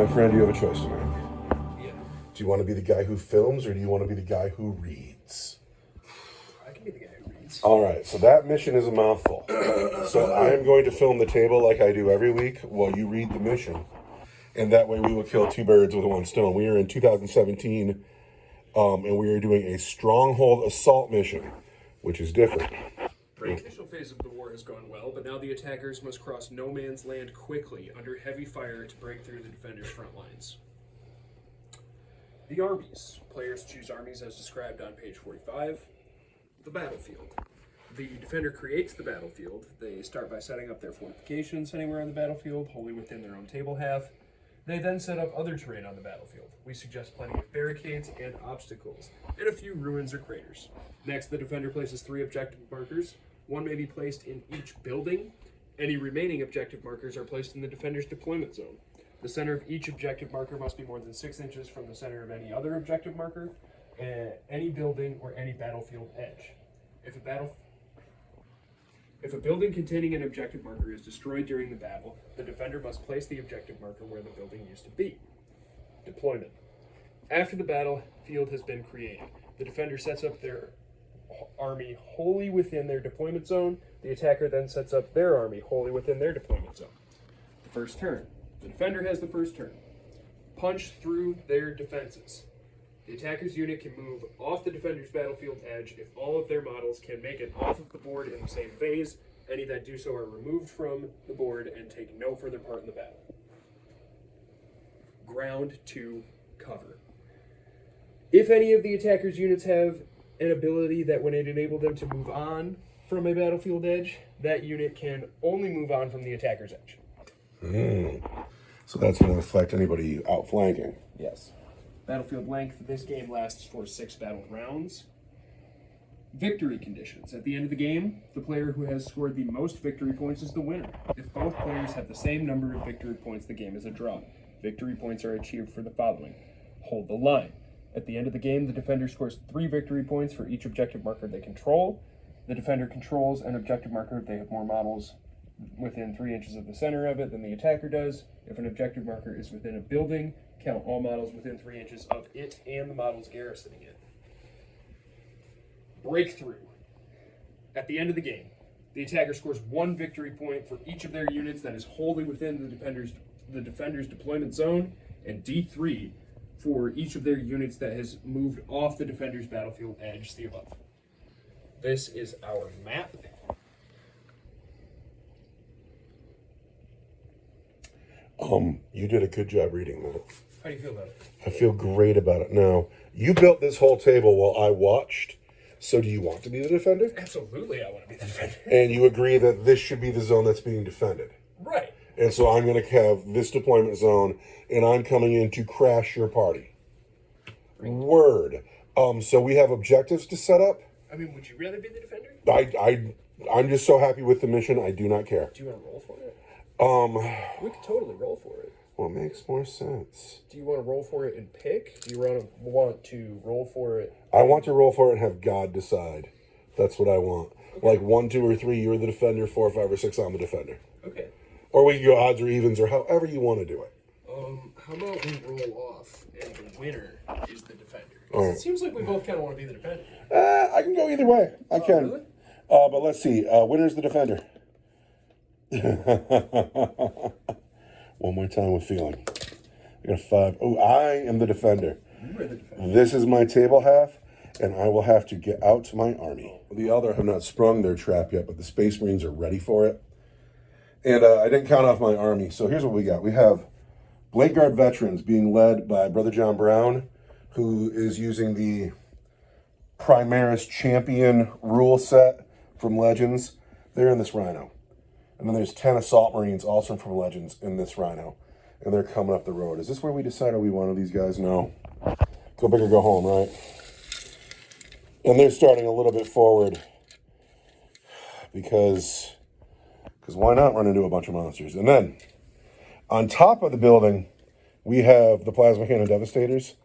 My friend, you have a choice to make. Yeah. Do you want to be the guy who films, or do you want to be the guy who reads? I can be the guy who reads. All right, so that mission is a mouthful. So I am going to film the table like I do every week while you read the mission. And that way we will kill two birds with one stone. We are in 2017, and we are doing a Stronghold assault mission, which is different. The initial phase of the war has gone well, but now the attackers must cross no man's land quickly under heavy fire to break through the defenders' front lines. The armies. Players choose armies as described on page 45. The battlefield. The defender creates the battlefield. They start by setting up their fortifications anywhere on the battlefield, wholly within their own table half. They then set up other terrain on the battlefield. We suggest plenty of barricades and obstacles, and a few ruins or craters. Next, the defender places 3 objective markers. One may be placed in each building. Any remaining objective markers are placed in the defender's deployment zone. The center of each objective marker must be more than 6 inches from the center of any other objective marker, any building, or any battlefield edge. If a building containing an objective marker is destroyed during the battle, the defender must place the objective marker where the building used to be. Deployment. After the battlefield has been created, the defender sets up their army wholly within their deployment zone. The attacker then sets up their army wholly within their deployment zone. The first turn. The defender has the first turn. Punch through their defenses. The attacker's unit can move off the defender's battlefield edge if all of their models can make it off of the board in the same phase. Any that do so are removed from the board and take no further part in the battle. Ground to cover. If any of the attacker's units have an ability that when it enables them to move on from a battlefield edge, that unit can only move on from the attacker's edge. So that's going to affect anybody outflanking. Yes. Battlefield length, this game lasts for 6 battle rounds. Victory conditions. At the end of the game, the player who has scored the most victory points is the winner. If both players have the same number of victory points, the game is a draw. Victory points are achieved for the following. Hold the line. At the end of the game, the defender scores 3 victory points for each objective marker they control. The defender controls an objective marker if they have more models within 3 inches of the center of it than the attacker does. If an objective marker is within a building, count all models within 3 inches of it and the models garrisoning it. Breakthrough. At the end of the game, the attacker scores 1 victory point for each of their units that is wholly within the defender's deployment zone, and D3 for each of their units that has moved off the defender's battlefield edge, see above. This is our map. You did a good job reading that. How do you feel about it? I feel great about it. Now, you built this whole table while I watched, so do you want to be the defender? Absolutely, I want to be the defender. And you agree that this should be the zone that's being defended. Right. And so I'm going to have this deployment zone, and I'm coming in to crash your party. Word. So we have objectives to set up. I mean, would you rather be the defender? I'm just so happy with the mission, I do not care. Do you want to roll for it? We could totally roll for it. Well, it makes more sense. Do you want to roll for it and pick? Do you want to roll for it? I want to roll for it and have God decide. That's what I want. Okay. Like 1, 2, or 3, you're the defender. 4, 5, or 6, I'm the defender. Okay. Or we can go odds or evens, or however you want to do it. How about we roll off and the winner is the defender? All right. It seems like we both kind of want to be the defender. I can go either way. I can. Really? But let's see. Winner's the defender. One more time with feeling. I got a 5. Oh, I am the defender. You are the defender. This is my table half, and I will have to get out my army. The Eldar have not sprung their trap yet, but the Space Marines are ready for it. And I didn't count off my army, so here's what we got. We have Blade Guard veterans being led by Brother John Brown, who is using the Primaris Champion rule set from Legends. They're in this Rhino. And then there's 10 Assault Marines, also from Legends, in this Rhino. And they're coming up the road. Is this where we decide, are we one of these guys? No. Go big or go home, right? And they're starting a little bit forward. Because why not run into a bunch of monsters? And then, on top of the building, we have the Plasma Cannon Devastators.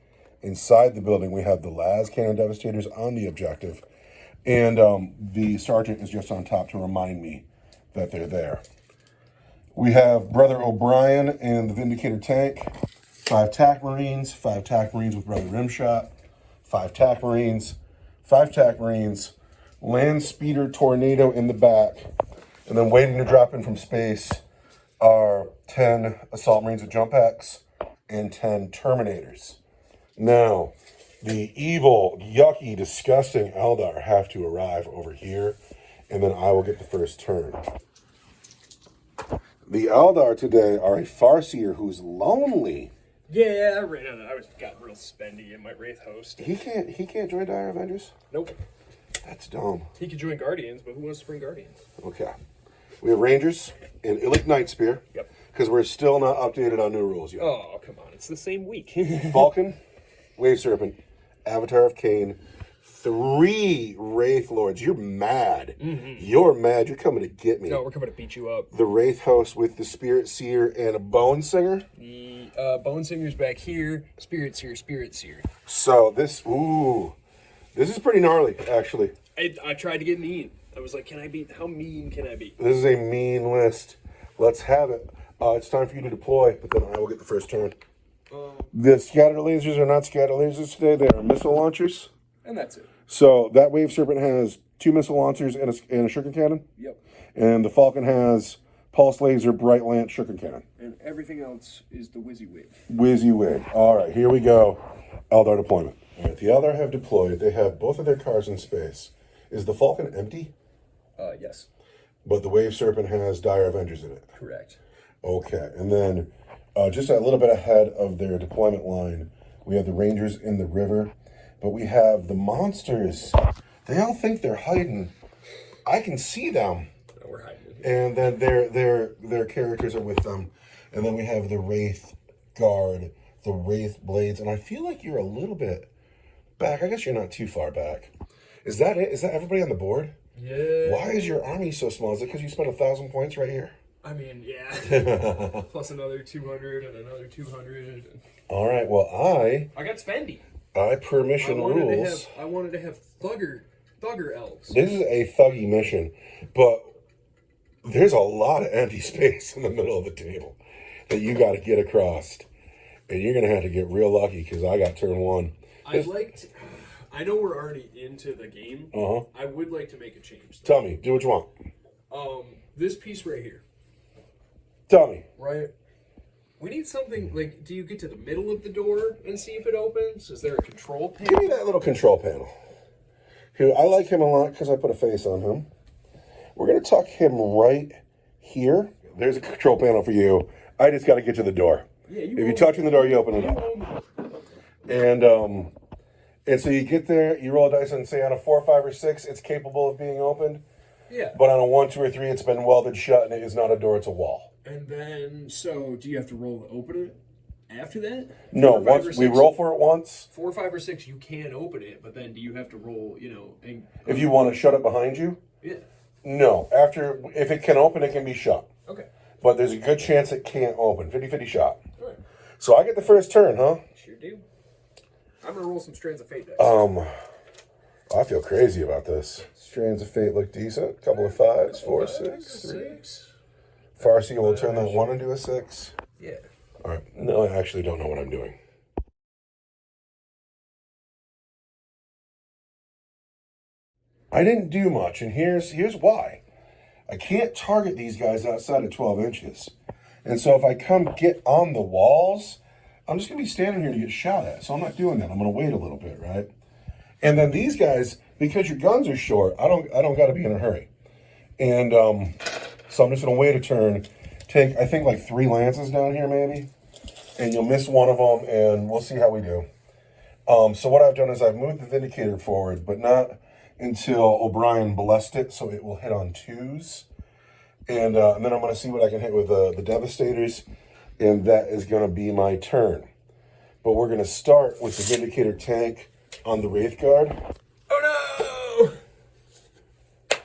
Inside the building, we have the Las Cannon Devastators on the objective. And the Sergeant is just on top to remind me that they're there. We have Brother O'Brien and the Vindicator tank 5 tack marines, 5 tack marines with brother rim shot, 5 tack marines, 5 tack marines, land speeder tornado in the back, and then waiting to drop in from space are 10 assault marines with jump packs and 10 terminators. Now, the evil, yucky, disgusting Eldar have to arrive over here, and then I will get the first turn. The Eldar today are a Farseer who's lonely. Yeah, I got real spendy in my Wraithhost. He can't join Dire Avengers? Nope. That's dumb. He could join Guardians, but who wants to bring Guardians? Okay. We have Rangers and Elite Night Spear. Yep. Because we're still not updated on new rules yet. Oh, come on. It's the same week. Falcon, Wave Serpent, Avatar of Cain, 3 Wraith Lords. You're mad. You're mad. You're coming to get me. No, we're coming to beat you up. The Wraithhost with the Spirit Seer and a Bone Singer. The Bone Singer's back here. Spirit Seer, Spirit Seer. So this is pretty gnarly, actually. I tried to get mean. I was like, how mean can I be? This is a mean list. Let's have it. It's time for you to deploy, but then I will get the first turn. The scatter lasers are not scatter lasers today. They are missile launchers. And that's it. So that Wave Serpent has 2 missile launchers and a shuriken cannon. Yep. And the Falcon has pulse laser, bright lance, shuriken cannon. And everything else is the WYSIWYG. WYSIWYG. All right, here we go. Eldar deployment. All right, the Eldar have deployed. They have both of their cars in space. Is the Falcon empty? Yes. But the Wave Serpent has Dire Avengers in it. Correct. Okay, and then just a little bit ahead of their deployment line, we have the Rangers in the river, but we have the monsters. They all think they're hiding. I can see them. No, we're hiding. And then their characters are with them. And then we have the Wraith Guard, the Wraith Blades, and I feel like you're a little bit back. I guess you're not too far back. Is that it? Is that everybody on the board? Yeah. Why is your army so small? Is it because you spent 1,000 points right here? I mean, yeah. Plus another 200 and another 200. All right. Well, I got spendy. permission rules. I wanted to have thugger elves. This is a thuggy mission, but there's a lot of empty space in the middle of the table that you got to get across, and you're gonna have to get real lucky because I got turn 1. I know we're already into the game. I would like to make a change, though. Tell me. Do what you want. This piece right here. Tell me. Right. We need something like, do you get to the middle of the door and see if it opens? Is there a control panel? Give me that little control panel. Here, I like him a lot because I put a face on him. We're going to tuck him right here. There's a control panel for you. I just got to get to the door. Yeah, if you touch in the door, you open it up. And so you get there, you roll a dice and say on a 4, 5, or 6, it's capable of being opened. Yeah. But on a 1, 2, or 3, it's been welded shut and it is not a door, it's a wall. And then, so do you have to roll to open it after that? No, once we roll for it once. 4, 5, or 6, you can open it, but then do you have to roll, If you want to shut it behind you? Yeah. No. If it can open, it can be shut. Okay. But there's a good chance it can't open. 50-50 shot. All right. So I get the first turn, huh? Sure do. I'm going to roll some Strands of Fate dice. I feel crazy about this. Strands of Fate look decent. Couple of 5s, 4, 6, 3. Farsi will turn that 1 into a 6. Yeah. All right. No, I actually don't know what I'm doing. I didn't do much, and here's why. I can't target these guys outside of 12 inches. And so if I come get on the walls, I'm just going to be standing here to get shot at. So I'm not doing that. I'm going to wait a little bit, right? And then these guys, because your guns are short, I don't got to be in a hurry. And so I'm just going to wait a turn, take, I think, like 3 lances down here maybe, and you'll miss one of them, and we'll see how we do. So what I've done is I've moved the Vindicator forward, but not until O'Brien blessed it, so it will hit on 2s. And then I'm going to see what I can hit with the Devastators, and that is going to be my turn. But we're going to start with the Vindicator tank on the Wraith Guard. Oh no!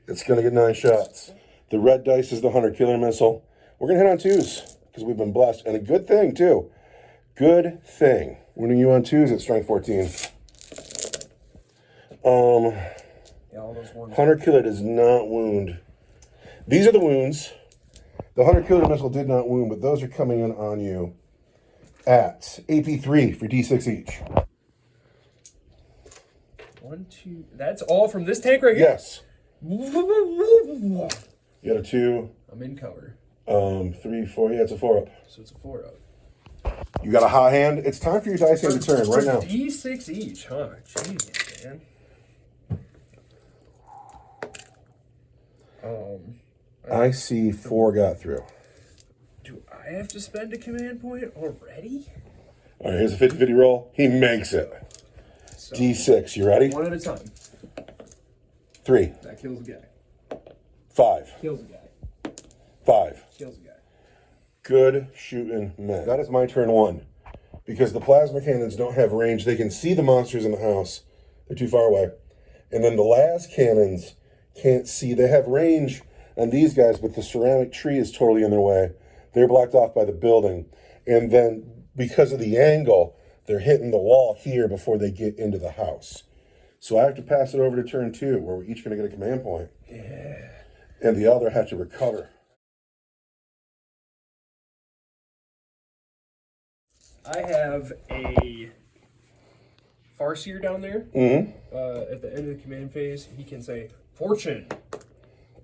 It's going to get 9 shots. The red dice is the Hunter Killer Missile. We're going to hit on 2s because we've been blessed. And a good thing, too. Good thing. When you on 2s at strength 14. Yeah, all those ones. Hunter Killer does not wound. These are the wounds. The Hunter Killer Missile did not wound, but those are coming in on you at AP3 for D6 each. 1, 2. That's all from this tank right here? Yes. You got a 2. I'm in cover. 3, 4. Yeah, it's a 4-up. So it's a 4-up. You got a hot hand. It's time for your dice hand to turn right now. D6 each, huh? Jeez, man. I see 4 got through. Do I have to spend a command point already? All right, here's a 50-50 roll. He makes it. So, D6, you ready? 1 at a time. 3. That kills a guy. 5. Kills a guy. 5. Kills a guy. Good shooting, man. That is my turn 1. Because the plasma cannons don't have range. They can see the monsters in the house. They're too far away. And then the las cannons can't see. They have range on these guys, but the ceramic tree is totally in their way. They're blocked off by the building. And then because of the angle, they're hitting the wall here before they get into the house. So I have to pass it over to turn 2, where we're each going to get a command point. Yeah. And the other have to recover. I have a Farseer down there. At the end of the command phase, he can say, Fortune.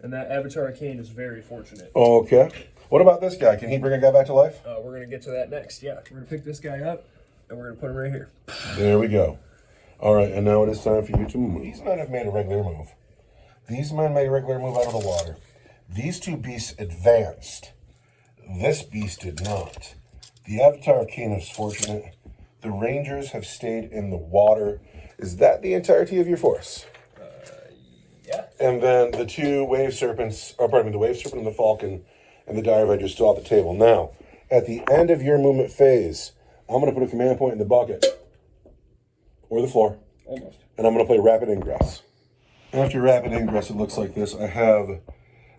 And that Avatar Arcane is very fortunate. Okay. What about this guy? Can he bring a guy back to life? We're going to get to that next, yeah. We're going to pick this guy up, and we're going to put him right here. There we go. All right, and now it is time for you to move. These men have made a regular move. These men made a regular move out of the water. These 2 beasts advanced. This beast did not. The Avatar Arcane is fortunate. The Rangers have stayed in the water. Is that the entirety of your force? Yeah. And then the 2 Wave Serpents, the Wave Serpent and the Falcon and the Dire Avenger still at the table. Now, at the end of your movement phase, I'm going to put a command point in the bucket. Or the floor. Almost. And I'm going to play Rapid Ingress. After Rapid Ingress, it looks like this. I have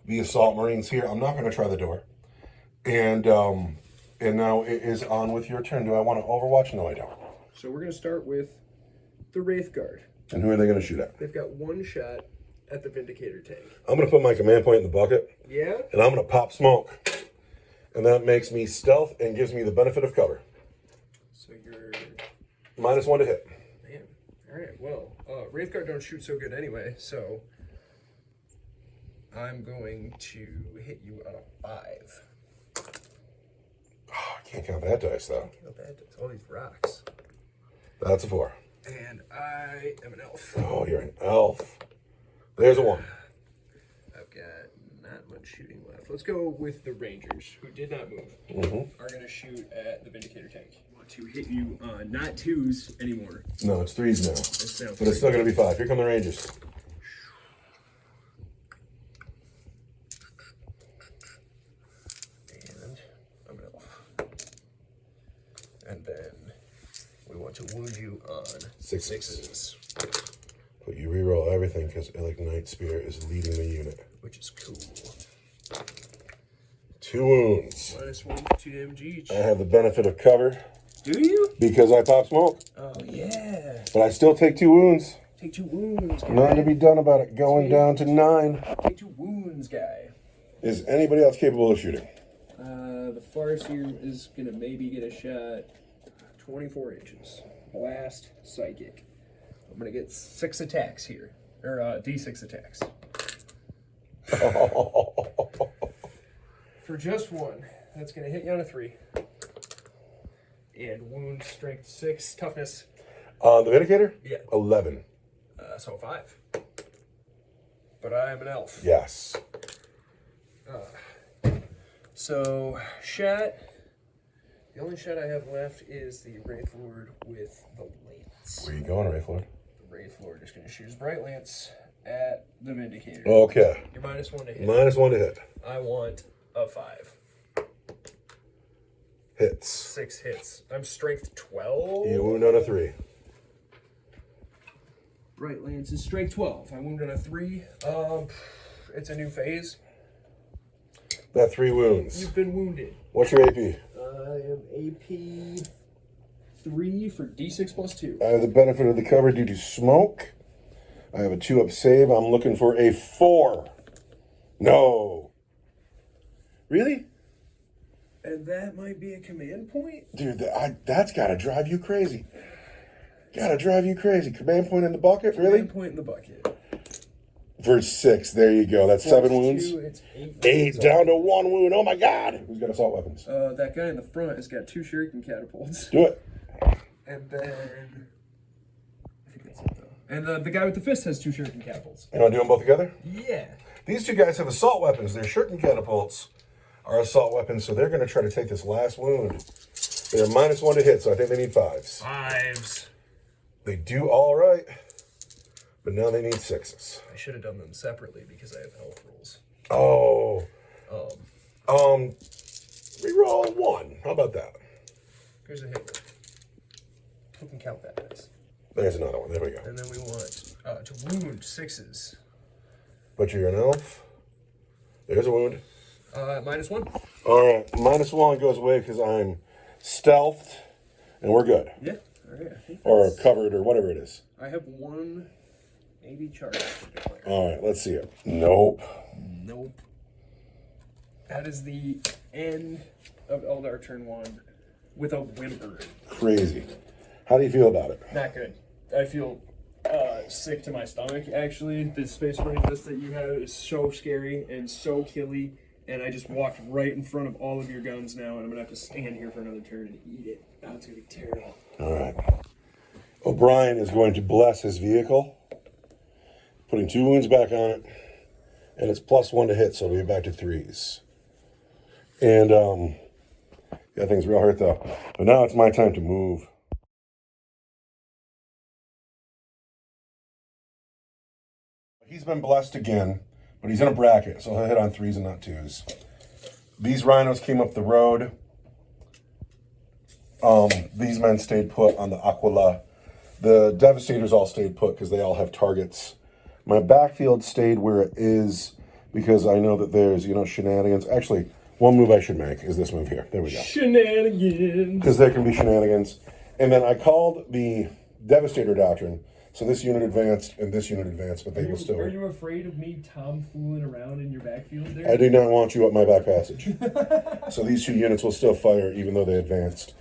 the Assault Marines here. I'm not going to try the door. And now it is on with your turn. Do I want to Overwatch? No, I don't. So we're going to start with the Wraith Guard. And who are they going to shoot at? They've got 1 shot at the Vindicator tank. I'm going to put my command point in the bucket. Yeah? And I'm going to pop smoke. And that makes me stealth and gives me the benefit of cover. So you're... -1 to hit. Man. All right, well, Wraith Guard don't shoot so good anyway, so I'm going to hit you on a 5. Oh, I can't count that dice, though. How bad does all these rocks? That's a 4. And I am an elf. Oh, you're an elf. There's a 1. I've got not much shooting left. Let's go with the Rangers, who did not move. Are going to shoot at the Vindicator tank. I want to hit you on not 2s anymore. No, it's 3s now. It's now But it's still going to be 5. Here come the Rangers. And I'm an elf. And then we want to wound you on 6s. But you reroll everything because Ignite Spear is leading the unit. Which is cool. 2 wounds. -1 to damage each. I have the benefit of cover. Do you? Because I pop smoke. Oh, yeah. But I still take 2 wounds. Take 2 wounds, guy. Nothing to be done about it. Going down to 9. Take 2 wounds, guy. Is anybody else capable of shooting? The Farseer is going to maybe get a shot 24 inches. Blast, Psychic. I'm going to get 6 attacks here. Or D6 attacks. For just 1. That's going to hit you on a 3. And wound, strength 6, toughness. The Vindicator? Yeah. 11. So 5. But I am an elf. Yes. So, shot. The only shot I have left is the Wraith Lord with the lance. Where are you going, Wraith Lord? The Wraith Lord is going to shoot his bright lance at the Vindicator. Okay. You're -1 to hit. -1 to hit. I want a 5. Hits. 6 hits. I'm strength 12. You wound on a 3. Bright lance is strength 12. I wound on a 3. It's a new phase. That 3 wounds. You've been wounded. What's your AP? I am AP 3 for D6 plus 2. I have the benefit of the cover due to smoke. I have a 2-up save. I'm looking for a 4. No. Really? And that might be a command point? Dude, that's got to drive you crazy. Got to drive you crazy. Command point in the bucket, really? Command point in the bucket. For 6, there you go. That's 7 wounds. 2, it's 8 down to 1 wound. Oh my god. Who's got assault weapons? That guy in the front has got 2 shuriken catapults. Do it. And then... I think that's it, though. And the guy with the fist has 2 shuriken catapults. You want to do them both together? Yeah. These 2 guys have assault weapons. Their shuriken catapults are assault weapons, so they're going to try to take this last wound. They're -1 to hit, so I think they need 5s. 5s. They do all right, but now they need 6s. I should have done them separately because I have health rules. Oh. Reroll 1. How about that? Here's a hit roll. Who can count that dice? There's another one. There we go. And then we want to wound 6s. Butcher, you're an elf. There's a wound. -1. All right, -1 goes away because I'm stealthed, and we're good. Yeah. All right. I think Or covered, or whatever it is. I have 1 maybe charge to declare. All right, let's see it. Nope. Nope. That is the end of Eldar turn 1 with a whimper. Crazy. How do you feel about it? Not good. I feel sick to my stomach, actually. The Space Marine list that you have is so scary and so killy, and I just walked right in front of all of your guns now, and I'm going to have to stand here for another turn and eat it. Oh, it's going to be terrible. All right. O'Brien is going to bless his vehicle, putting 2 wounds back on it, and it's +1 to hit, so we'll be back to 3s. And, yeah, things real hurt, though. But now it's my time to move. He's been blessed again, but he's in a bracket, so he'll hit on 3s and not 2s. These rhinos came up the road. These men stayed put on the Aquila. The Devastators all stayed put because they all have targets. My backfield stayed where it is because I know that there's, shenanigans. Actually, one move I should make is this move here. There we go. Shenanigans. Because there can be shenanigans. And then I called the Devastator Doctrine. So this unit advanced and this unit advanced, but they will still... Are you afraid of me tomfooling around in your backfield there? I do not want you up my back passage. So these 2 units will still fire even though they advanced.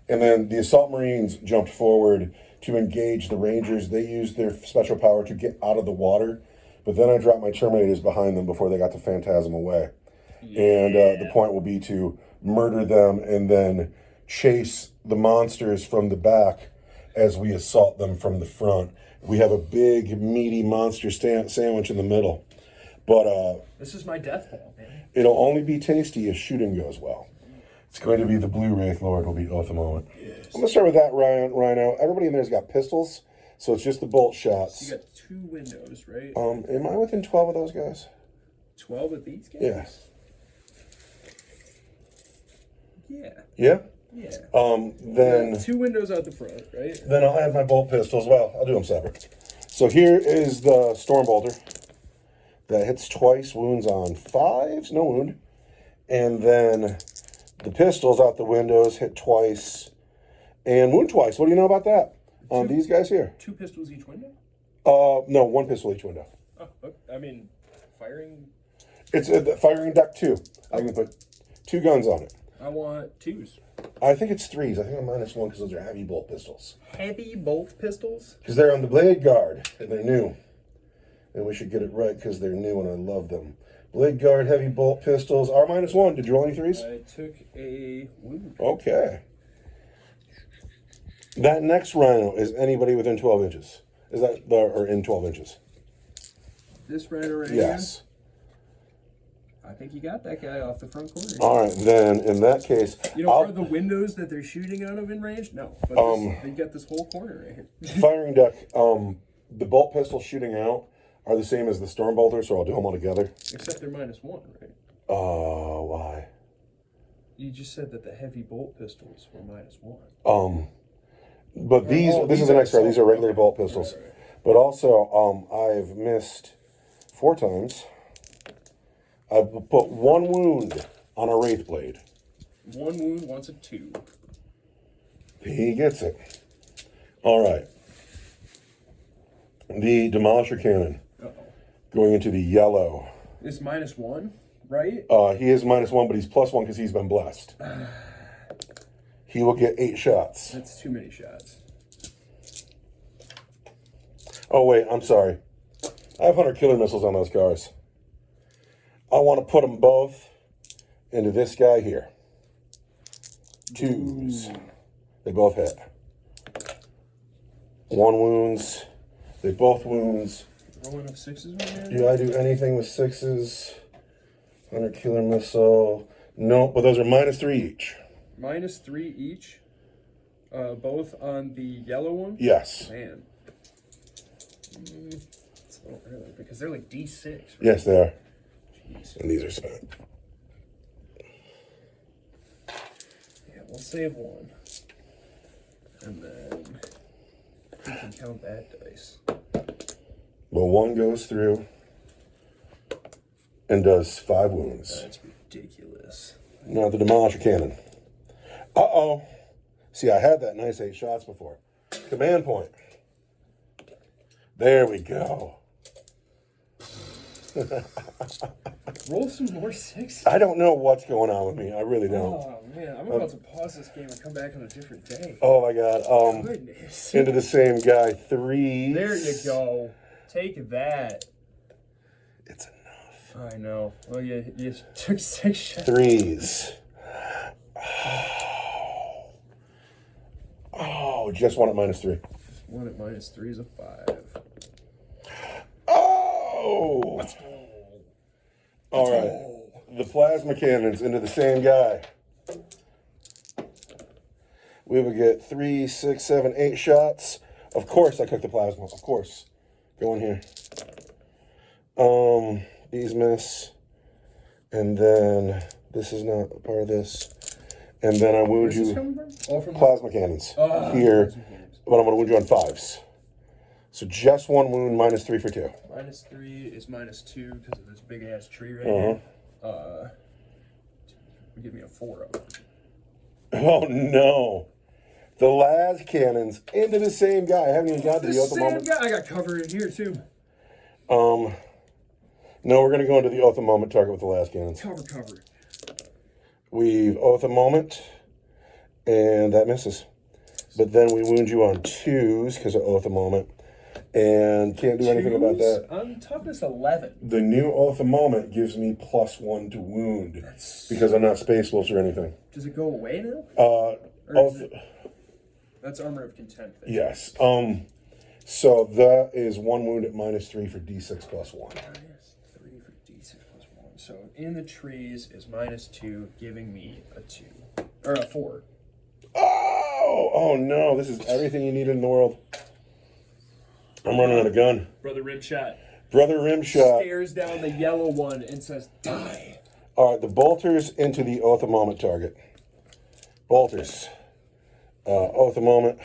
And then the Assault Marines jumped forward to engage the Rangers. They used their special power to get out of the water. But then I dropped my Terminators behind them before they got to Phantasm away. Yeah. And the point will be to murder them and then chase the monsters from the back as we assault them from the front. We have a big, meaty monster sandwich in the middle. But this is my death ball, man. It'll only be tasty if shooting goes well. It's going to be the Blue Wraith Lord will be Oath a moment. Yes. I'm going to start with that Rhino. Everybody in there's got pistols, so it's just the bolt shots. You got 2 windows, right? Am I within 12 of those guys? 12 of these guys? Yes. Yeah. Yeah? Yeah. Then 2 windows out the front, right? Then I'll add my bolt pistols. Well, I'll do them separate. So here is the Storm Bolter that hits twice, wounds on 5s, no wound. And then the pistols out the windows hit twice and wound twice. What do you know about that? On these guys here. 2 pistols each window? No, 1 pistol each window. Oh, I mean, firing. It's a firing deck 2. I can put 2 guns on it. I want 2s. I think it's 3s. I think I'm -1 because those are heavy bolt pistols. Heavy bolt pistols? Because they're on the Blade Guard and they're new. And we should get it right because they're new and I love them. Blade Guard, heavy bolt pistols, are -1. Did you roll any 3s? I took a wound. Okay. That next Rhino is anybody within 12 inches. Is that, or in 12 inches? This Rhino right here? Yes. I think you got that guy off the front corner. All right, then in that case, are the windows that they're shooting out of in range? No, but they got this whole corner right here. Firing deck. The bolt pistols shooting out are the same as the Storm Bolter, so I'll do them all together. Except they're -1, right? Why? You just said that the heavy bolt pistols were -1. But this is an extra. These are regular bolt pistols. Right. But also, I've missed 4 times. I've put 1 wound on a Wraith Blade. 1 wound, once a 2. He gets it. All right. The Demolisher Cannon. Uh-oh. Going into the yellow. Is -1? right? He is -1, but he's +1 because he's been blessed. He will get 8 shots. That's too many shots. Oh, wait, I'm sorry. I have 100 killer missiles on those cars. I want to put them both into this guy here. 2s. They both hit. 1 wounds. They both wounds. Rolling up 6s, man. Do I do anything with 6s? 100 killer missile. No, but those are -3 each. -3 each. Both on the yellow one? Yes. Man. It's a little early because they're like D6. Right? Yes, they are. Jeez. And these are spent. Yeah, we'll save 1. And then we can count that dice. Well, 1 goes through and does 5 wounds. That's ridiculous. Now the Demolisher Cannon. Uh-oh. See, I had that nice 8 shots before. Command point. There we go. Roll some more 6s. I don't know what's going on with me. I really don't. Oh, man. I'm about to pause this game and come back on a different day. Oh, my God. Goodness. Into the same guy. 3s. There you go. Take that. It's enough. I know. Well, you took 6 shots. 3s. Oh, just 1 at -3. 1 at -3 is a 5. Oh! Let's go. All right. The plasma cannons into the same guy. We would get 3, 6, 7, 8 shots. Of course I cook the plasma. Of course. Go in here. These miss. And then this is not a part of this. And then I wound Where's this you coming from? Oh, from plasma cannons here. plasma cannons. But I'm going to wound you on 5s. So just 1 wound, -3 for 2. -3 is -2 because of this big ass tree right here. Give me a 4 of it. Oh no. The las cannons into the same guy. I haven't even got to the Oath of Moment. Guy. I got covered in here too. No, we're going to go into the Oath of Moment target with the las cannons. Cover. We've Oath of Moment, and that misses. But then we wound you on 2s because of Oath of Moment, and can't do anything about that. On toughness 11. The new Oath of Moment gives me +1 to wound because I'm not Space Wolves or anything. Does it go away now? That's Armor of Contempt. Yes. So that is 1 wound at -3 for D6 +1. -3 for D6 +1. So in the trees is -2, giving me a 2 or a 4. Oh no! This is everything you need in the world. I'm running out of gun. Brother Rimshot. Brother Rimshot. Stares down the yellow one and says, "Die." All right, the bolters into the Oath of Moment target. Bolters. Oath of Moment.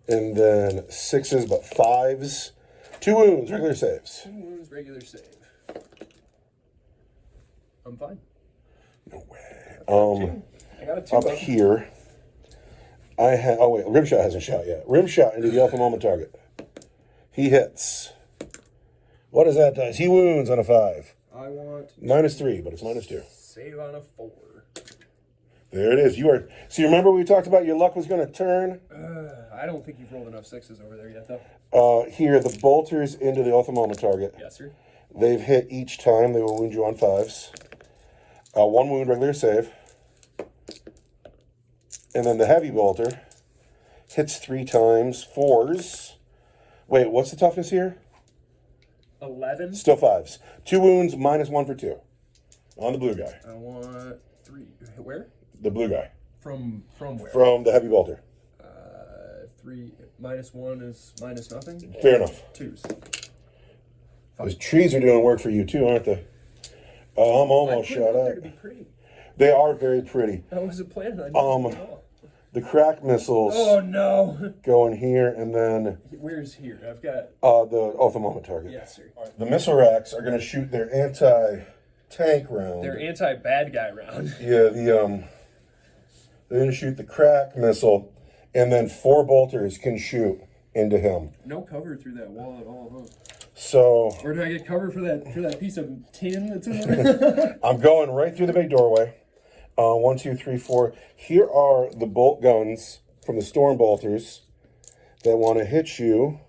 And then 6s, but 5s. 2 wounds, regular saves. 2 wounds, regular save. I'm fine. No way. I got a 2 Up here, I have. Oh wait, Rimshot hasn't shot yet. Rimshot into the Oath of Moment target. He hits. What is that dice? He wounds on a 5. I want -3, but it's -2. save on a 4. There it is. You are. So you remember we talked about your luck was going to turn? I don't think you've rolled enough 6s over there yet, though. Here, the bolters into the Oath of Moment target. Yes, sir. They've hit each time. They will wound you on 5s. 1 wound, regular save. And then the heavy bolter hits 3 times. 4s. Wait, what's the toughness here? 11. Still 5s. 2 wounds, -1 for 2. On the blue guy. I want 3. Where? The blue guy. From where? From the heavy bolter. 3 -1 is -0. Fair enough. 2s. Those trees are doing work for you too, aren't they? Oh, I'm almost I put it shot up there up. to be pretty. They are very pretty. I wasn't planning on using it at all. The crack missiles Oh no! go in here, and then Where's here? I've got. the Oath of Moment target. Yes, sir. The missile racks are going to shoot their anti-tank round. They're anti-bad guy round. Yeah, they're going to shoot the crack missile, and then 4 bolters can shoot into him. No cover through that wall at all, huh? So Where do I get cover for that piece of tin that's in there? I'm going right through the big doorway. 1, 2, 3, 4. Here are the bolt guns from the storm bolters that want to hit you.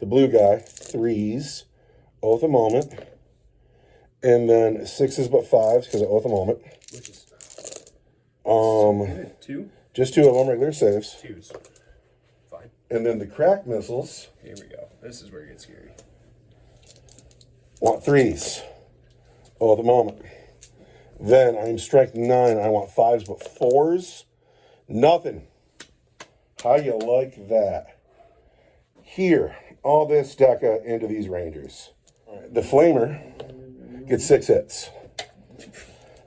The blue guy, 3s, oath a moment. And then 6s but 5s because of oath a moment. Which is Good. 2? Just 2 of them, regular saves. 2s. Fine. And then the crack missiles Here we go. This is where it gets scary. want 3s. Oath a moment. Then I'm strength 9. I want 5s but 4s. Nothing. How you like that? Here, all this deca into these rangers. All right, the flamer gets 6 hits.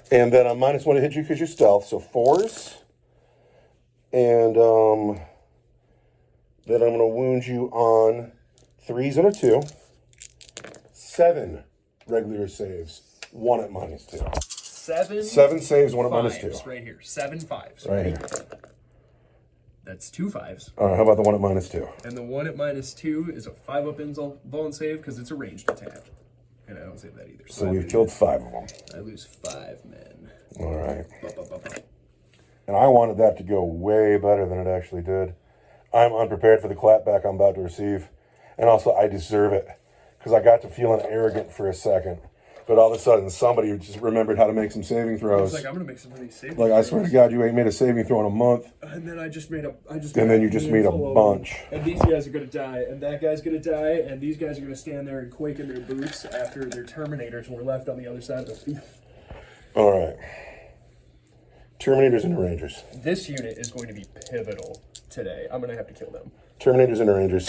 And then I'm -1 to hit you because you're stealth, so 4s. And then I'm going to wound you on 3s and a 2. 7 regular saves, 1 at -2. 7 saves, 1 at -2. Right here. 7 5s. Right here. That's 2 5s. All right, how about the 1 at -2? And the 1 at -2 is a 5-up invuln save because it's a ranged attack. And I don't save that either. So you've killed 5 of them. I lose 5 men. All right. Ba-ba-ba-ba. And I wanted that to go way better than it actually did. I'm unprepared for the clapback I'm about to receive. And also, I deserve it. Because I got to feeling arrogant for a second. But all of a sudden, somebody just remembered how to make some saving I throws. was like, I'm going to make some of these saving Like, I swear to God, you ain't made a saving throw in a month. And then I just made a... And then you just made a bunch. And these guys are going to die, and that guy's going to die, and these guys are going to stand there and quake in their boots after their Terminators were left on the other side of the field. All right. Terminators and Rangers. This unit is going to be pivotal today. I'm going to have to kill them. Terminators and Rangers.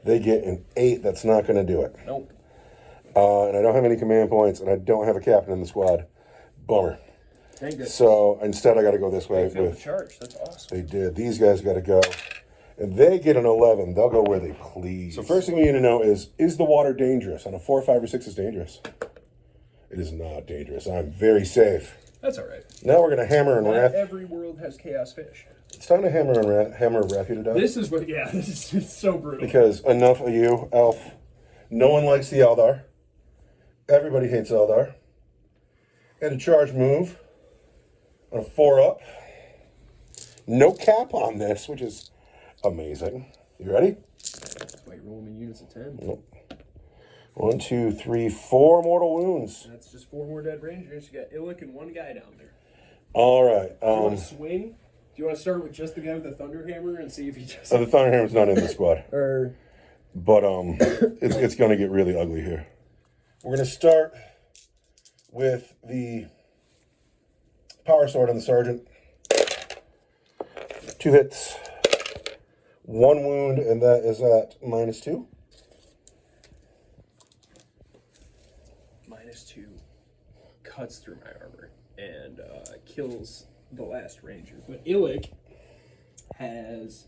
They get an 8. That's not going to do it. Nope. And I don't have any command points, and I don't have a captain in the squad. Bummer. Thank goodness. So instead, I got to go this way They failed with. the charge. That's awesome. They did. These guys got to go. And they get an 11. They'll go where they please. So first thing we need to know is the water dangerous? On a 4, 5, or 6 is dangerous. It is not dangerous. I'm very safe. That's all right. Now we're going to hammer and Not wrath. every world has chaos fish. It's time to hammer and hammer wrath you to death. This is what, yeah, this is so brutal. Because enough of you, Elf. No one likes the Eldar. Everybody hates Eldar. And a charge move on a 4-up. No cap on this, which is amazing. You ready? Wait, roll them in units of 10. Nope. 1, 2, 3, 4 mortal wounds. That's just 4 more dead rangers. You got Illic and 1 guy down there. All right. Do you want to swing? Do you want to start with just the guy with the Thunderhammer and see if he just... So the Thunderhammer's not in the squad. Or... But it's going to get really ugly here. We're going to start with the power sword on the sergeant. 2 hits, 1 wound, and that is at -2. -2 cuts through my armor and kills the last ranger. But Illic has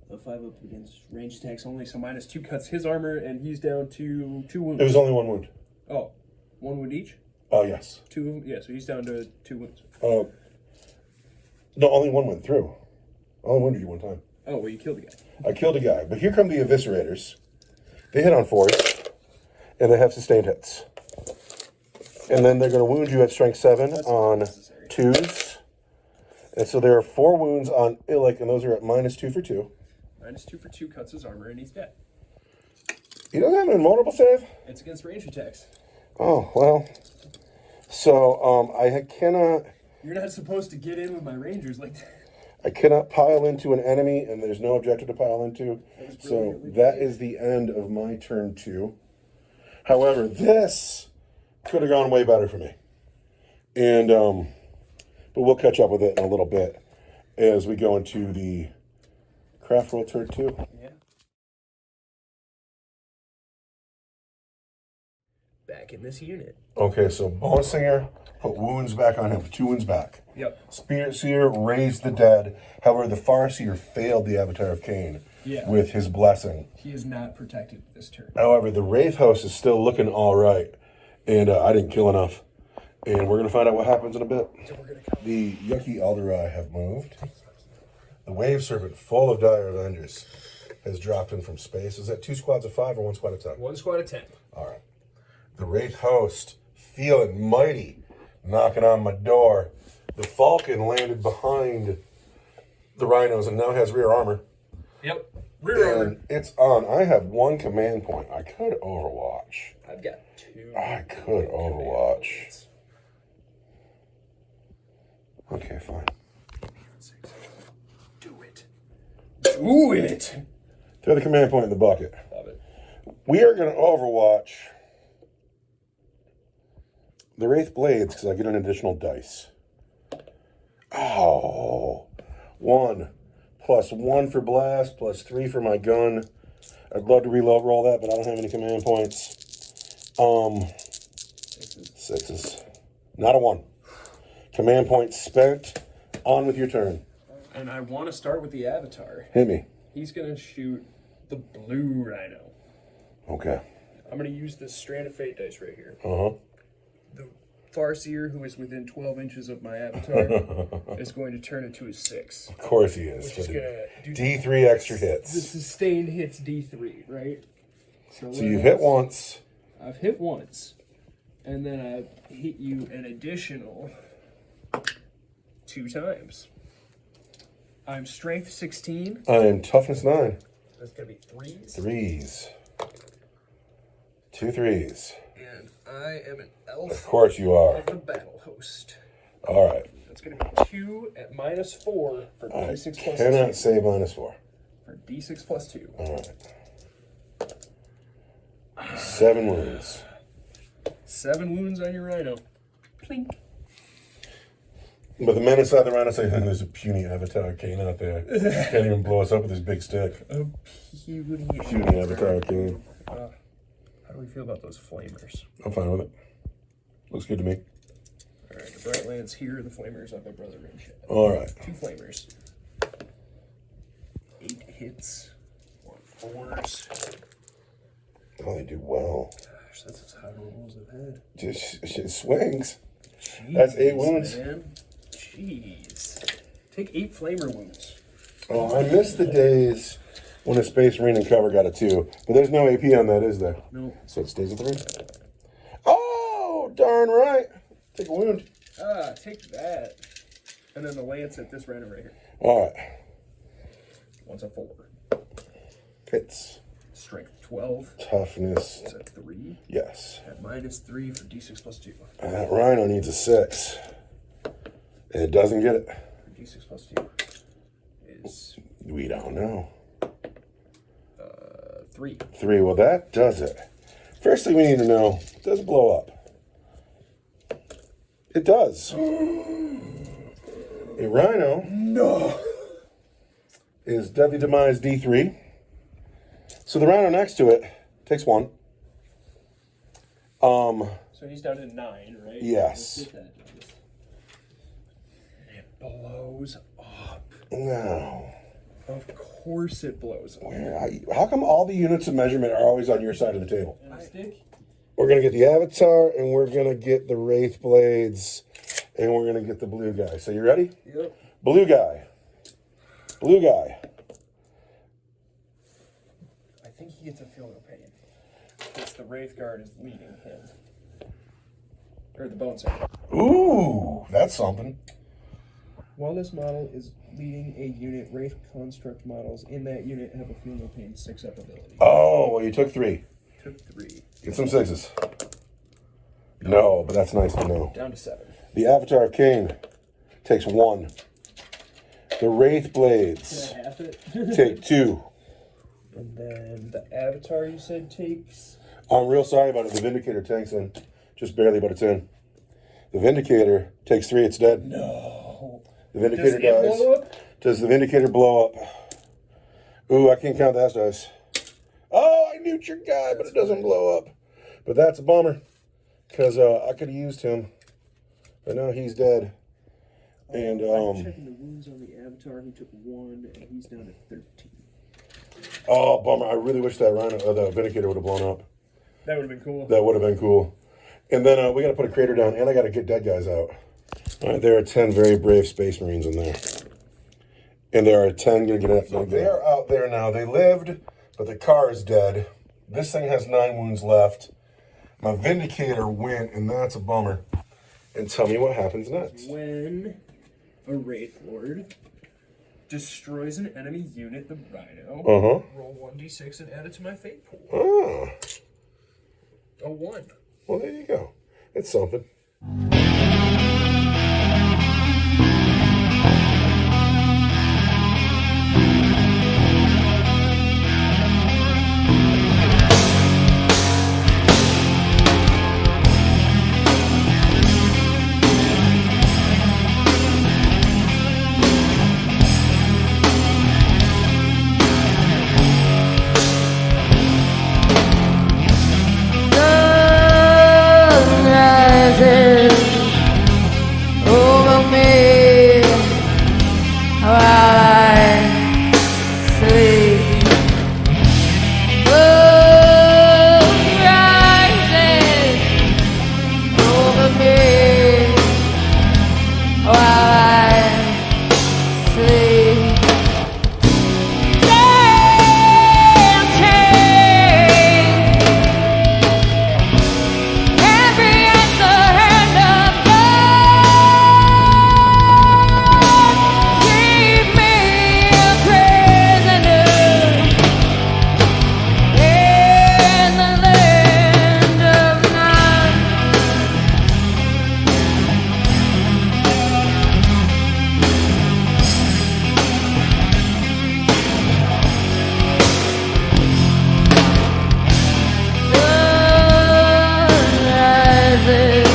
a 5-up against range attacks only, so -2 cuts his armor, and he's down to 2 wounds. It was only 1 wound. Oh, 1 wound each? Oh, yes. 2 of them? Yeah, so he's down to 2 wounds. No, only 1 went through. I only wounded you 1 time. Oh, well, you killed the guy. I killed a guy, but here come the eviscerators. They hit on 4s, and they have sustained hits. And then they're going to wound you at strength 7 on 2s. And so there are 4 wounds on Illic, and those are at -2 for 2. -2 for 2 cuts his armor, and he's dead. He doesn't have an invulnerable save? It's against range attacks. Oh, well. So, I cannot... You're not supposed to get in with my rangers like that. I cannot pile into an enemy, and there's no objective to pile into. So that is the end of my turn 2. However, this could have gone way better for me. And, but we'll catch up with it in a little bit as we go into the Craftworld turn 2. Yeah. Back in this unit. Okay, so Bone Singer put wounds back on him, 2 wounds back. Yep. Spirit Seer raised the dead. However, the Farseer failed the Avatar of Cain with his blessing. He is not protected this turn. However, the Wraithhost is still looking all right. And I didn't kill enough. And we're going to find out what happens in a bit. The Yucky Alderai have moved. The Wave Serpent, full of dire Avengers. has dropped in from space. Is that 2 squads of 5 or 1 squad of 10? 1 squad of 10. All right. The Wraithhost, feeling mighty, knocking on my door. The Falcon landed behind the Rhinos and now has rear armor. Yep. Rear armor. And it's on. I have 1 command point. I could Overwatch. I've got 2. I could Overwatch. Okay, fine. Do it. Do it! Throw the command point in the bucket. Love it. We are going to Overwatch the Wraith Blades because I get an additional dice. Oh. 1 plus 1 for blast plus 3 for my gun. I'd love to reload roll that, but I don't have any command points. 6s. Not a 1. Command point spent. On with your turn. And I want to start with the Avatar. Hit me. He's going to shoot the blue Rhino. Okay. I'm going to use this Strand of Fate dice right here. Uh-huh. The Farseer, who is within 12 inches of my avatar, is going to turn it to a 6. Of course he is. Which is going to do D3 extra the hits. sustained hits D3, right? So you hit once. I've hit once. And then I've hit you an additional 2 times. I'm strength 16. I am toughness 9. That's going to be 3s. 3s. 2 3s. And I am an elf Of course you are. of the battle host. All right. That's going to be 2 at -4 for I D6 plus cannot 2. say -4. For D6 plus 2. All right. 7 wounds. 7 wounds on your rhino. Plink. But the men inside the Rhino say, there's a puny Avatar Kane out there. Can't even blow us up with his big stick. A puny Puny Avatar Kane. How do we feel about those flamers? I'm fine with it. Looks good to me. Alright, the Bright Lance here, the flamers on my brother Rinch. All right. 2 flamers. 8 hits. 1 4s. Oh, they do well. Gosh, that's as high rolls I've had. Just swings. Jeez, That's 8 wounds. Man. Jeez. Take 8 flamer wounds. Oh, I miss the days when a Space Marine in cover got a 2. But there's no AP on that, is there? No. So it stays at 3. Oh, darn right. Take a wound. Take that. And then the lance at this rhino right here. All right. One's a 4. Hits. Strength 12. Toughness. It's at 3. Yes. At -3 for D6 plus 2. And that Rhino needs a 6. And it doesn't get it. D6 plus 2 is We don't know. 3. 3. Well, that does it. First thing we need to know, does it blow up? It does. A Rhino is Deadly Demise D3. So the Rhino next to it takes 1. So he's down to 9, right? Yes. Let's get that. It blows up. No. Of course it blows up. How come all the units of measurement are always on your side of the table? And a stick? We're going to get the Avatar, and we're going to get the Wraith Blades, and we're going to get the blue guy. So you ready? Yep. Blue guy. Blue guy. I think he gets a feel no pain. It's the Wraith Guard is leading him. Or the Bone Sack. Ooh, that's something. While this model is leading a unit, Wraith Construct models in that unit have a feel no pain 6-up ability. Oh, well, you took 3. Took 3. Get some 6s. No, but that's nice to know. Down to 7. The Avatar of Cain takes 1. The Wraith Blades Can I half it? take 2. And then the Avatar you said takes... I'm real sorry about it. The Vindicator tanks in. Just barely, but it's in. The Vindicator takes 3. It's dead. No. The Vindicator Does it dies. blow up? Does the Vindicator blow up? Ooh, I can't count that dice. Oh, I nuked your guy, but it doesn't blow up. But that's a bummer. Because I could have used him. But now he's dead. And, I'm checking the wounds on the Avatar. He took 1, and he's down to 13. oh, bummer. I really wish that Rhino, the Vindicator would have blown up. That would have been cool. That would have been cool. And then we got to put a crater down, and I got to get dead guys out. All right, there are 10 very brave Space Marines in there. And there are 10 going to get it. So they are out there now. They lived, but the car is dead. This thing has 9 wounds left. My Vindicator went, and that's a bummer. And tell me what happens next. When a Wraith Lord destroys an enemy unit, the Rhino, roll 1d6 and add it to my fate pool. Oh. A 1. Well, there you go. It's something. Over me while I sleep. Moon rises over me while I sleep. Damn change. Every answer hand of keep me a prisoner in the land of none. Sun rises,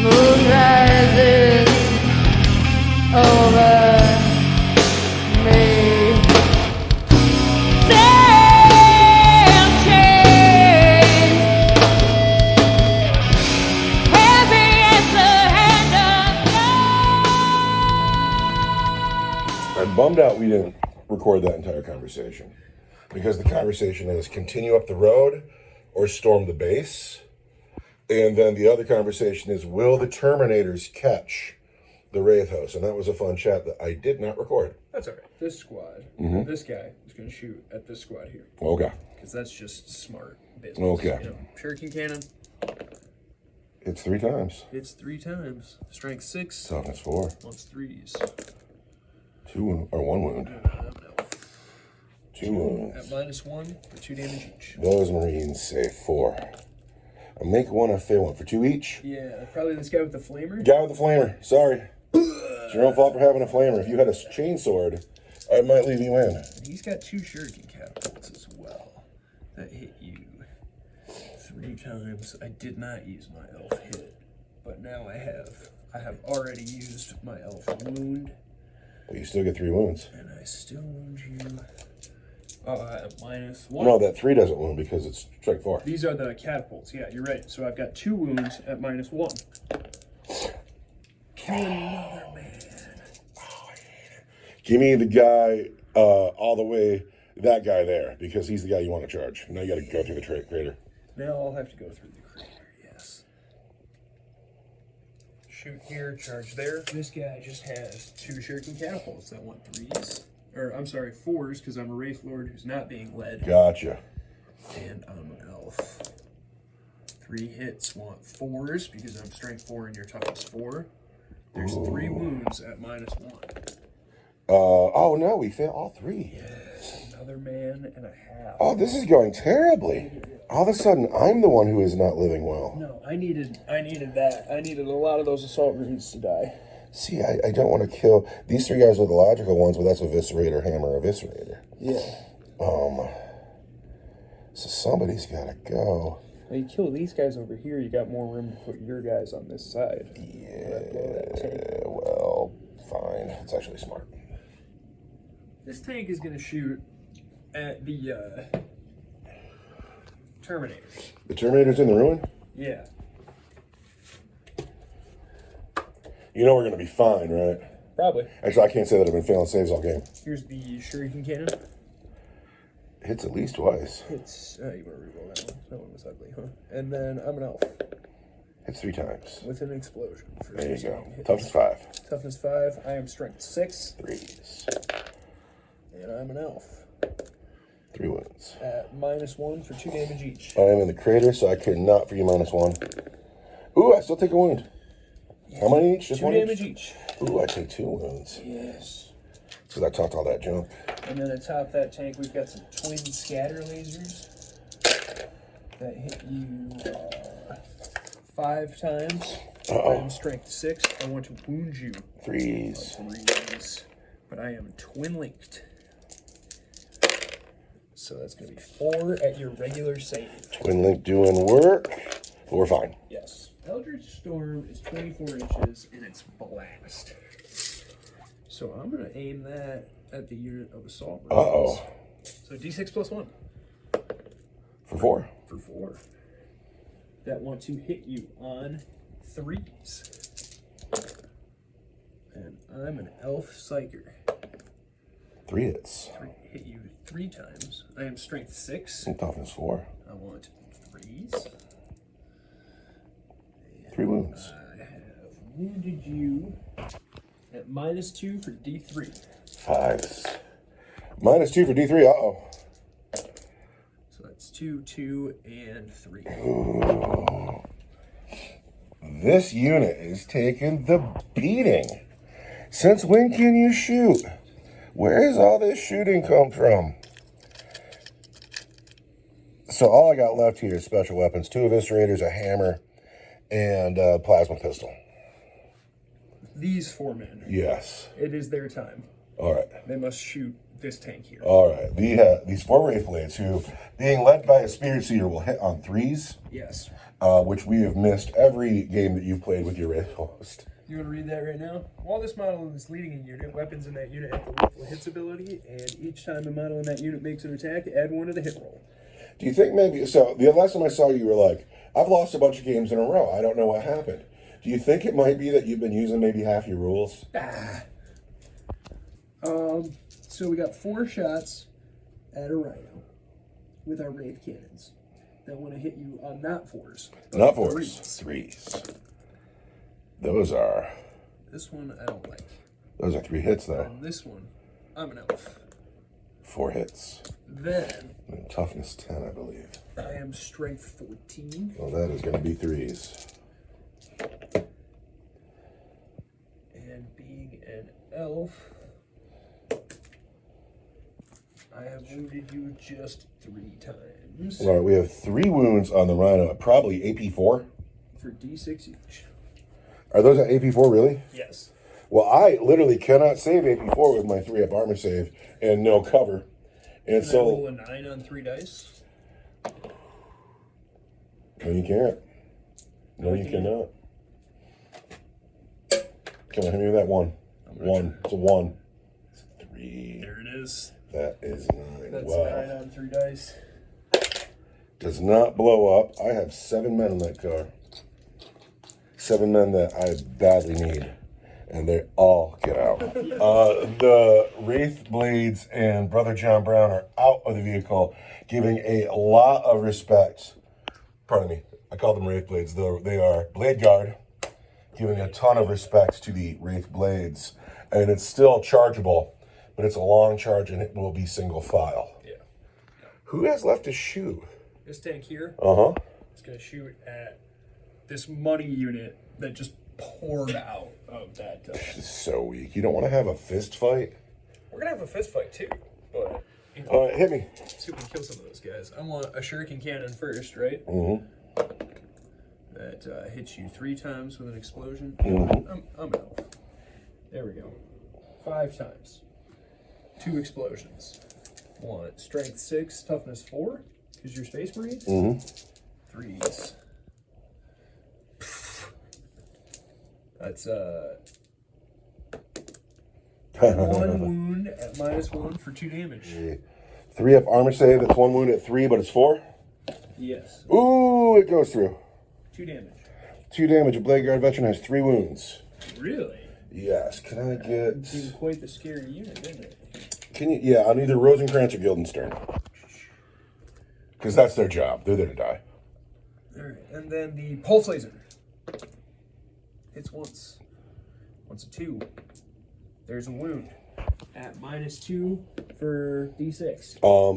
moon rises over me. Same change. Heavy as the hand of God. I'm bummed out we didn't record that entire conversation. Because the conversation is continue up the road or storm the base. And then the other conversation is will the Terminators catch the Wraithhost? And that was a fun chat that I did not record. That's alright. This squad, this guy is going to shoot at this squad here. Okay. Because that's just smart business. Okay. You know, Shuriken Cannon, It's 3 times. it's 3 times. Strength 6, Toughness 4. wants 3s. 2 wound, or 1 wound. 2 wounds. At -1 for 2 damage each. Those Marines say 4. I'll make one a fail one for 2 each. Yeah, probably this guy with the flamer. Guy with the flamer. Sorry. It's your own fault for having a flamer. If you had a chainsword, I might leave you in. He's got 2 shuriken catapults as well that hit you 3 times. I did not use my elf hit, but now I have. I have already used my elf wound, But you still get 3 wounds. and I still wound you. At -1. No, that 3 doesn't wound because it's strike 4. These are the catapults. Yeah, you're right. So I've got 2 wounds at -1. Kill another man. Give me the guy all the way, that guy there, because he's the guy you want to charge. Now you got to go through the crater. Now I'll have to go through the crater. Yes. Shoot here, charge there. This guy just has 2 shuriken catapults that want 3s. Or, I'm sorry, 4s, because I'm a Wraith Lord who's not being led. Gotcha. And I'm an elf. 3 hits want 4s, because I'm strength 4 and your toughness 4. There's 3 wounds at -1. Oh no, we failed all 3. Yes, another man and a half. Oh, this is going terribly. All of a sudden, I'm the one who is not living well. No, I needed that. I needed a lot of those assault runes to die. See, I don't want to kill... These 3 guys are the logical ones, but that's Eviscerator, Hammer, Eviscerator. Yeah. So somebody's got to go. Now you kill these guys over here, you got more room to put your guys on this side. Yeah, well, fine. It's actually smart. This tank is going to shoot at the Terminators. The Terminator's in the ruin? Yeah. You know we're going to be fine, right? Probably. Actually, I can't say that I've been failing saves all game. Here's the Shuriken Cannon. Hits at least twice. It's, you want to reroll that one. That one was ugly, huh? And then I'm an elf. Hits 3 times. with an explosion. For There you his go. own hit. Toughness 5. Toughness 5. I am strength 6. 3s. And I'm an elf. 3 wounds. At -1 for 2 damage each. I am in the crater, so I could not for you -1. Ooh, I still take a wound. How many each? Just 2 one damage each? each. Ooh, I take 2 wounds. Yes. Because I talked all that junk. And then atop that tank, we've got some twin scatter lasers that hit you 5 times. I am strength 6. I want to wound you. 3s. 3s. But I am twin linked. So that's going to be 4 at your regular save. Twin link doing work. But we're fine. Yes. Eldritch Storm is 24 inches and it's blast. So I'm going to aim that at the unit of assault. Uh-oh. So D6 plus 1. For 4. For 4. That want to hit you on 3s. And I'm an elf psyker. 3 hits. Hit you 3 times. I am strength 6. And toughness 4. I want 3s. 3 wounds. I have wounded you at -2 for D3. 5s. -2 for D3. Uh-oh. So that's 2, 2, and 3. Ooh. This unit is taking the beating. Since when can you shoot? Where is all this shooting come from? So all I got left here is special weapons. 2 eviscerators, a hammer, and a plasma pistol. These 4 men. Yes. It is their time. All right. They must shoot this tank here. All right. These 4 Wraith Blades, who, being led by a Spirit Seer, will hit on 3s, Yes. which we have missed every game that you've played with your Wraithhost. You want to read that right now? While this model is leading a unit, weapons in that unit have the lethal hits ability, and each time a model in that unit makes an attack, add 1 to the hit roll. Do you think maybe, so the last time I saw you, you were like, I've lost a bunch of games in a row. I don't know what happened. Do you think it might be that you've been using maybe half your rules? So we got 4 shots at a rhino with our Wraith cannons that want to hit you on not 4s. Not 4s, 3s. Those are This one I don't like. 3 hits though. On this one, I'm an elf. 4 hits. Then And toughness 10, I believe. I am strength 14. Well, that is going to be 3s. And being an elf, I have wounded you just 3 times. All right, we have 3 wounds on the rhino, probably AP4. For D6 each. Are those at AP4 really? Yes. Well, I literally cannot save AP4 with my 3-up armor save and no cover. And Can I roll so, a 9 on 3 dice? no, you can't. No, you cannot. Come on, hit me with that 1. 1. It's a 1. It's a 3. There it is. That is 9. That's Wow. 9 on 3 dice. Does not blow up. I have 7 men in that car. 7 men that I badly need. And they all get out. The Wraith Blades and Brother John Brown are out of the vehicle, giving a lot of respect. Pardon me. I call them Wraith Blades, though they are Blade Guard, giving a ton of respect to the Wraith Blades. And it's still chargeable, but it's a long charge and it will be single file. Yeah. Who has left to shoot? This tank here Uh-huh. is going to shoot at this money unit that just poured out of that. This is so weak. You don't want to have a fist fight? We're going to have a fist fight too, but you know, All right, hit me. see if we can kill some of those guys. I want a shuriken cannon first, right? Mm-hmm. That hits you 3 times with an explosion. Mm-hmm. I'm an elf. There we go. 5 times. 2 explosions. 1 strength 6, toughness 4, because you're Space Marines. Mm-hmm. 3s. That's 1 wound at -1 for 2 damage. 3-up armor save. That's 1 wound at 3, but it's 4. Yes. Ooh, it goes through. 2 damage. 2 damage. A Blade Guard veteran has 3 wounds. Really? Yes. Can I It get? seemed quite the scary unit, didn't it? Can you? Yeah, on either Rosencrantz or Guildenstern. Because that's their job. They're there to die. Alright, and then the pulse laser. Hits once. Once a 2. There's a wound. At -2 for D6.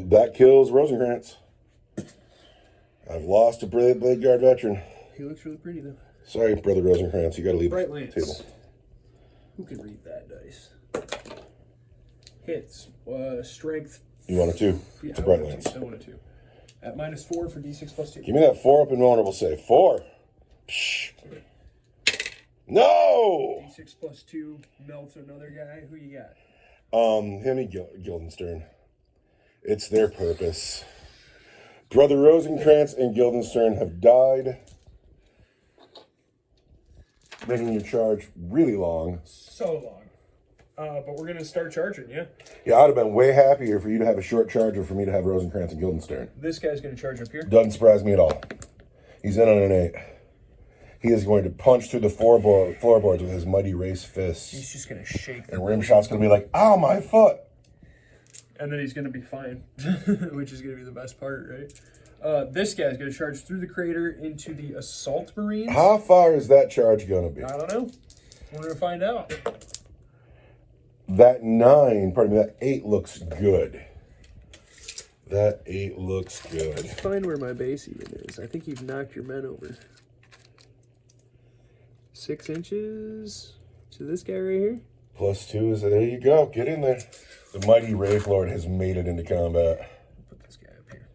That kills Rosencrantz. I've lost a Blade Guard veteran. He looks really pretty though. Sorry, Brother Rosencrantz, you gotta leave Bright the Lance. table. Who can read that dice? Hits. Strength. You want a 2? Yeah, It's a Bright I want a Lance. 2. I want a 2. At -4 for D6 +2. Give me that 4 up invulnerable save. 4. Psh. No! D6 +2 melts another guy. Who you got? Him and Guildenstern. It's their purpose. Brother Rosencrantz and Guildenstern have died, making your charge really long. So long. But we're gonna start charging, yeah? Yeah, I'd have been way happier for you to have a short charge or for me to have Rosencrantz and Guildenstern. This guy's gonna charge up here. Doesn't surprise me at all. He's in on an 8. He is going to punch through the floorboards with his mighty race fists. He's just gonna shake And Rimshot's going to be like, ow, my foot. and then he's gonna be fine, which is gonna be the best part, right? This guy's gonna charge through the crater into the assault marines. How far is that charge going to be? I don't know. We're gonna find out. That 8 looks good. That 8 looks good. Find where my base even is. I think you've knocked your men over. 6 inches to this guy right here. +2 is there. You go. Get in there. The mighty Wraith Lord has made it into combat Put this guy up here.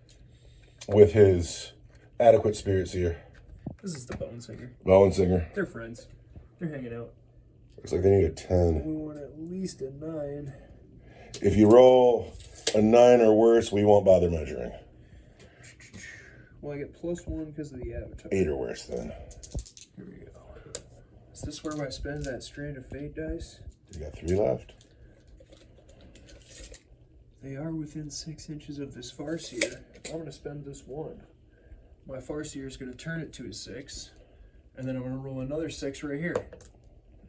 with his adequate Spirit Seer. This is the Bone Singer. Bowensinger. They're friends. They're hanging out. Looks like they need a 10. We want at least a 9. If you roll a 9 or worse, we won't bother measuring. Well, I get +1 because of the avatar. 8 or worse, then. Here we go. Is this where I spend that Strand of Fate dice? You got 3 left. They are within 6 inches of this Farseer. I'm going to spend this 1. My Farseer is going to turn it to a 6. And then I'm going to roll another 6 right here.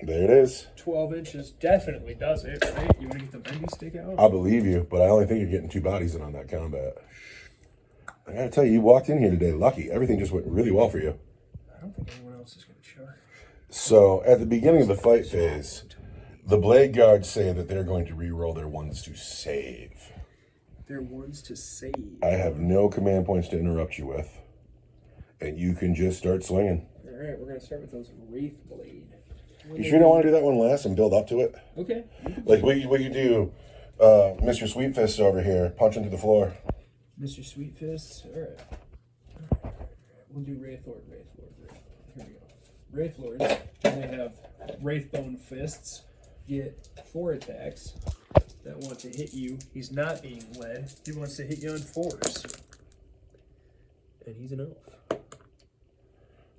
There it is. 12 inches definitely does it, right? You want to get the bendy stick out? I believe you, but I only think you're getting 2 bodies in on that combat. I gotta tell you, you walked in here today lucky. Everything just went really well for you. I don't think anyone else is going to charge. So, at the beginning of the fight phase, the Blade Guards say that they're going to re-roll their ones to save. They're ones to save. I have no command points to interrupt you with. And you can just start swinging. Alright, we're going to start with those Wraith Blade. You sure don't want to do that one last and build up to it? Okay. Like what you do, Mr. Sweetfist over here, punching through the floor. Mr. Sweetfist. Alright. We'll do Wraith Lord. Here we go. Wraith Lords, when they have Wraithbone Fists, get 4 attacks that want to hit you. He's not being led. He wants to hit you on 4s. And he's an elf.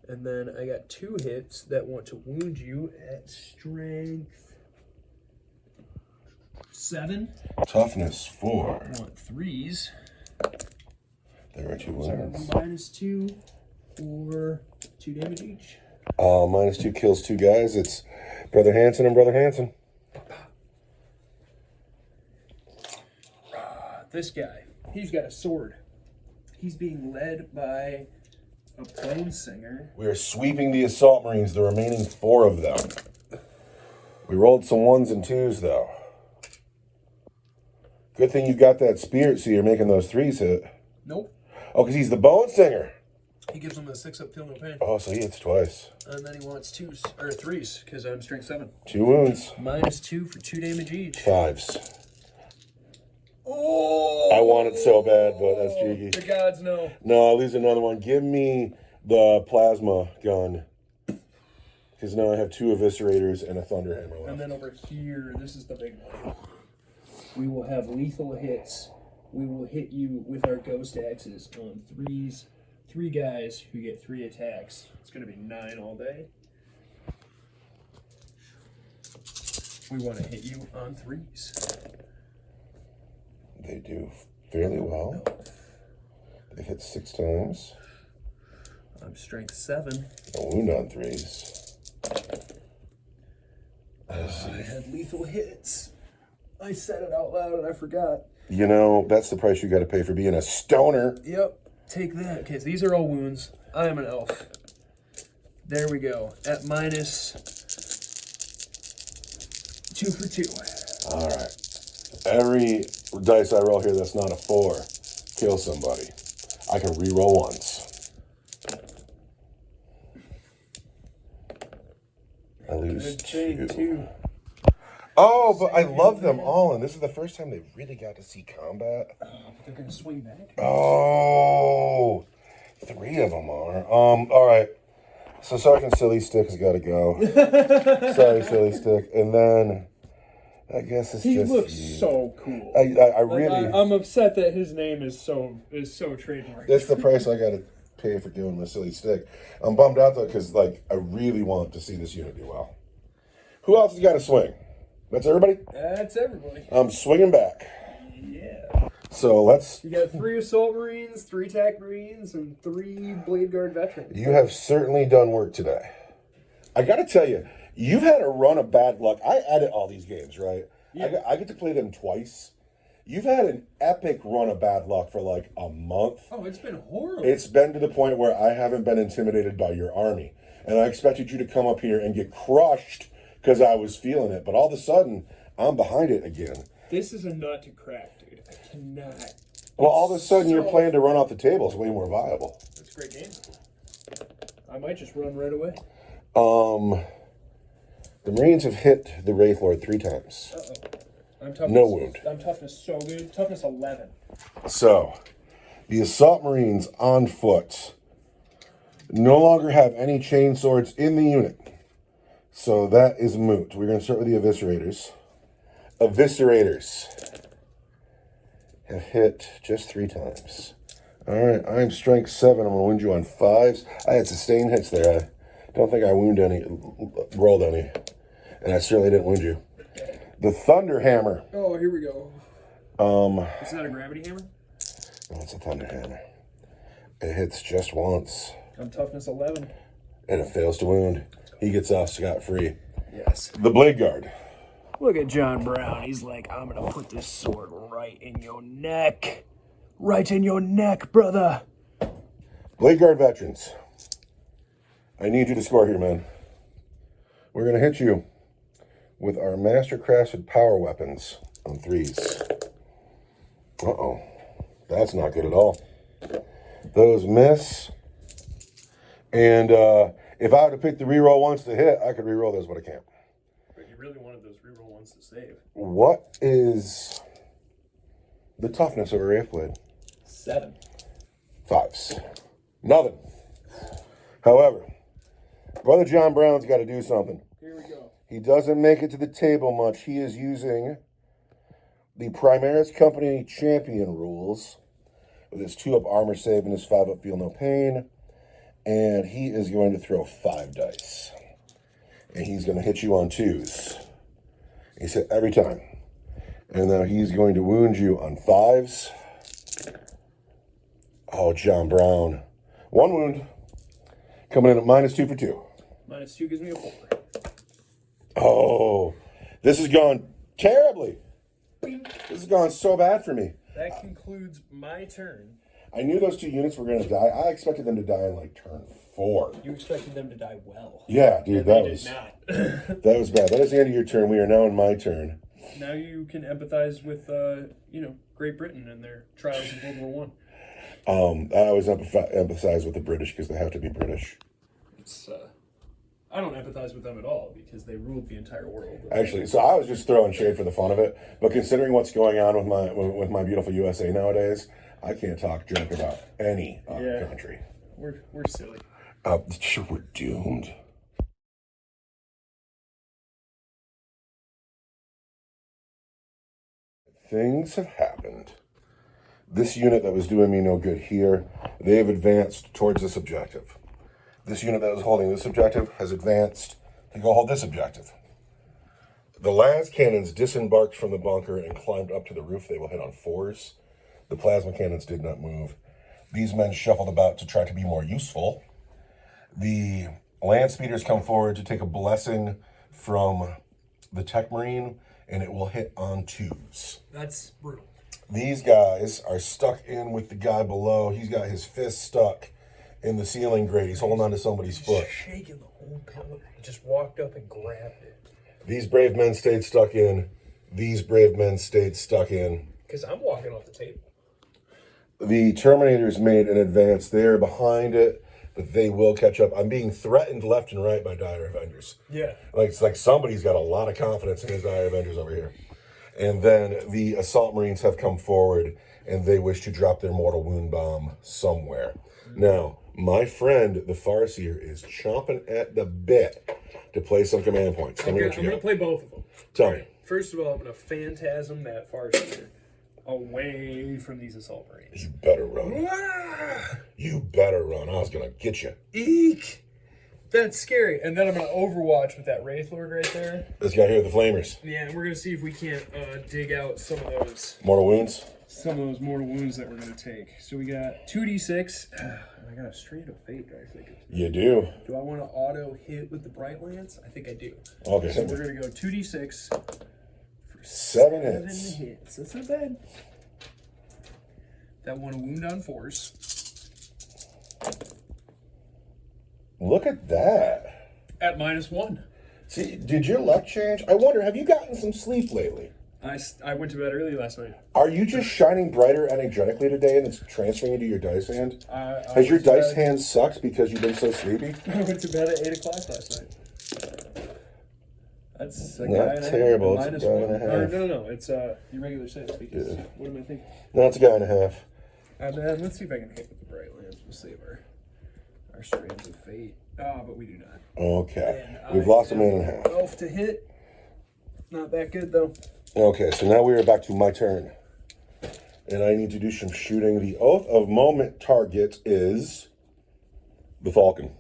And then I got 2 hits that want to wound you at strength 7. Toughness 4. I want 3s. There are 2 So wounds. -2 for 2 damage each. -2 kills 2 guys. It's Brother Hanson and Brother Hanson. This guy, he's got a sword. He's being led by a Bone Singer. We are sweeping the Assault Marines, the remaining 4 of them. We rolled some 1s and 2s, though. Good thing you got that Spirit Seer making those 3s hit. Nope. Oh, because he's the Bone Singer. He gives him a 6-up, feel no pain. Oh, so he hits twice. And then he wants 2s, or 3s, because I'm strength 7. 2 wounds. -2 for 2 damage each. 5s. Oh! I want it so bad, but that's cheeky. The gods know. No, I'll lose another one. Give me the plasma gun. Because now I have 2 eviscerators and a thunderhammer left. And then over here, this is the big one. We will have lethal hits. We will hit you with our ghost axes on 3s. 3 guys who get 3 attacks. It's going to be 9 all day. We want to hit you on 3s. They do fairly well. They've hit 6 times. I'm strength 7. A wound on 3s. I had lethal hits. I said it out loud and I forgot. You know, that's the price you got to pay for being a stoner. Yep. Take that. Okay, these are all wounds. I am an elf. There we go. At minus 2 for 2. All right. Every dice I roll here that's not a 4 kills somebody. I can re-roll once. I lose 2. Oh, but I love them all, and this is the first time they really got to see combat. They're gonna swing back. Oh, 3 of them are. All right. So Sergeant Silly Stick has got to go. Sorry, Silly Stick. And then I guess it's He just looks you. so cool. I really. I'm upset that his name is so trademarked. That's the price I got to pay for doing my Silly Stick. I'm bummed out though because like I really want to see this unit do well. Who else has got to swing? That's everybody. That's everybody. I'm swinging back. Yeah. So let's. You got 3 Assault Marines, 3 TAC Marines, and 3 Blade Guard veterans. You have certainly done work today. I got to tell you, you've had a run of bad luck. I edit all these games, right? Yeah. I get to play them twice. You've had an epic run of bad luck for like a month. Oh, it's been horrible. It's been to the point where I haven't been intimidated by your army. And I expected you to come up here and get crushed because I was feeling it. But all of a sudden, I'm behind it again. This is a nut to crack, dude. I cannot. Well, all of a sudden, your plan to run off the table is way more viable. That's a great game. I might just run right away. The Marines have hit the Wraith Lord 3 times. I'm toughness, No wound. I'm toughness so good. Toughness 11. So, the Assault Marines on foot no longer have any chain swords in the unit. So that is moot. We're going to start with the Eviscerators. Eviscerators have hit just 3 times. All right, I'm strength 7. I'm going to wound you on 5s. I had sustained hits there. I don't think I rolled any. And I certainly didn't wound you. The Thunder Hammer. Oh, here we go. Is that a gravity hammer? No, it's a Thunder Hammer. It hits just once. I'm toughness 11. And it fails to wound. He gets off scot-free. Yes. The Blade Guard. Look at John Brown. He's like, I'm going to put this sword right in your neck. Right in your neck, brother. Blade Guard veterans. I need you to score here, man. We're going to hit you with our Master Crafted Power Weapons on 3s. Uh-oh. That's not good at all. Those miss. And if I were to pick the reroll ones to hit, I could reroll those, but I can't. But you really wanted those reroll ones to save. What is the toughness of a Wraithblade? 7. 5s. Nothing. However, Brother John Brown's got to do something. Here we go. He doesn't make it to the table much. He is using the Primaris Company Champion rules with his 2-up armor save and his 5-up feel no pain. And he is going to throw 5 dice. And he's going to hit you on 2s. He's hit every time. And now he's going to wound you on 5s. Oh, John Brown. 1 wound. Coming in at -2 for 2. -2 gives me a 4. Oh, this has gone terribly. This has gone so bad for me. That concludes my turn. I knew those 2 units were going to die. I expected them to die in like turn 4. You expected them to die well. Yeah, dude, that was Did not. that was bad. That is the end of your turn. We are now in my turn. Now you can empathize with, Great Britain and their trials in World War I. I always empathize with the British because they have to be British. I don't empathize with them at all because they ruled the entire world. Actually, so I was just throwing shade for the fun of it. But considering what's going on with my beautiful USA nowadays, I can't talk junk about any other country. We're silly. We're doomed. Things have happened. This unit that was doing me no good here, they have advanced towards this objective. This unit that was holding this objective has advanced to go hold this objective. The las cannons disembarked from the bunker and climbed up to the roof. They will hit on 4s. The plasma cannons did not move. These men shuffled about to try to be more useful. The land speeders come forward to take a blessing from the tech marine, and it will hit on 2s. That's brutal. These guys are stuck in with the guy below. He's got his fist stuck in the ceiling grate. He's holding on to somebody's foot. Shaking the whole pillar. He just walked up and grabbed it. These brave men stayed stuck in. These brave men stayed stuck in. Because I'm walking off the table. The Terminators made an advance. They're behind it, but they will catch up. I'm being threatened left and right by Dire Avengers. Yeah. Like, it's like somebody's got a lot of confidence in his Dire Avengers over here. And then the Assault Marines have come forward, and they wish to drop their Mortal Wound Bomb somewhere. Now, my friend, the Farseer, is chomping at the bit to play some command points. Tell me what you I'm going got. to play both of them. Tell me. First of all, I'm going to phantasm that Farseer away from these Assault Marines. You better run. You better run. I was going to get you. Eek! That's scary. And then I'm going to Overwatch with that Wraith Lord right there. This guy here, the Flamers. Yeah, and we're going to see if we can't dig out some of those Mortal Wounds. mortal wounds that we're going to take. So we got 2d6. I got a Strand of Fate, I think. You do. Do I want to auto hit with the Bright Lance? I think I do. Okay. So we're going to go 2d6 for 7 hits. hits. That's not bad. That one a wound on 4s. Look at that. At -1. See, did your luck change? I wonder, have you gotten some sleep lately? I went to bed early last night. Are you just shining brighter energetically today and it's transferring into your dice hand? I Has your went to dice bed- hand sucked because you've been so sleepy? I went to bed at 8 o'clock last night. That's a Not guy and a terrible, half. it's a guy and a half. No. It's your regular size. Because Yeah. what am I thinking? No, it's a guy and a half. And then let's see if I can hit with the Bright Lance. We'll save our Strands of Fate. But we do not. Okay. And We've I lost a man am and a half. 12 to hit. Not that good though. Okay, so now we are back to my turn. And I need to do some shooting. The Oath of Moment target is the Falcon.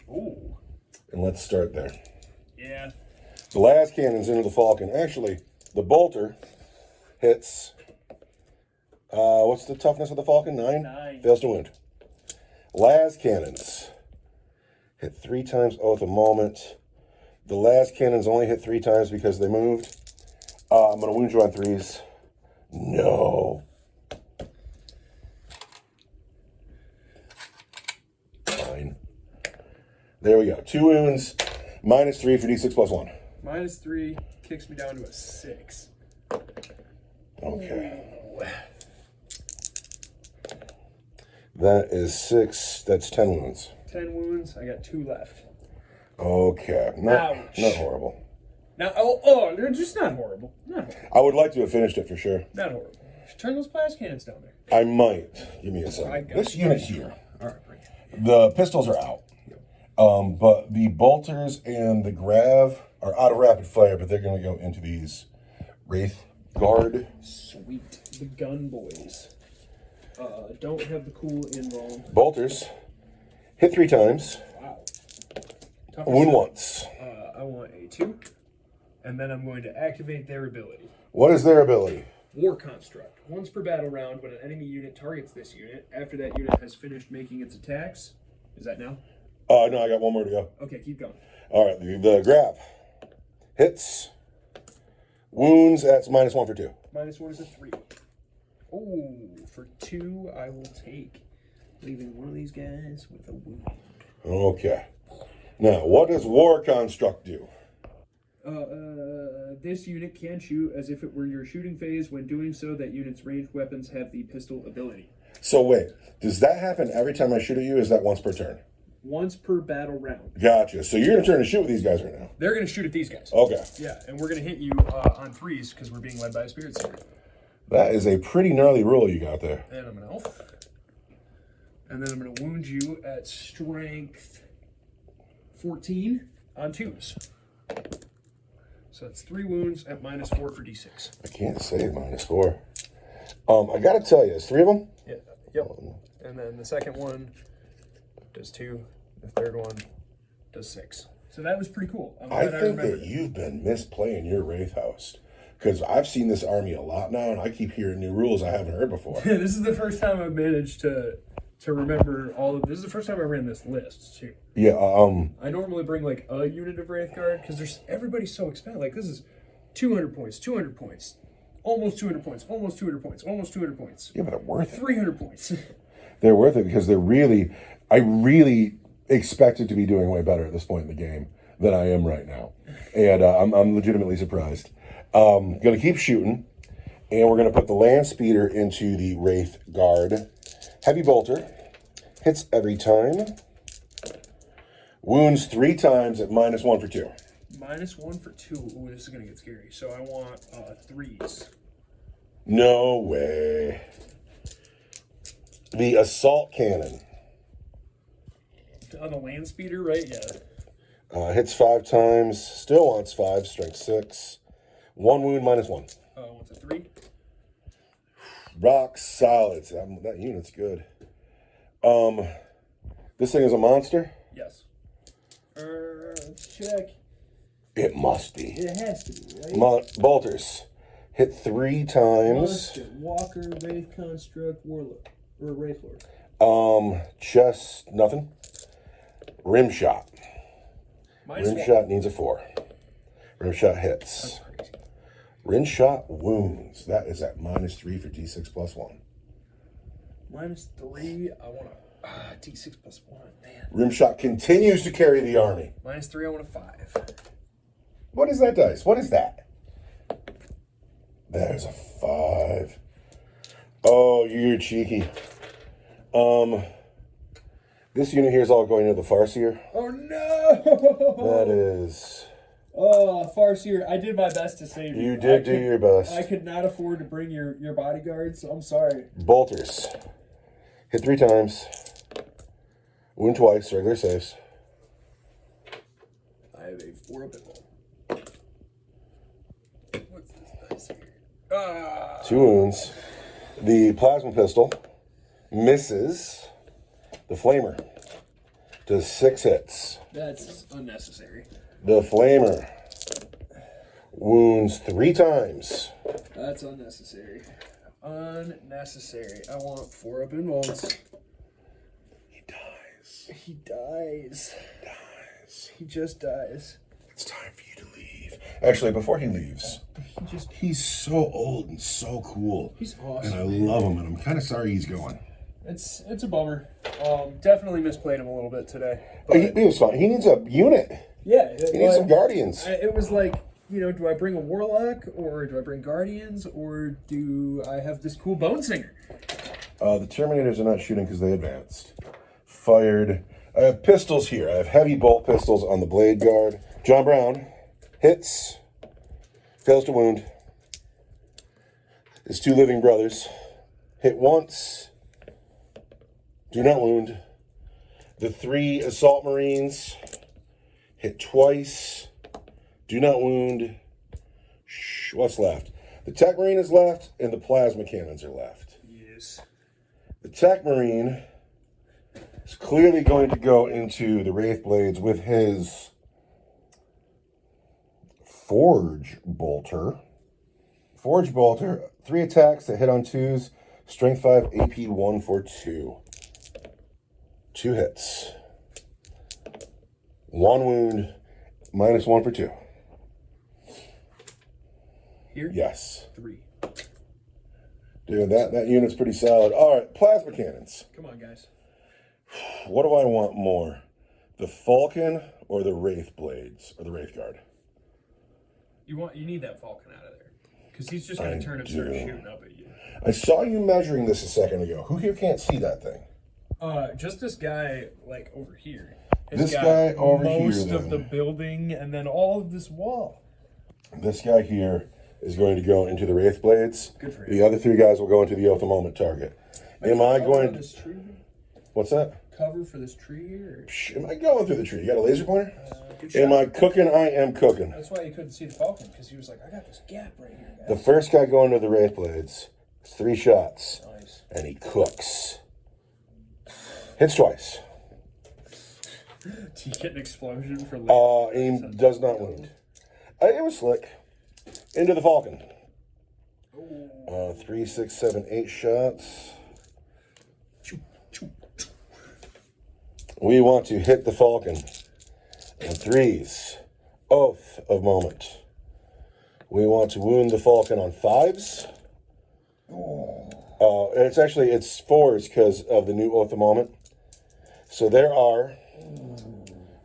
Ooh. And let's start there. Yeah. The last cannon's into the Falcon. Actually, the bolter hits. What's the toughness of the Falcon? 9? 9. Fails to wound. Last cannons hit 3 times Oath of Moment. The last cannons only hit 3 times because they moved. I'm going to wound you on 3s. No. Fine. There we go. 2 wounds. -3 for D6 plus 1. -3 kicks me down to a 6. Okay. That is 6. That's 10 wounds. 10 wounds. I got 2 left. Okay. Not Ouch. horrible. Now, they're just not horrible. Not horrible. I would like to have finished it for sure. Not horrible. Turn those blast cannons down there. I might. Give me a I second. got This you. unit here, All right, bring it. the pistols are out. But the bolters and the grav are out of rapid fire, but they're going to go into these Wraith Guard. Sweet. The gun boys. Don't have the cool involved. Bolters hit 3 times, Wow. wound once. I want a 2. And then I'm going to activate their ability. What is their ability? War Construct. Once per battle round, when an enemy unit targets this unit, after that unit has finished making its attacks. Is that now? No, I got 1 more to go. Okay, keep going. All right, the grav hits, wounds, that's -1 for 2. -1 is a 3. Ooh, for 2, I will take. Leaving one of these guys with a wound. Okay. Now, what does War Construct do? This unit can shoot as if it were your shooting phase. When doing so, that unit's ranged weapons have the pistol ability. So wait, does that happen every time I shoot at you? Or is that once per turn? Once per battle round. Gotcha. So you're going to turn and shoot with these guys right now. They're going to shoot at these guys. Okay. Yeah, and we're going to hit you on 3s because we're being led by a Spirit Seer. That is a pretty gnarly rule you got there. And I'm an elf. And then I'm going to wound you at strength 14 on 2s. So that's 3 wounds at -4 for D6. I can't save -4. I got to tell you, it's 3 of them? Yeah. Yep. And then the second one does 2. The third one does 6. So that was pretty cool. I'm I glad think remembered that it. you've been misplaying your Wraithhost. Because I've seen this army a lot now, and I keep hearing new rules I haven't heard before. This is the first time I've managed to remember all of this. Is the first time I ran this list too. Yeah, I normally bring like a unit of Wraith Guard because there's everybody's so expensive. Like this is 200 points, 200 points, almost 200 points, almost 200 points, almost 200 points, yeah, but they're worth it. 300 points. They're worth it because they're really, I really expected to be doing way better at this point in the game than I am right now. And I'm legitimately surprised. Going to keep shooting. And we're going to put the land speeder into the Wraith Guard. Heavy bolter. Hits every time. Wounds 3 times at -1 for 2. -1 for 2. Ooh, this is going to get scary. So I want 3s. No way. The assault cannon. On the land speeder, right? Yeah. Hits 5 times. Still wants 5. Strength 6. 1 wound, -1. What's a 3? Rock solid. That unit's good. This thing is a monster? Yes. Let's check. It must be. It has to be, right? Bolters. Hit 3 times. Monster, Walker, Wraith Construct, Warlock, or Wraith Lord. Just nothing. Rim shot. Minus Rim 1. shot needs a 4. Rim shot hits. That's crazy. Rim shot wounds. That is at -3 for D6 +1. -3. I want a D6 +1. Man. Rim shot continues to carry the army. -3. I want a 5. What is that dice? What is that? There's a 5. Oh, you're cheeky. This unit here is all going to the Farseer. Oh no! That is... Oh, Farseer, I did my best to save you. You did do your best. I could not afford to bring your bodyguards, so I'm sorry. Bolters. Hit 3 times. Wound twice, regular saves. I have a 4 up at home. What's this dice here? 2 wounds. The plasma pistol misses. The flamer does 6 hits. That's unnecessary. The flamer wounds 3 times. That's unnecessary. Unnecessary. I want 4 up in bolts. He dies. He dies. Dies. He just dies. It's time for you to leave. Actually, before he leaves, he's so old and so cool. He's awesome. And I love him, and I'm kind of sorry he's going. It's a bummer. Definitely misplayed him a little bit today. He was fine. He needs a unit. Yeah. He needs some guardians. It was like, do I bring a warlock or do I bring guardians or do I have this cool bone singer? The Terminators are not shooting because they advanced. Fired. I have pistols here. I have heavy bolt pistols on the blade guard. John Brown hits. Fails to wound. His 2 living brothers hit once. Do not wound. The 3 assault marines hit twice. Do not wound. What's left? The tech marine is left, and the plasma cannons are left. Yes. The tech marine is clearly going to go into the Wraith Blades with his Forge Bolter. Forge Bolter, 3 attacks that hit on 2s. Strength 5, AP 1 for 2. 2 hits. 1 wound, -1 for 2. Here? Yes. 3. Dude, that unit's pretty solid. All right, plasma cannons. Come on, guys. What do I want more? The Falcon or the Wraith Blades or the Wraith Guard? You need that Falcon out of there. Because he's just going to turn and start shooting up at you. I saw you measuring this a second ago. Who here can't see that thing? Just this guy, like, over here. This guy over here, most of then. the building and then all of this wall. This guy here is going to go into the Wraith Blades. Good for him. The other 3 guys will go into the Oath of Moment target. Am I going... This tree? What's that? Cover for this tree here? Am I going through the tree? You got a laser pointer? Am I cooking? I am cooking. That's why you couldn't see the Falcon, because he was like, I got this gap right here, guys. The first guy going to the Wraith Blades, 3 shots. Nice. And he cooks. Hits twice. Do you get an explosion for He does not wound. It was slick. Into the Falcon. 3, 6, 7, 8 shots. We want to hit the Falcon. And 3s. Oath of Moment. We want to wound the Falcon on 5s. It's 4s because of the new Oath of Moment. So there are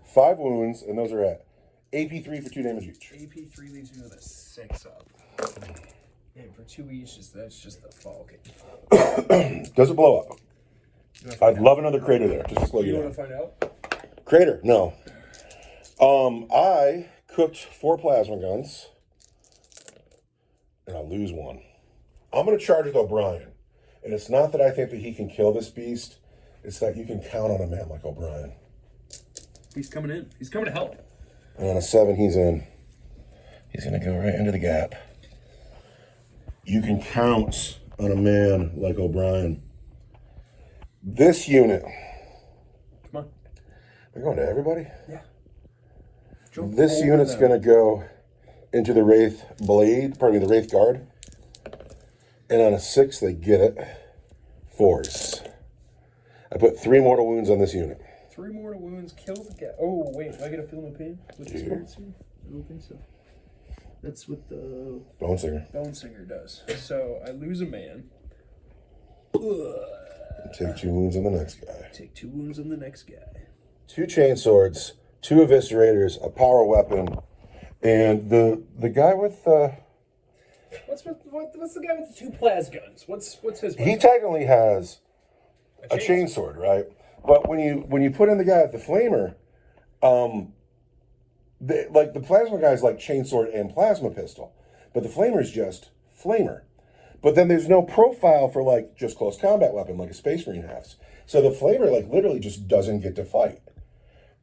5 wounds, and those are at AP3 for 2 damage each. AP3 leaves me with a 6 up. And for 2 each, that's just the fall. Okay. Does it blow up? I'd love another crater there, just to slow you You down. want to find out? Crater, no. I cooked 4 plasma guns, and I lose 1. I'm going to charge with O'Brien. And it's not that I think that he can kill this beast. It's that you can count on a man like O'Brien. He's coming in. He's coming to help. And on a 7, he's in. He's going to go right into the gap. You can count on a man like O'Brien. This unit. Come on. We're going to everybody? Yeah. This unit's going to go into the Wraith Blade, pardon me, the Wraith Guard. And on a 6, they get it. 4s. I put 3 mortal wounds on this unit. 3 mortal wounds, kill the guy. Oh, wait, do I get a feeling of pain with the spirit suit? I don't think so. That's what the Bone Singer. Bone Singer does. So I lose a man. Take 2 wounds on the next guy. Take 2 wounds on the next guy. 2 chain swords, 2 eviscerators, a power weapon, and the guy with What's the guy with the 2 plas guns? What's his? he technically has a chain sword, right? But when you put in the guy with the flamer, the plasma guy's like chainsword and plasma pistol, but the flamer's just flamer. But then there's no profile for like just close combat weapon like a Space Marine has. So the flamer like literally just doesn't get to fight.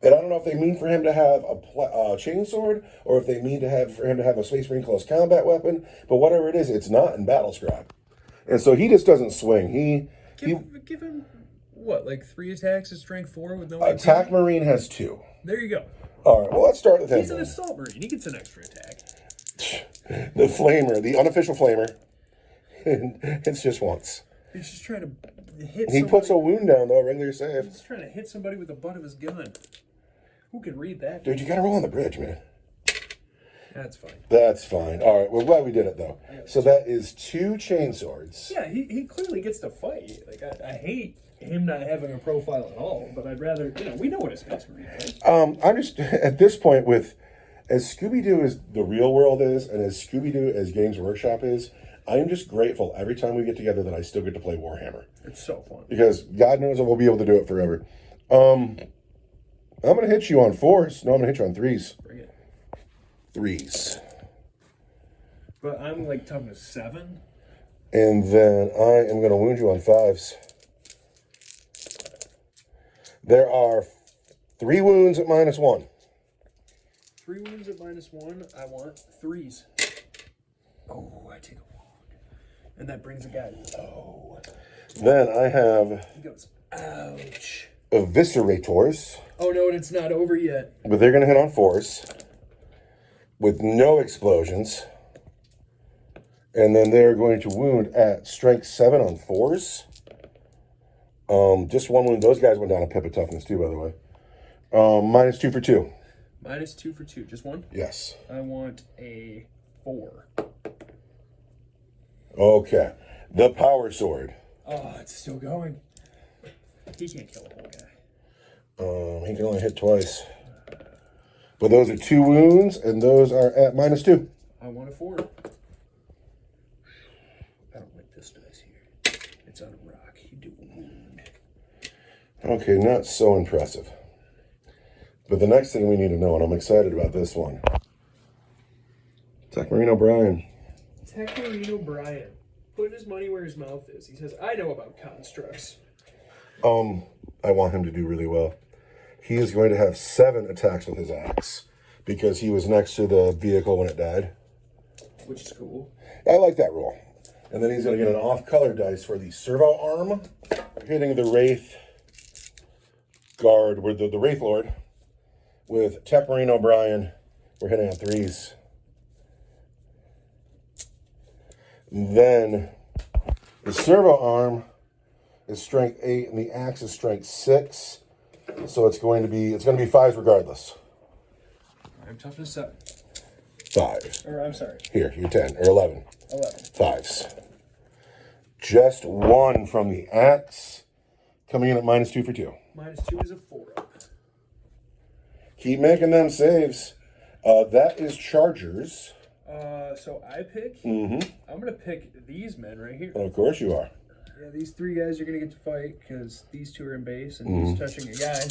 And I don't know if they mean for him to have a chainsword or if they mean for him to have a Space Marine close combat weapon. But whatever it is, it's not in Battle Scribe. And so he just doesn't swing. Give him what, like 3 attacks at strength 4 with no Attack AP? Marine has 2. There you go. All right, well, let's start with him. He's an then. assault marine. He gets an extra attack. The flamer, the unofficial flamer. It's just once. He's just trying to hit. He puts a wound down though, regular save. He's trying to hit somebody with the butt of his gun. Who can read that? Dude, you gotta roll on the bridge, man. That's fine. That's fine. All right, we're glad we did it though. So that is 2 chain swords. Yeah, he clearly gets to fight. Like I hate him not having a profile at all, but I'd rather, we know what a Space Marine is. I'm just at this point with as Scooby-Doo as the real world is, and as Scooby-Doo as Games Workshop is, I am just grateful every time we get together that I still get to play Warhammer. It's so fun. Because God knows I will be able to do it forever. I'm gonna hit you on 4s. No, I'm gonna hit you on 3s. Bring it. 3s. But I'm like toughness 7. And then I am gonna wound you on 5s. There are 3 wounds at -1. 3 wounds at -1. I want 3s. Oh, I take a wound. And that brings a guy low. Then I have He goes, ouch. eviscerators, Oh no, and it's not over yet. but they're gonna hit on 4s with no explosions. And then they're going to wound at strength 7 on 4s. Just 1 wound. Those guys went down a pip of toughness too, by the way. -2 for 2. -2 for 2. Just 1? Yes. I want a 4. Okay. The power sword. Oh, it's still going. He can't kill a whole guy. He can only hit twice. But those are 2 wounds, and those are at -2. I want a 4. I don't like this dice here. It's on a rock. You do a wound. Okay, not so impressive. But the next thing we need to know, and I'm excited about this one. Attack Marine O'Brien. Marine O'Brien. Putting his money where his mouth is. He says, I know about constructs. I want him to do really well. He is going to have 7 attacks with his axe because he was next to the vehicle when it died. Which is cool. I like that roll. And then he's going to get an off-color dice for the servo arm, hitting the Wraith Guard, with the Wraith Lord, with Tech Marine O'Brien. We're hitting on 3s. Then the servo arm is strength 8 and the axe is strength 6. So it's going to be 5s regardless. I'm toughness 7. 5. Or I'm sorry. Here, you're 10 or 11. 11. 5s. Just 1 from the axe, coming in at -2 for 2. -2 is a 4-up. Keep making them saves. That is Chargers. So I pick. Mm-hmm. I'm gonna pick these men right here. Of course you are. Yeah, these 3 guys are gonna get to fight because these 2 are in base and he's touching a guy.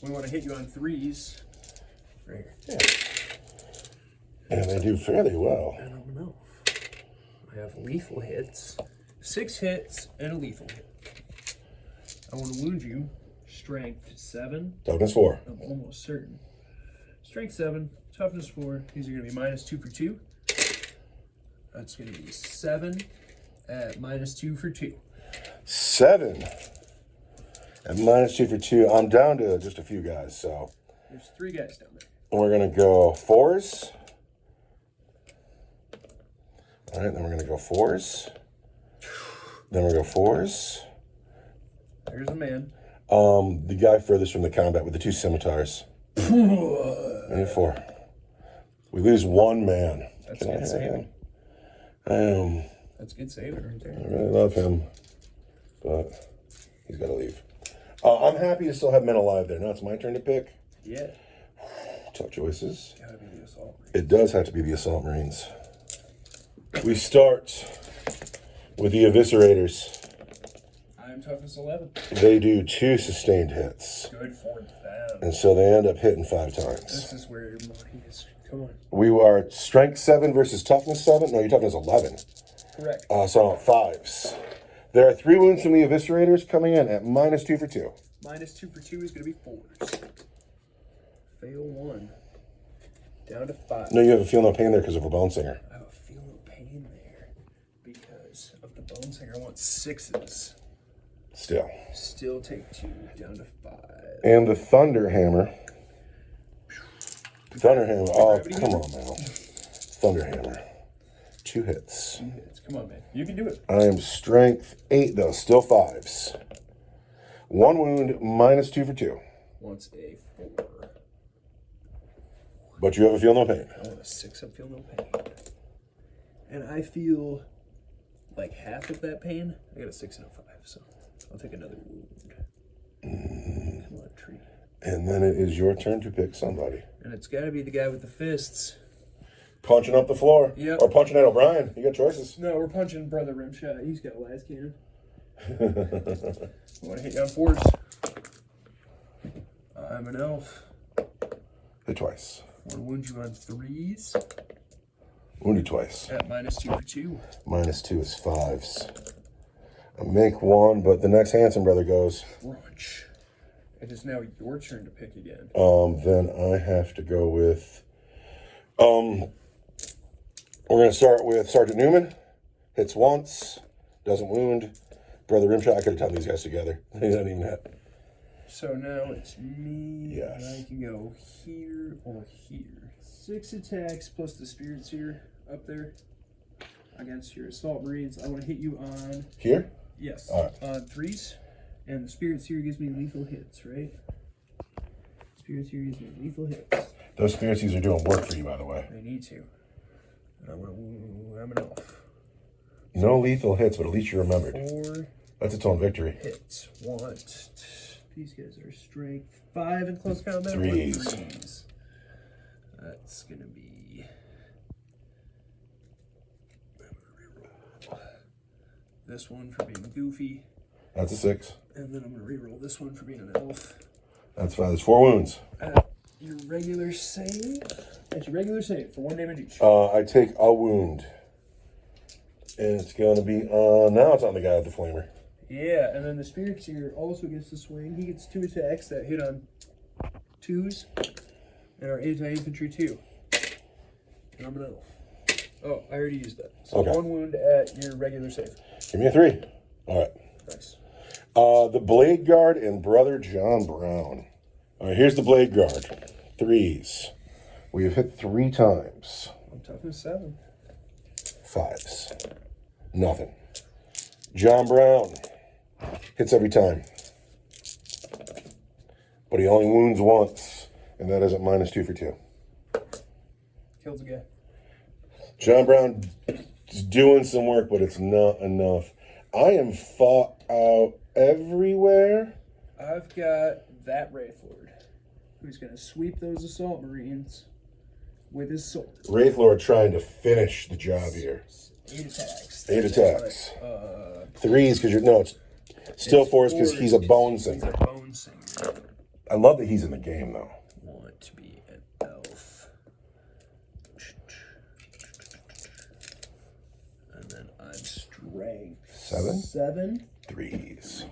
We want to hit you on 3s. Right here. Yeah. And they do fairly well. I don't know. I have lethal hits. 6 hits and a lethal hit. I want to wound you. Strength 7. Toughness 4. I'm almost certain. Strength 7, toughness 4. These are going to be -2 for 2. That's going to be 7 at -2 for 2. 7 at -2 for 2. I'm down to just a few guys, so There's 3 guys down there. we're going to go 4s. All right, then we're going to go 4s. Then we're going to go 4s. There's a man. The guy furthest from the combat with the 2 scimitars. And 4. We lose 1 man. That's good saving. That's good saving right there. I really love him, but he's got to leave. I'm happy to still have men alive there. Now it's my turn to pick. Yeah. Tough choices. Gotta be the assault. It does have to be the Assault Marines. We start with the Eviscerators. I'm toughness 11. They do 2 sustained hits, Good for them. and so they end up hitting 5 times. This is where your money is. Come on. We are Strength 7 versus Toughness 7. No, your Toughness 11. Correct. So 5s. There are 3 wounds from the Eviscerators coming in at -2 for 2. -2 for 2 is going to be 4s. Fail 1. Down to 5. No, you have a feel no pain there because of a Bone Singer. I have a feel no pain there because of the Bone Singer. I want 6s. Still take 2. Down to 5. And the Thunderhammer. Thunderhammer. Oh, come on now. Thunderhammer. 2 hits. 2 hits. Come on, man. You can do it. I am Strength 8, though. Still 5s. 1 wound, -2 for 2. Wants a 4. But you have a feel no pain. I want a 6 up, feel no pain. And I feel like half of that pain. I got a 6 and a 5, so I'll take another wound. Come on, tree. And then it is your turn to pick somebody. And it's got to be the guy with the fists. Punching up the floor. Yep. Or punching at O'Brien. You got choices. No, we're punching Brother Rimshot. He's got a last cannon. I want to hit you on 4s. I'm an elf. Hit twice. I want to wound you on 3s. Wounded twice. At -2 for 2. -2 is 5s. I make 1, but the next Hanson brother goes. Crunch. It is now your turn to pick again. Then I have to go with. We're going to start with Sergeant Newman. Hits once, doesn't wound. Brother Rimshot. I could have done these guys together. They don't even hit. So now it's me. Yes. And I can go here or here. 6 attacks plus the Spirit Seer up there against your Assault Marines. I want to hit you on. Here? Yes. All right. On 3s. And the Spirit Seer gives me lethal hits, right? Spirit Seer gives me lethal hits. Those Spirits are doing work for you, by the way. They need to. And I'm an elf. No lethal hits, but at least you remembered. 4 That's its own victory. hits. 1. These guys are strength 5 in close combat. 3s. 3s. That's gonna be. This one for being goofy, That's a 6. and then I'm gonna reroll this one for being an elf. That's 5. There's 4 wounds. Your regular save. That's your regular save for 1 damage each. I take a wound. And it's going to be now it's on the guy with the flamer. Yeah, and then the Spirit Seer also gets to swing. He gets 2 attacks that hit on 2s and are anti-infantry 2. And I'm an elf. Oh, I already used that. So Okay. 1 wound at your regular save. Give me a 3. All right. Nice. The Blade Guard and Brother John Brown. All right, here's the Blade Guard. 3s. We have hit 3 times. I'm toughness 7. 5s. Nothing. John Brown hits every time. But he only wounds once, and that is at -2 for 2. Kills a guy. John Brown is doing some work, but it's not enough. I am fought out everywhere I've got that Wraith Lord, who's going to sweep those Assault Marines with his sword. Wraith Lord trying to finish the job here. 8 attacks. 8 attacks. Right. 3s because you're... No, it's still 4s because he's a bone He's a singer. bone singer. I love that he's in the game, though. Want to be an elf. And then I'm strength. 7. 3s.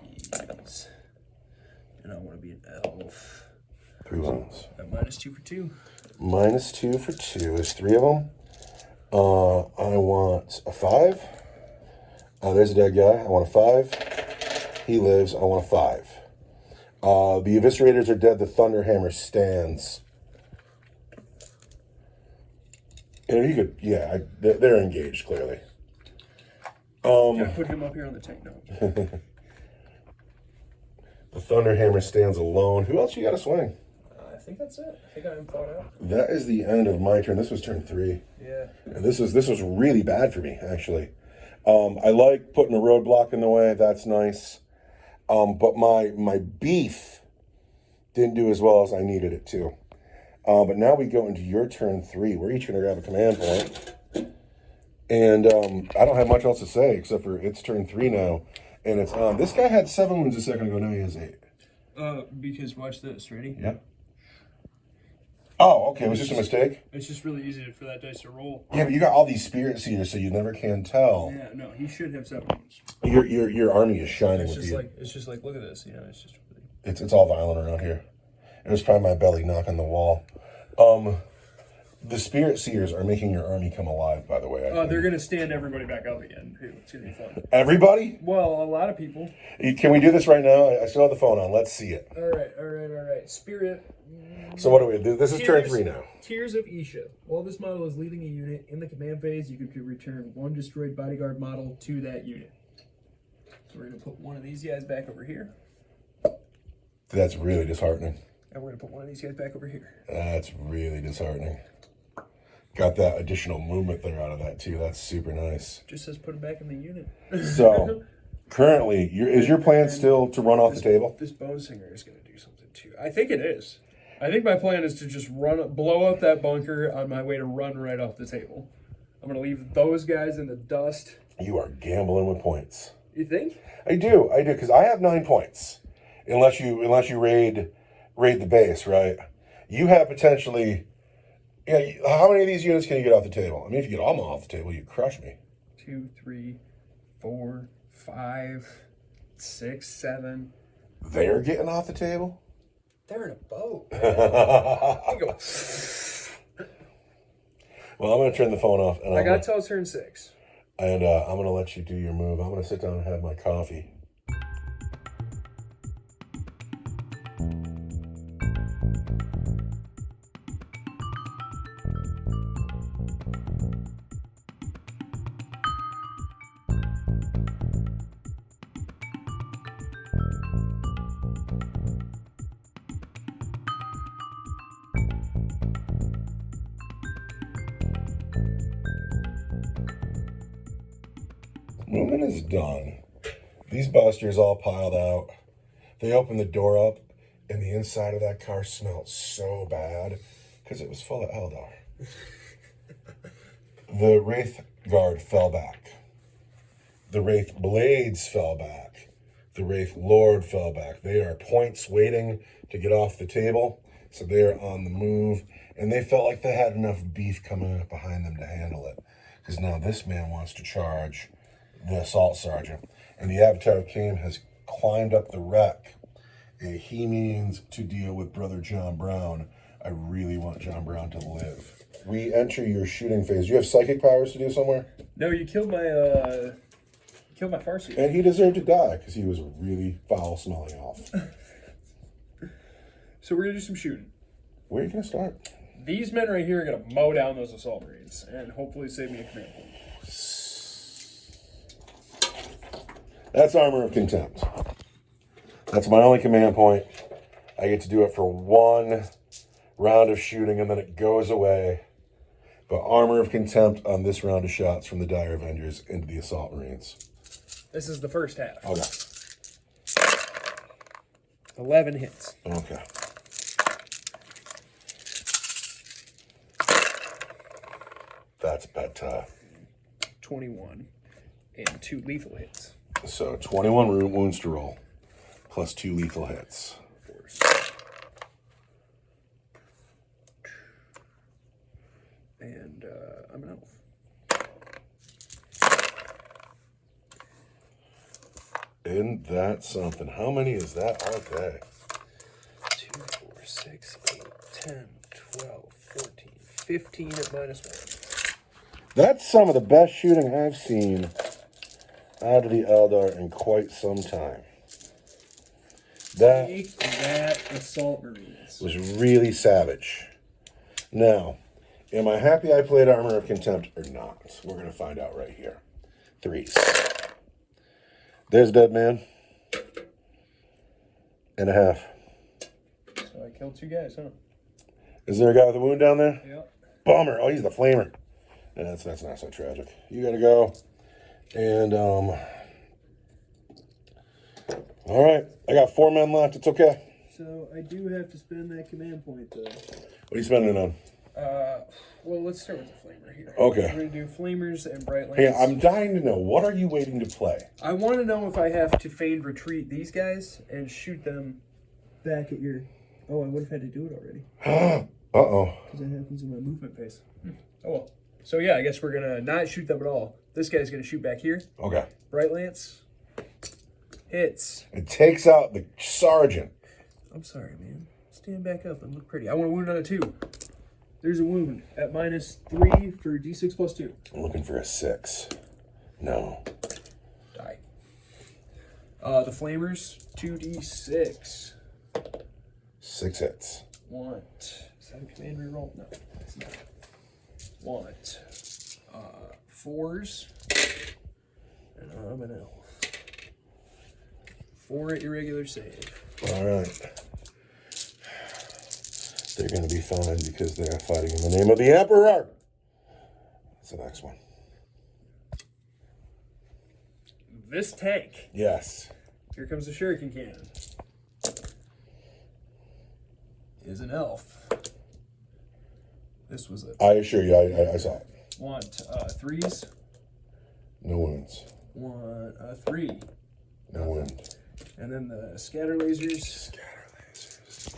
And I want to be an elf. 3 wounds. At -2 for 2. -2 for 2. There's 3 of them. I want a 5. There's a dead guy. I want a 5. He lives. I want a 5. The Eviscerators are dead. The Thunderhammer stands. And you could, yeah, they're engaged, clearly. Can I put him up here on the tank? No. The Thunderhammer stands alone. Who else you got to swing? I think that's it. I think I'm thought out. That is the end of my turn. This was turn 3. Yeah. And this was really bad for me, actually. I like putting a roadblock in the way. That's nice. But my beef didn't do as well as I needed it to. But now we go into your turn 3. We're each going to grab a command point. And I don't have much else to say except for it's turn 3 now. And it's on. This guy had 7 wounds a second ago. Now he has 8. Because watch this. Ready? Yeah. Oh, okay. It was just a mistake? It's just really easy for that dice to roll. Yeah, but you got all these Spirit Seers, so you never can tell. Yeah, no, he should have 7 wounds. Your army is shining It's with just you. like look at this, you know, it's just really... It's all violent around here. It was probably my belly knocking the wall. The Spirit Seers are making your army come alive, by the way. they're going to stand everybody back up again. It's going to be fun. Everybody? Well, a lot of people. Can we do this right now? I still have the phone on. Let's see it. All right. Spirit. So what do we do? This is turn 3 now. Tears of Isha. While this model is leading a unit in the command phase, you could return 1 destroyed bodyguard model to that unit. So we're going to put one of these guys back over here. That's really disheartening. And we're going to put one of these guys back over here. That's really disheartening. Got that additional movement there out of that, too. That's super nice. Just says put him back in the unit. So, currently, is your plan still to run off the table? This bone singer is going to do something, too. I think it is. I think my plan is to just blow up that bunker on my way to run right off the table. I'm going to leave those guys in the dust. You are gambling with points. You think? I do, because I have 9 points. Unless you raid the base, right? You have potentially... Yeah, how many of these units can you get off the table? I mean, if you get all of them off the table, you crush me. 2, 3, 4, 5, 6, 7. They're getting off the table? They're in a boat. Well, I'm going to turn the phone off. And I got till turn 6. And I'm going to let you do your move. I'm going to sit down and have my coffee. Movement is done. These busters all piled out. They opened the door up, and the inside of that car smelled so bad because it was full of Eldar. The Wraith Guard fell back. The Wraith Blades fell back. The Wraith Lord fell back. They are points waiting to get off the table, so they are on the move, and they felt like they had enough beef coming up behind them to handle it, because now this man wants to charge the assault sergeant, and the Avatar of Cain has climbed up the wreck, and he means to deal with Brother John Brown. I really want John Brown to live. We enter your shooting phase. You have psychic powers to do somewhere? No, you killed my Farseer. And he deserved to die, because he was a really foul-smelling elf. So we're going to do some shooting. Where are you going to start? These men right here are going to mow down those assault marines, and hopefully save me a command point. That's Armor of Contempt. That's my only command point. I get to do it for 1 round of shooting, and then it goes away. But Armor of Contempt on this round of shots from the Dire Avengers into the Assault Marines. This is the first half. Okay. 11 hits. Okay. That's better. 21 and 2 lethal hits. So 21 wounds to roll, plus 2 lethal hits. Force. And I'm an elf. Isn't that something? How many is that all day? 2, 4, 6, 8, 10, 12, 14, 15 at -1. That's some of the best shooting I've seen out of the Eldar in quite some time. That Take that, Assault Marines. was really savage. Now, am I happy I played Armor of Contempt or not? We're going to find out right here. 3s. There's dead man. And a half. So I killed 2 guys, huh? Is there a guy with a wound down there? Yep. Bummer. Oh, he's the flamer. And that's not so tragic. You got to go. And, all right. I got 4 men left. It's okay. So I do have to spend that command point, though. What are you spending it on? Well, let's start with the flamer here. Okay. We're going to do flamers and bright Hey, lands. I'm dying to know. What are you waiting to play? I want to know if I have to feigned retreat these guys and shoot them back at your... Oh, I would have had to do it already. Uh-oh. Because that happens in my movement phase. Oh, well. So, yeah, I guess we're going to not shoot them at all. This guy's going to shoot back here. Okay. Bright lance. Hits. It takes out the sergeant. I'm sorry, man. Stand back up and look pretty. I want a wound on a 2. There's a wound at -3 for D6 plus 2. I'm looking for a 6. No. Die. The flamers, 2d6. 6 hits. Want. Is that a command reroll? No, it's not. Want. 4s. And I'm an elf. 4 irregular save. All right. They're going to be fine because they're fighting in the name of the Emperor. That's the next one. This tank. Yes. Here comes the shuriken cannon. Is an elf. This was a I assure you, I saw it. want 3s. No wounds. Want 3. No wound. And then the scatter lasers. Scatter lasers.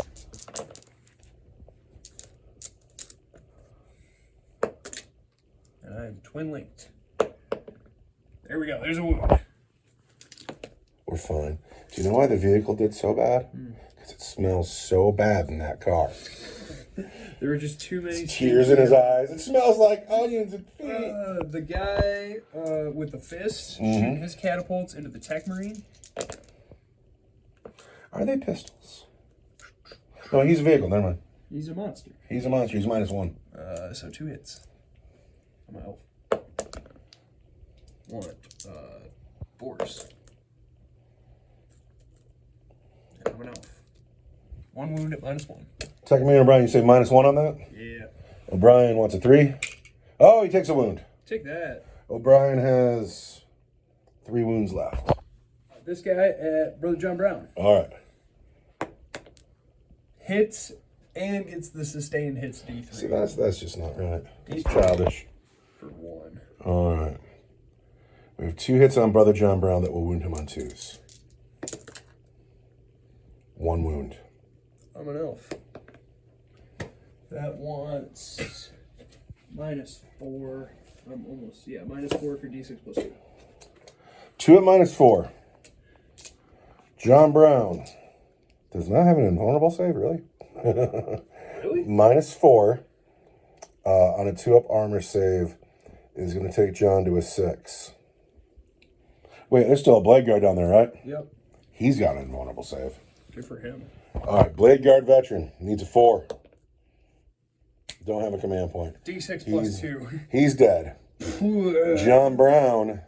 And I'm twin linked. There we go. There's a wound. We're fine. Do you know why the vehicle did so bad? Because it smells so bad in that car. There were just too many Tears in his eyes. It smells like onions and feet. The guy with the fist shooting his catapults into the tech marine. Are they pistols? No, he's a vehicle. Never mind. He's a monster. He's a monster. He's -1. So 2 hits. I'm an elf. Want 4s. And I'm an elf. 1 wound at -1. Second me and O'Brien, you say -1 on that? Yeah. O'Brien wants a 3. Oh, he takes a wound. Take that. O'Brien has 3 wounds left. This guy at Brother John Brown All right. hits and gets the sustained hits D3 See, that's just not right. He's childish. for 1. All right. We have 2 hits on Brother John Brown that will wound him on 2s. 1 wound. I'm an elf. That wants -4. I'm almost, yeah, -4 for D6 plus 2. 2 at -4. John Brown does not have an invulnerable save, really. Really? -4 on a 2-up armor save is going to take John to a 6. Wait, there's still a Blade Guard down there, right? Yep. He's got an invulnerable save. Good for him. All right, Blade Guard veteran needs a 4. Don't have a command point. D6 plus 2. He's dead. John Brown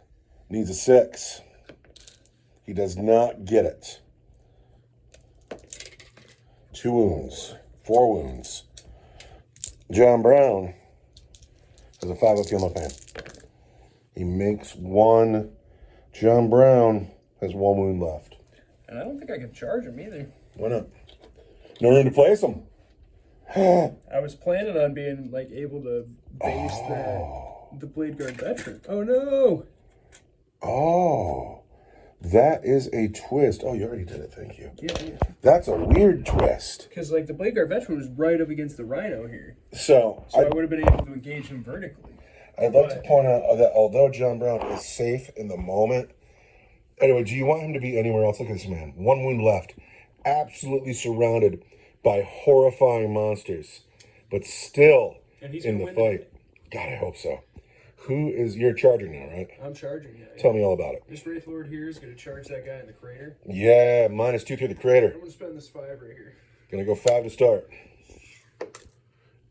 needs a 6. He does not get it. 2 wounds. 4 wounds. John Brown has a 5-up heal no pain. He makes 1. John Brown has 1 wound left. And I don't think I can charge him either. Why not? No room to place them. I was planning on being like able to base the Blade Guard veteran. Oh no! Oh, that is a twist. Oh, you already did it. Thank you. Yeah. That's a weird twist. Because like the Blade Guard veteran was right up against the Rhino here, So I would have been able to engage him vertically. I'd like to point out that although John Brown is safe in the moment, anyway, do you want him to be anywhere else? Look at this man. 1 wound left. Absolutely surrounded by horrifying monsters, but still in the fight. God, I hope so. You're charging now, right? I'm charging. Yeah. Tell me all about it. This Wraith Lord here is going to charge that guy in the crater. Yeah, -2 through the crater. I'm going to spend this 5 right here. Gonna go 5 to start.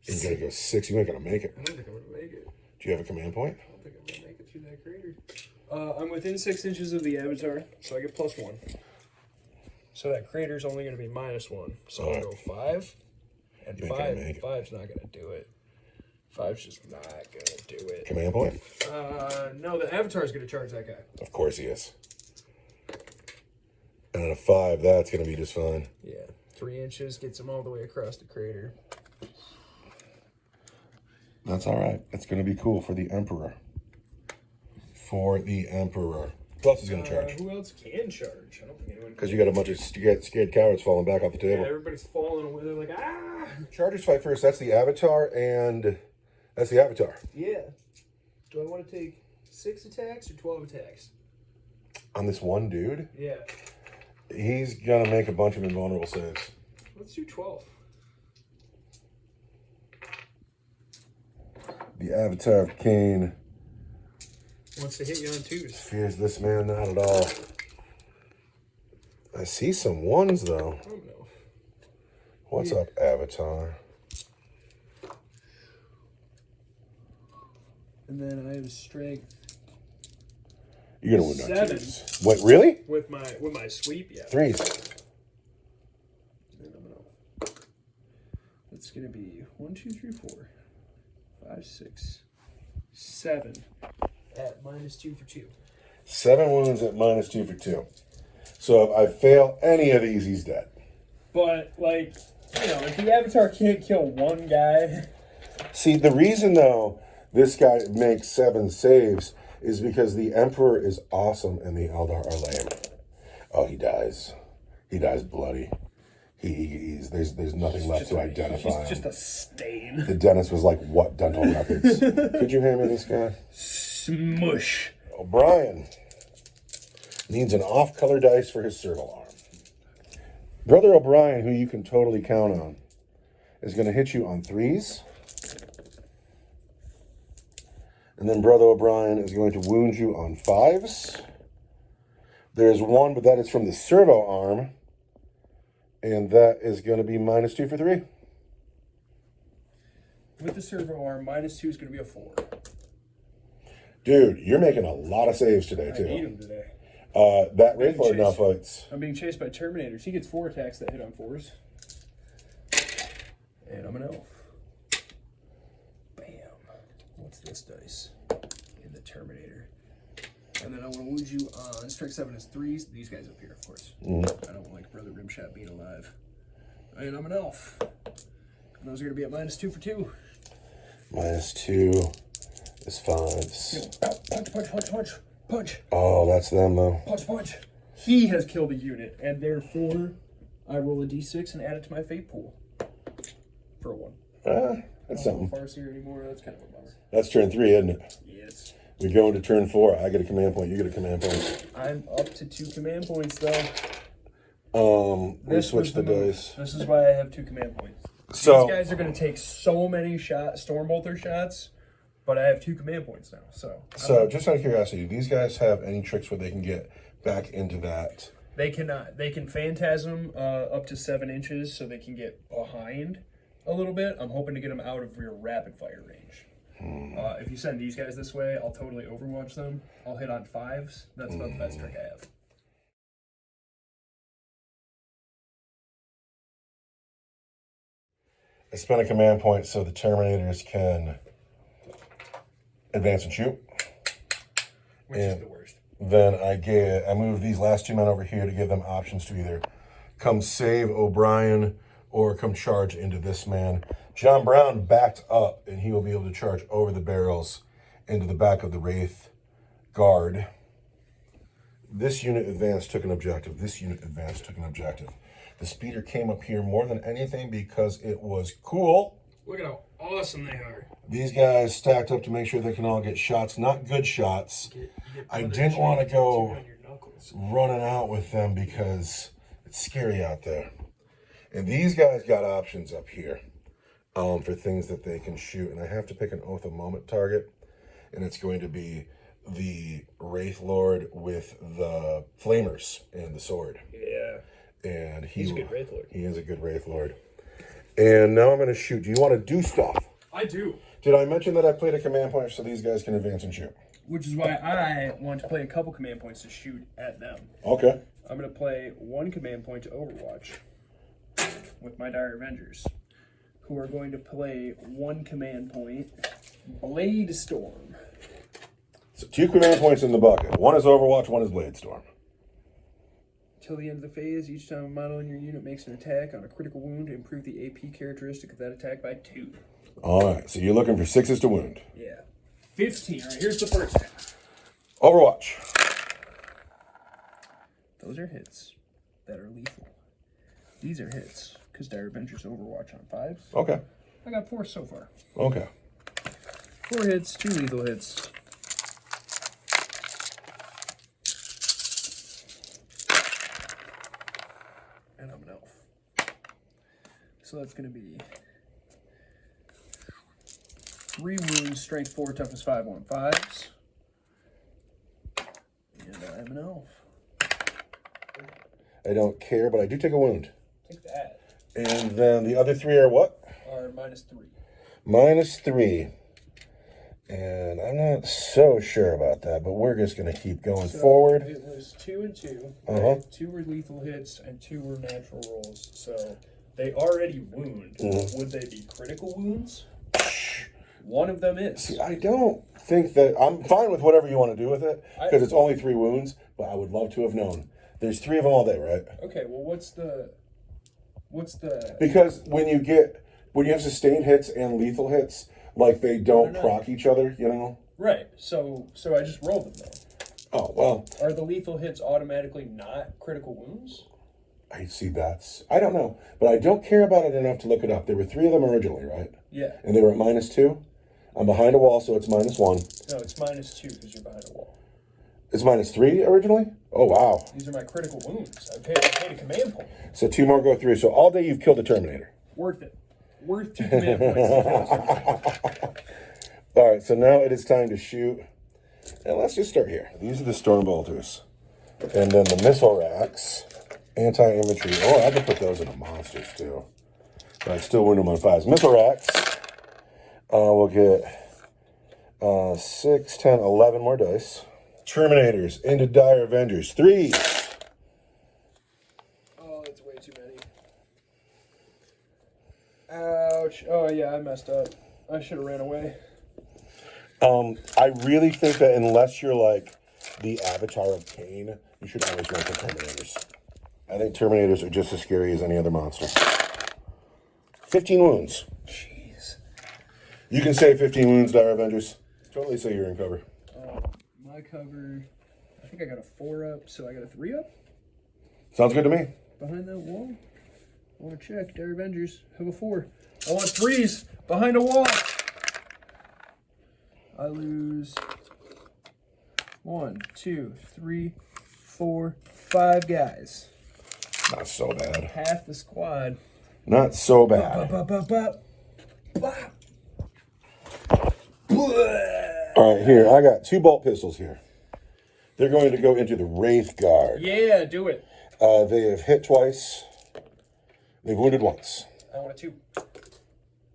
You're gonna go 6. You ain't gonna make it. I don't think I'm going to make it. Do you have a command point? I don't think I'm going to make it through that crater. I'm within 6 inches of the Avatar, so I get +1. So that crater's only going to be -1. So I'll go 5. And You ain't gonna make it. 5's not going to do it. 5's just not going to do it. Command point? No, the Avatar's going to charge that guy. Of course he is. And a 5, that's gonna be just fine. Yeah. 3 inches gets him all the way across the crater. That's all right. It's gonna be cool for the Emperor. For the Emperor. Who else is gonna charge? Who else can charge? I don't think anyone. Because you got a bunch of scared cowards falling back off the Yeah, table. everybody's falling away. They're like, ah! Chargers fight first. That's the Avatar, and that's the Avatar. Yeah. Do I want to take 6 attacks or 12 attacks? On this one dude, Yeah. he's gonna make a bunch of invulnerable saves. Let's do 12. The Avatar of Cain Wants to hit you on 2s. fears this man not at all. I see some 1s though. I don't know. What's up, Avatar? And then I have strength. You're gonna win on 7. 2s. Wait, really? With my sweep, yeah. 3s. I don't know. It's gonna be 1, 2, 3, 4, 5, 6, 7 at -2 for 2. 7 wounds at -2 for 2. So if I fail any of these, he's dead. But like, you know, if the Avatar can't kill one guy, See, the reason though this guy makes 7 saves is because the Emperor is awesome and the Eldar are lame. Oh, he dies. He dies bloody. There's nothing left to identify he's him. just a stain. The dentist was like, "What dental records? Could you hand me this guy?" Smush. O'Brien needs an off-color dice for his serval arm. Brother O'Brien, who you can totally count on, is going to hit you on 3s. And then Brother O'Brien is going to wound you on 5s. There's 1, but that is from the servo arm. And that is going to be -2 for 3. With the servo arm, -2 is going to be a 4. Dude, you're making a lot of saves today, I too. need him today. That Wraithhost now fights. I'm being chased by Terminators. He gets 4 attacks that hit on 4s. And I'm an elf. Bam. What's this dice? In the Terminator. And then I want to wound you on strength 7 is 3s. These guys up here, of course. I don't like Brother Rimshot being alive. And I'm an elf. And those are going to be at -2 for 2. -2 is 5s. Punch, punch, punch, punch, punch. Oh, that's them, though. Punch, punch. He has killed a unit, and therefore I roll a d6 and add it to my fate pool. For a 1. That's I don't something. farce here anymore. That's kind of a bummer. That's turn 3, isn't it? Yes. We go into turn 4. I get a command point. You get a command point. I'm up to 2 command points, though. We switch the move. dice. This is why I have 2 command points. So These guys are going to take so many Stormbolter shots, but I have 2 command points now. So just out of curiosity, do these guys have any tricks where they can get back into that? They cannot. They can phantasm up to 7 inches, so they can get behind a little bit. I'm hoping to get them out of your rapid fire range. If you send these guys this way, I'll totally overwatch them. I'll hit on 5s. That's about the best trick I have. I spent a command point so the Terminators can advance and shoot. Which is the worst. Then I moved these last 2 men over here to give them options to either come save O'Brien or come charge into this man. John Brown backed up, and he will be able to charge over the barrels into the back of the Wraith guard. This unit advanced, took an objective. This unit advanced, took an objective. The speeder came up here more than anything because it was cool. Look at how awesome they are. These guys stacked up to make sure they can all get shots, not good shots. I didn't want to go running out with them because it's scary out there. And these guys got options up here for things that they can shoot. And I have to pick an Oath of Moment target. And it's going to be the Wraith Lord with the flamers and the sword. Yeah. And He's a good Wraith Lord. He is a good Wraith Lord. And now I'm going to shoot. Do you want to do stuff? I do. Did I mention that I played a command point so these guys can advance and shoot? Which is why I want to play a couple command points to shoot at them. Okay. I'm going to play one command point to Overwatch with my Dire Avengers, who are going to play one command point, Blade Storm. So 2 command points in the bucket. One is Overwatch, one is Blade Storm. Till the end of the phase, each time a model in your unit makes an attack on a critical wound, improve the AP characteristic of that attack by 2. All right, so you're looking for 6s to wound. Yeah. 15. All right, here's the first one. Overwatch. Those are hits that are lethal. These are hits, because Dire Avengers Overwatch on 5s. Okay. I got 4 so far. Okay. 4 hits, 2 lethal hits. And I'm an elf. So that's going to be 3 wounds, strength 4, toughness 5 on 5s. And I'm an elf. I don't care, but I do take a wound. Take that. And then the other 3 are what? Are -3. -3. And I'm not so sure about that, but we're just going to keep going forward. It was 2 and 2. Uh-huh. 2 were lethal hits and 2 were natural rolls. So they already wound. Would they be critical wounds? One of them is. See, I don't think that... I'm fine with whatever you want to do with it, because it's only 3 wounds, but I would love to have known. There's 3 of them all day, right? Okay, well, what's the... Because when you have sustained hits and lethal hits, like they don't proc each other, you know? Right, so I just rolled them, though. Oh, well... Are the lethal hits automatically not critical wounds? I see that's... I don't know, but I don't care about it enough to look it up. There were 3 of them originally, right? Yeah. And they were at -2? I'm behind a wall, so it's -1. No, it's -2 because you're behind a wall. It's -3 originally? Oh, wow. These are my critical wounds. I paid a command point. So 2 more go through. So all day you've killed a Terminator. Worth it. Worth 2 command points. All right, so now it is time to shoot. And let's just start here. These are the Storm Bolters. And then the Missile Racks. Anti-infantry. Oh, I could put those into monsters, too. But I still win them on 5s. Missile Racks. We'll get 6, 10, 11 more dice. Terminators into Dire Avengers. 3. Oh, that's way too many. Ouch. Oh, yeah, I messed up. I should have ran away. I really think that unless you're like the Avatar of Cain, you should always run for Terminators. I think Terminators are just as scary as any other monster. 15 wounds. Jeez. You can say 15 wounds, Dire Avengers. Totally say you're in cover. My cover, I think I got a 4 up, so I got a 3 up Sounds good to me. behind that wall. I want to check. Dire Avengers have a 4. I want 3s behind a wall. I lose 1, 2, 3, 4, 5 guys. Not so bad. Half the squad. Not so bad. Bop, bop, bop, bop. All right, here. I got 2 bolt pistols here. They're going to go into the Wraith Guard. Yeah, do it. They have hit twice. They've wounded once. I want a 2.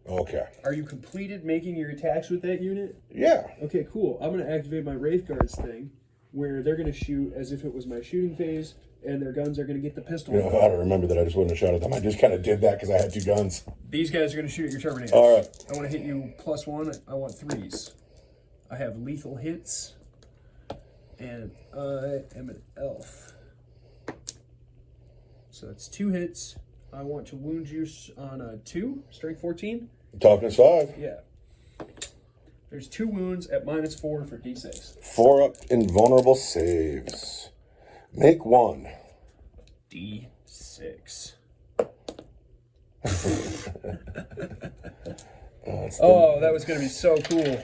Okay. Are you completed making your attacks with that unit? Yeah. Okay, cool. I'm going to activate my Wraith Guards thing, where they're going to shoot as if it was my shooting phase, and their guns are going to get the pistol. You know, if I had to remember that, I just wouldn't have shot at them. I just kind of did that because I had 2 guns. These guys are going to shoot at your Terminators. All right. I want to hit you +1. I want 3s. I have lethal hits, and I am an elf. So that's 2 hits. I want to wound you on a 2, strength 14. Toughness 5. Yeah. There's 2 wounds at -4 for D6. 4 up invulnerable saves. Make 1. D6. It's Oh, that was going to be so cool.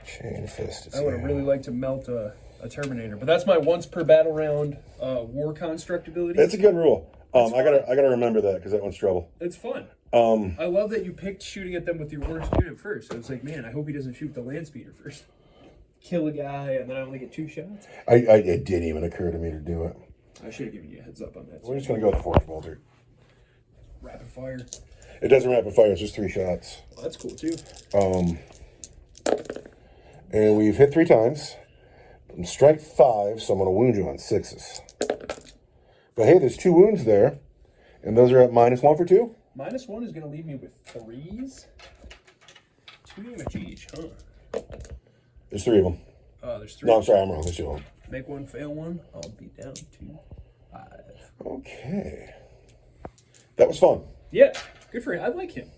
Chain Fist. I would have really liked to melt a Terminator, but that's my once per battle round war construct ability. It's a good rule. I gotta remember that because that one's trouble. It's fun. I love that you picked shooting at them with your worst unit first. I was like, man, I hope he doesn't shoot the land speeder first. Kill a guy and then I only get 2 shots. It didn't even occur to me to do it. I should have given you a heads up on that. We're just gonna go with the Forge Bolter. Rapid fire. It doesn't rapid fire. It's just 3 shots. Well, that's cool too. And we've hit 3 times. Strike 5, so I'm gonna wound you on 6s. But hey, there's 2 wounds there, and those are at -1 for 2. -1 is going to leave me with 3s. 2 damage each, huh? There's 3 of them. There's 3. No, I'm sorry, I'm wrong. There's 2 of them. Make 1, fail 1. I'll be down to 5. Okay. That was fun. Yeah, good for him. I like him.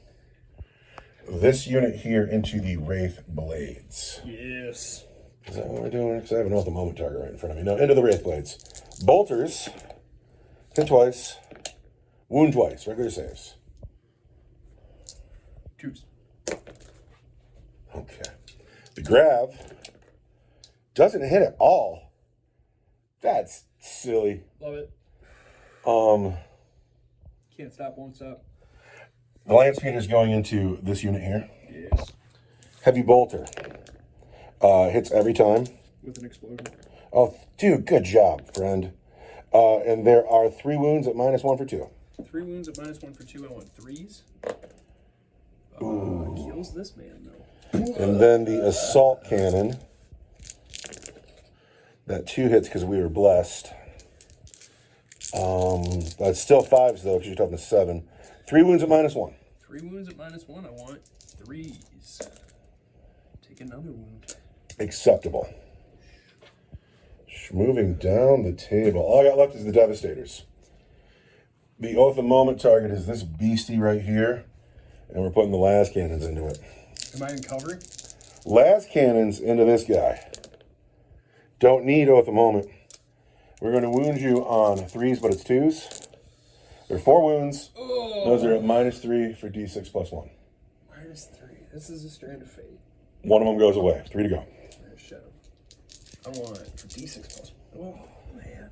This unit here into the Wraith Blades. Yes. Is that what we're doing? Because I have an at the moment target right in front of me. No, into the Wraith Blades. Bolters. Hit twice. Wound twice. Regular saves. 2s. Okay. The Grav doesn't hit at all. That's silly. Love it. Can't stop, won't stop. The Land Speeder is going into this unit here. Yes. Heavy Bolter. Hits every time. With an explosion. Oh, dude, good job, friend. And there are 3 wounds at -1 for 2. 3 wounds at -1 for 2. I want 3s. Kills this man, though. And then the Assault Cannon. That 2 hits because we were blessed. But still 5s, though, because you're toughness 7. 3 wounds at -1. 3 wounds at -1. I want 3s. Take another wound. Acceptable. Moving down the table. All I got left is the Devastators. The Oath of Moment target is this beastie right here. And we're putting the las cannons into it. Am I in cover? Las cannons into this guy. Don't need Oath of Moment. We're going to wound you on 3s, but it's 2s. There are 4 wounds. Oh. Those are at -3 for D6 + 1. -3. This is a strand of fate. 1 of them goes away. 3 to go. Shadow. I want for D6 +1. Oh, man.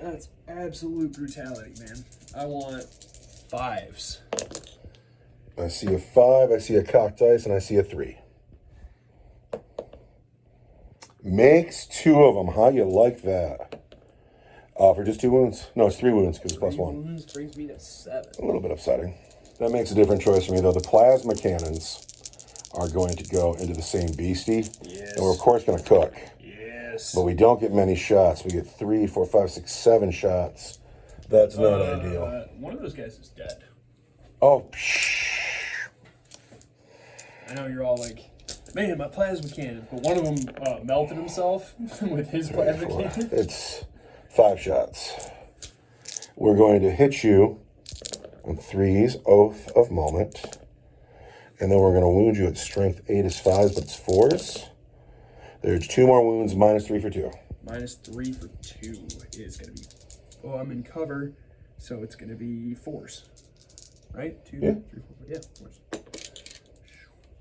That's absolute brutality, man. I want 5s. I see a 5, I see a cocked dice, and I see a 3. Makes 2 of them. How you like that? For just 2 wounds? No, it's 3 wounds because it's +1. Wounds brings me to 7. A little bit upsetting. That makes a different choice for me, though. The plasma cannons are going to go into the same beastie. Yes. And we're, of course, going to cook. Yes. But we don't get many shots. We get 3, 4, 5, 6, 7 shots. That's not ideal. One of those guys is dead. Oh, psh. I know you're all like, man, my plasma cannon. But one of them melted himself with his plasma cannon. It's 5 shots. We're going to hit you on 3s, Oath of Moment. And then we're going to wound you at strength 8 is 5s, but it's 4s. There's 2 more wounds, -3 for 2. -3 for 2 is going to be, oh, I'm in cover, so it's going to be 4s. Right? 2, Yeah. 3, 4, 5. Yeah, 4s.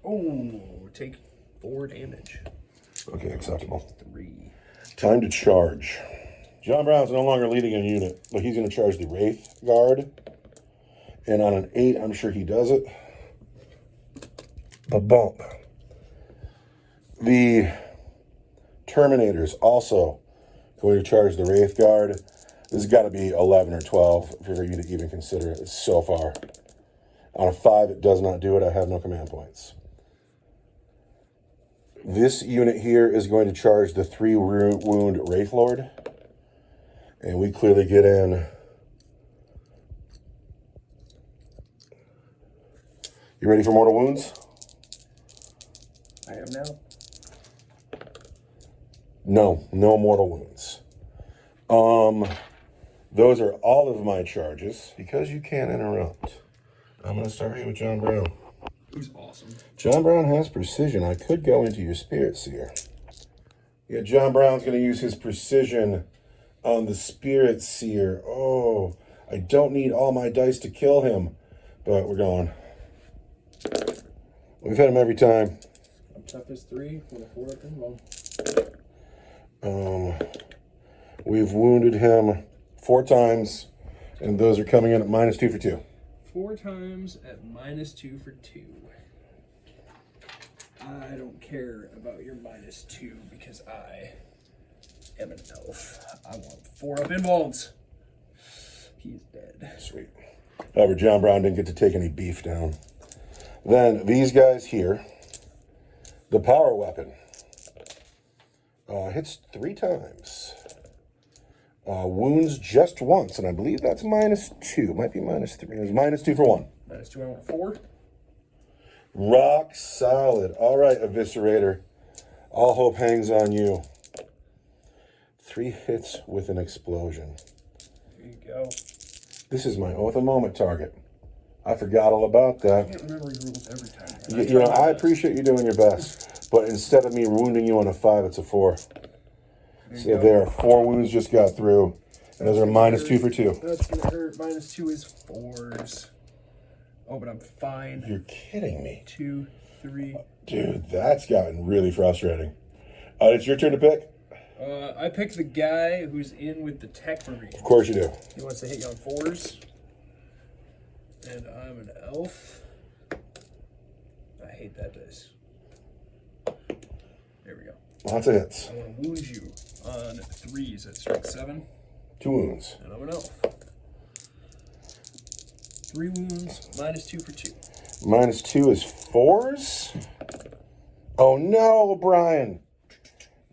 Oh, take 4 damage. Okay, acceptable. 3. Time to charge. John Brown's no longer leading a unit, but he's going to charge the Wraith Guard. And on an 8, I'm sure he does it. The bump. The Terminator's also going to charge the Wraith Guard. This has got to be 11 or 12 for you to even consider it so far. On a 5, it does not do it. I have no command points. This unit here is going to charge the 3 wound Wraith Lord. And we clearly get in. You ready for mortal wounds? I am now. No mortal wounds. Those are all of my charges. Because you can't interrupt, I'm going to start here with John Brown. Who's awesome. John Brown has precision. I could go into your Spirit Seer. Yeah, John Brown's going to use his precision on the Spirit Seer. Oh, I don't need all my dice to kill him, but we're going. We've hit him every time. I'm tough as 3 with a 4 up and low. We've wounded him 4 times, and those are coming in at -2 for 2. 4 times at -2 for 2. I don't care about your -2 because I am an elf. I want 4 up involves. He's dead. Sweet. However, John Brown didn't get to take any beef down. Then these guys here, the power weapon, hits 3 times. Wounds just once, and I believe that's -2. Might be -3. It was -2 for 1. -2, I want 4. Rock solid. All right, Eviscerator. All hope hangs on you. 3 hits with an explosion. There you go. This is my Oath of Moment target. I forgot all about I that. can't remember your rules every time. You know, I appreciate you doing your best, but instead of me wounding you on a 5, it's a 4. So there, 4 wounds just got through, and those are -2 for 2. That's gonna hurt. -2 is 4s. Oh, but I'm fine. You're kidding me. 2, 3. Dude, that's gotten really frustrating. It's your turn to pick. I picked the guy who's in with the Tech Marine. Of course you do. He wants to hit you on 4s. And I'm an elf. I hate that dice. There we go. Lots of hits. I want to wound you on 3s at strike 7. 2 wounds. And I'm an elf. 3 wounds, -2 for 2. -2 is 4s. Oh no, Brian.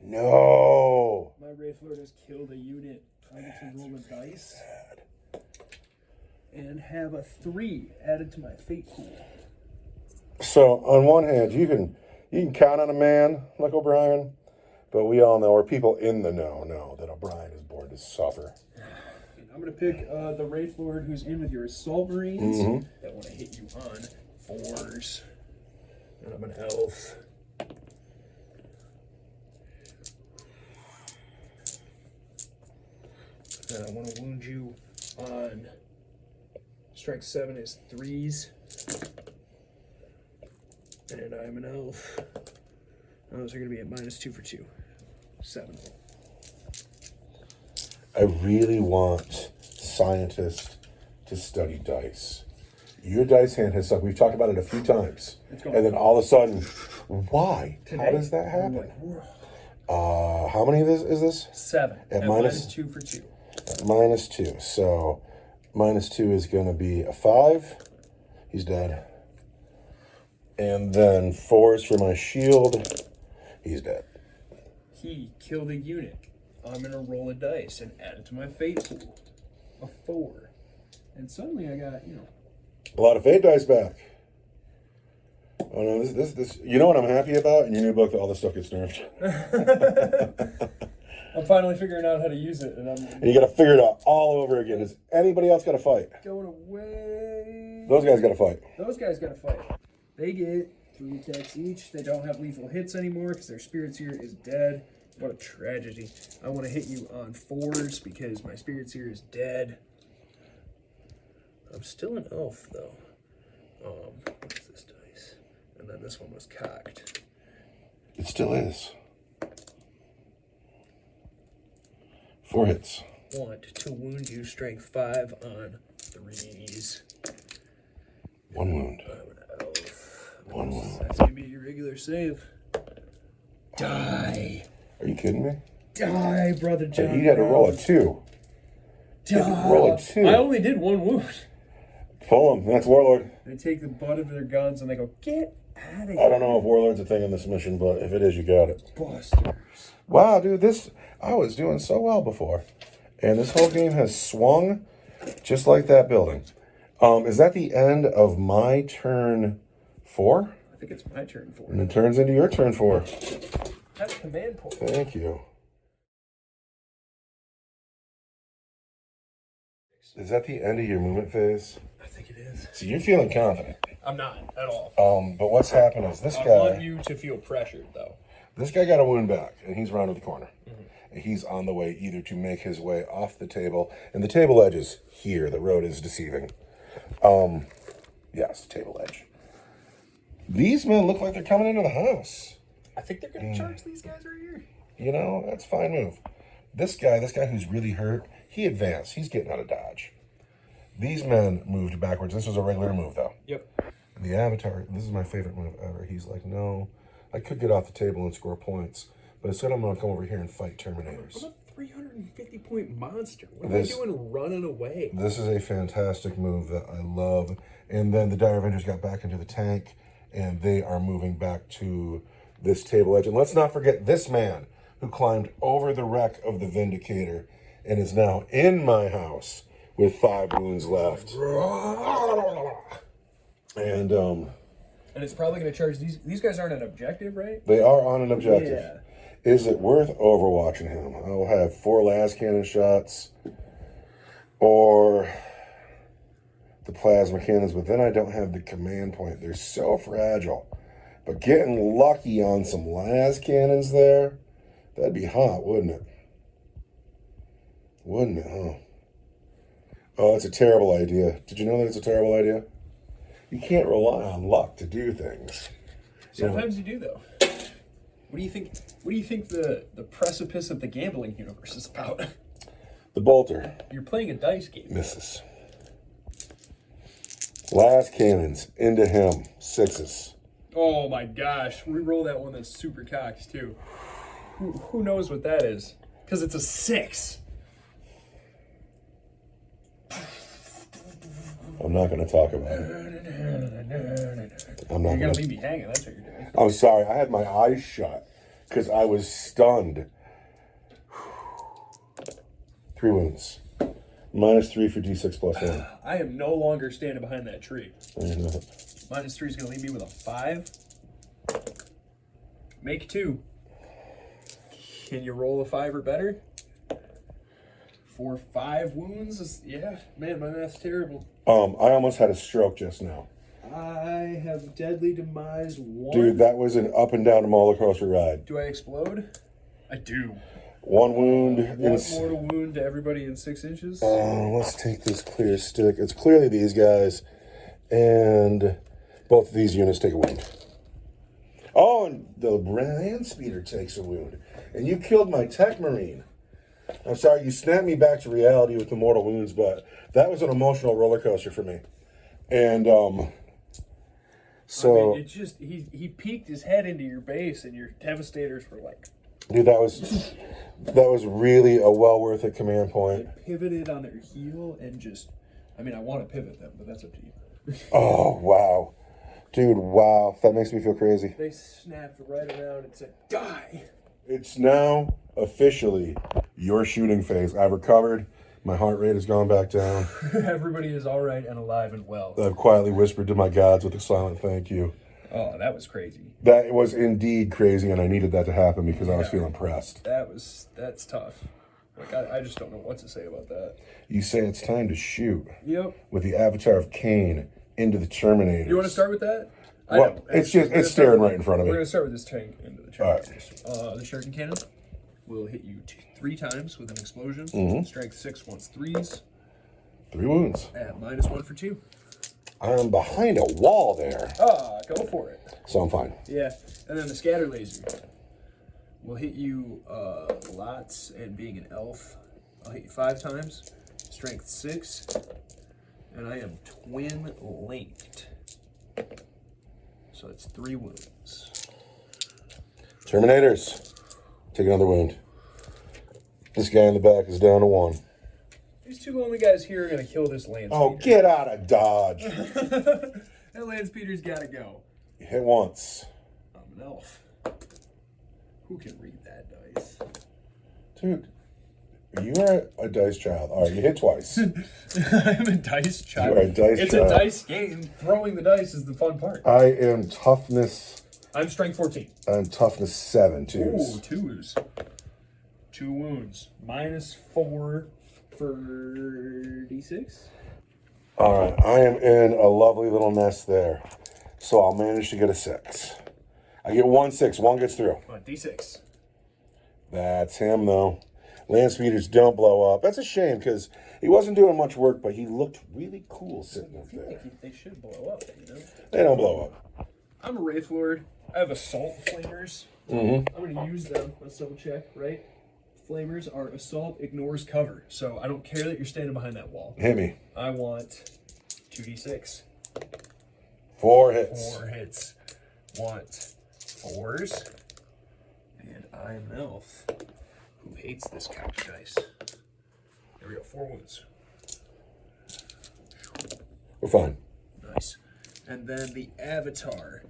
No. My Wraithlord has killed a unit. I get to roll a dice. And have a 3 added to my fate pool. So on one hand, you can count on a man like O'Brien, but we all know, or people in the know that O'Brien is born to suffer. I'm going to pick the Wraithlord who's in with your Assault Marines that want to hit you on 4s. And I'm an elf. And I want to wound you on strike 7 is 3s. And I'm an elf. Those are going to be at -2 for 2. 7. I really want scientists to study dice. Your dice hand has sucked. We've talked about it a few times. And then all of a sudden, why? How does that happen? How many of this is this? 7. At -2 for 2. -2. So -2 is going to be a 5. He's dead. And then 4s for my shield. He's dead. He killed a unit. I'm going to roll a dice and add it to my fate pool. A 4. And suddenly I got, A lot of fate dice back. Oh no, this. You know what I'm happy about? In your new book, all this stuff gets nerfed. I'm finally figuring out how to use it, and And you got to figure it out all over again. Does anybody else got to fight? going away. Those guys got to fight. Those guys got to fight. They get 3 attacks each. They don't have lethal hits anymore because their Spirit Seer is dead. What a tragedy. I want to hit you on 4s because my Spirit Seer is dead. I'm still an elf, though. What's this dice? And then this one was cocked. It still is. 4 hits. Want to wound you, strength 5 on 3s. 1 wound. I'm an elf. 1 wound. That's going to be your regular save. Die. Are you kidding me? Die, Brother John. Hey, you had to roll a 2. Die. Roll a 2. I only did 1 wound. Pull them. That's Warlord. They take the butt of their guns and they go, get out of here. I don't know if Warlord's a thing in this mission, but if it is, you got it. Busters. Wow, dude, I was doing so well before. And this whole game has swung just like that building. Is that the end of my turn 4? I think it's my turn 4. And it turns into your turn 4. That's command point. Thank you. Is that the end of your movement phase? I think it is. So you're feeling confident. I'm not at all. But what's happened is this I guy. want you to feel pressured, though. This guy got a wound back, and he's rounded the corner. And he's on the way either to make his way off the table, and the table edge is here. The road is deceiving. Yes, table edge. These men look like they're coming into the house. I think they're going to charge these guys right here. You know, that's a fine move. This guy who's really hurt, he advanced. He's getting out of dodge. These men moved backwards. This was a regular move, though. Yep. The Avatar, this is my favorite move ever. He's like, no, I could get off the table and score points, but instead I'm going to come over here and fight Terminators. I'm a 350-point monster. What am This- I doing running away? This is a fantastic move that I love. And then the Dire Avengers got back into the tank, and they are moving back to this table edge. And let's not forget this man who climbed over the wreck of the Vindicator and is now in my house with 5 wounds left. And And it's probably going to charge these guys aren't an objective, right? they are on an objective. Yeah. Is it worth overwatching him? I will have 4 las cannon shots or the plasma cannons, but then I don't have the command point. They're so fragile. But getting lucky on some las cannons there, that'd be hot, wouldn't it? Wouldn't it, huh? Oh, it's a terrible idea. Did you know that it's a terrible idea? You can't rely on luck to do things. Sometimes you do, though. What do you think? What do you think the precipice of the gambling universe is about? The bolter You're playing a dice game. misses. Las cannons into him, 6s. Oh my gosh! Reroll that one that's super cocked too. Who knows what that is? Because it's a 6. I'm not going to talk about it. I'm not You're going gonna to. leave me hanging. That's what you're doing. I'm sorry. I had my eyes shut because I was stunned. 3 wounds. -3 for D6 plus 1. I am no longer standing behind that tree. I know. -3 is gonna leave me with a 5. Make 2. Can you roll a 5 or better? For 5 wounds? Yeah, man, my math's terrible. I almost had a stroke just now. I have deadly demise 1. Dude, that was an up and down roller coaster ride. Do I explode? I do. 1 wound. One mortal wound to everybody in 6 inches. Let's take this clear stick. It's clearly these guys. And both of these units take a wound. Oh, and the land speeder takes a wound. And you killed my tech marine. I'm sorry, you snapped me back to reality with the mortal wounds, but that was an emotional roller coaster for me. And so I mean, it just he peeked his head into your base, and your devastators were like, dude, that was really a well worth it command point. pivoted on their heel and just. I mean, I want to pivot them, but that's up to you. Oh wow. Dude, wow. That makes me feel crazy. They snapped right around and said, "Die!" It's now officially your shooting phase. I've recovered. My heart rate has gone back down. Everybody is all right and alive and well. I've quietly whispered to my gods with a silent thank you. Oh, that was crazy. That was indeed crazy, and I needed that to happen because I was feeling pressed. That's tough. Like I just don't know what to say about that. You say it's time to shoot Yep. with the avatar of Cain into the Terminators. You want to start with that? I Well, don't. it's staring right in front of We're me. gonna start with this tank into the All right. Terminators. The shuriken cannon will hit you 3 times with an explosion. Mm-hmm. Strength 6 once 3s 3 wounds. at -1 for 2. I'm behind a wall there, Go for it. so I'm fine. Yeah, and then the scatter laser will hit you lots, and being an elf, I'll hit you 5 times. Strength 6, and I am twin linked, so it's 3 wounds. Terminators, take another wound. This guy in the back is down to 1. These 2 lonely guys here are gonna kill this land Oh, get out of dodge. That land speeder's gotta go. You hit once. I'm an elf. Who can read that dice? Dude, you are a dice child. All right, you hit twice. I'm a dice child. You are a dice It's child. a dice game. Throwing the dice is the fun part. I am toughness. I'm strength 14. I'm toughness 7 Ooh, twos. 2s. 2 wounds. -4 for D6. All right, I am in a lovely little nest there. So I'll manage to get a 6. I get 1 6. 1 gets through. D6. That's him, though. Land speeders don't blow up. That's a shame because he wasn't doing much work, but he looked really cool sitting up I feel there. like they should blow up, you know? They don't blow up. I'm a Wraith Lord. I have Assault Flamers. I'm going to use them. Let's double check, right? Flamers are Assault ignores cover. So I don't care that you're standing behind that wall. Hit me. I want 2d6. 4 hits. 4 hits. Want 4s. And I'm an elf who hates this couch dice. There we go. 4 wounds. We're fine. Nice. And then the Avatar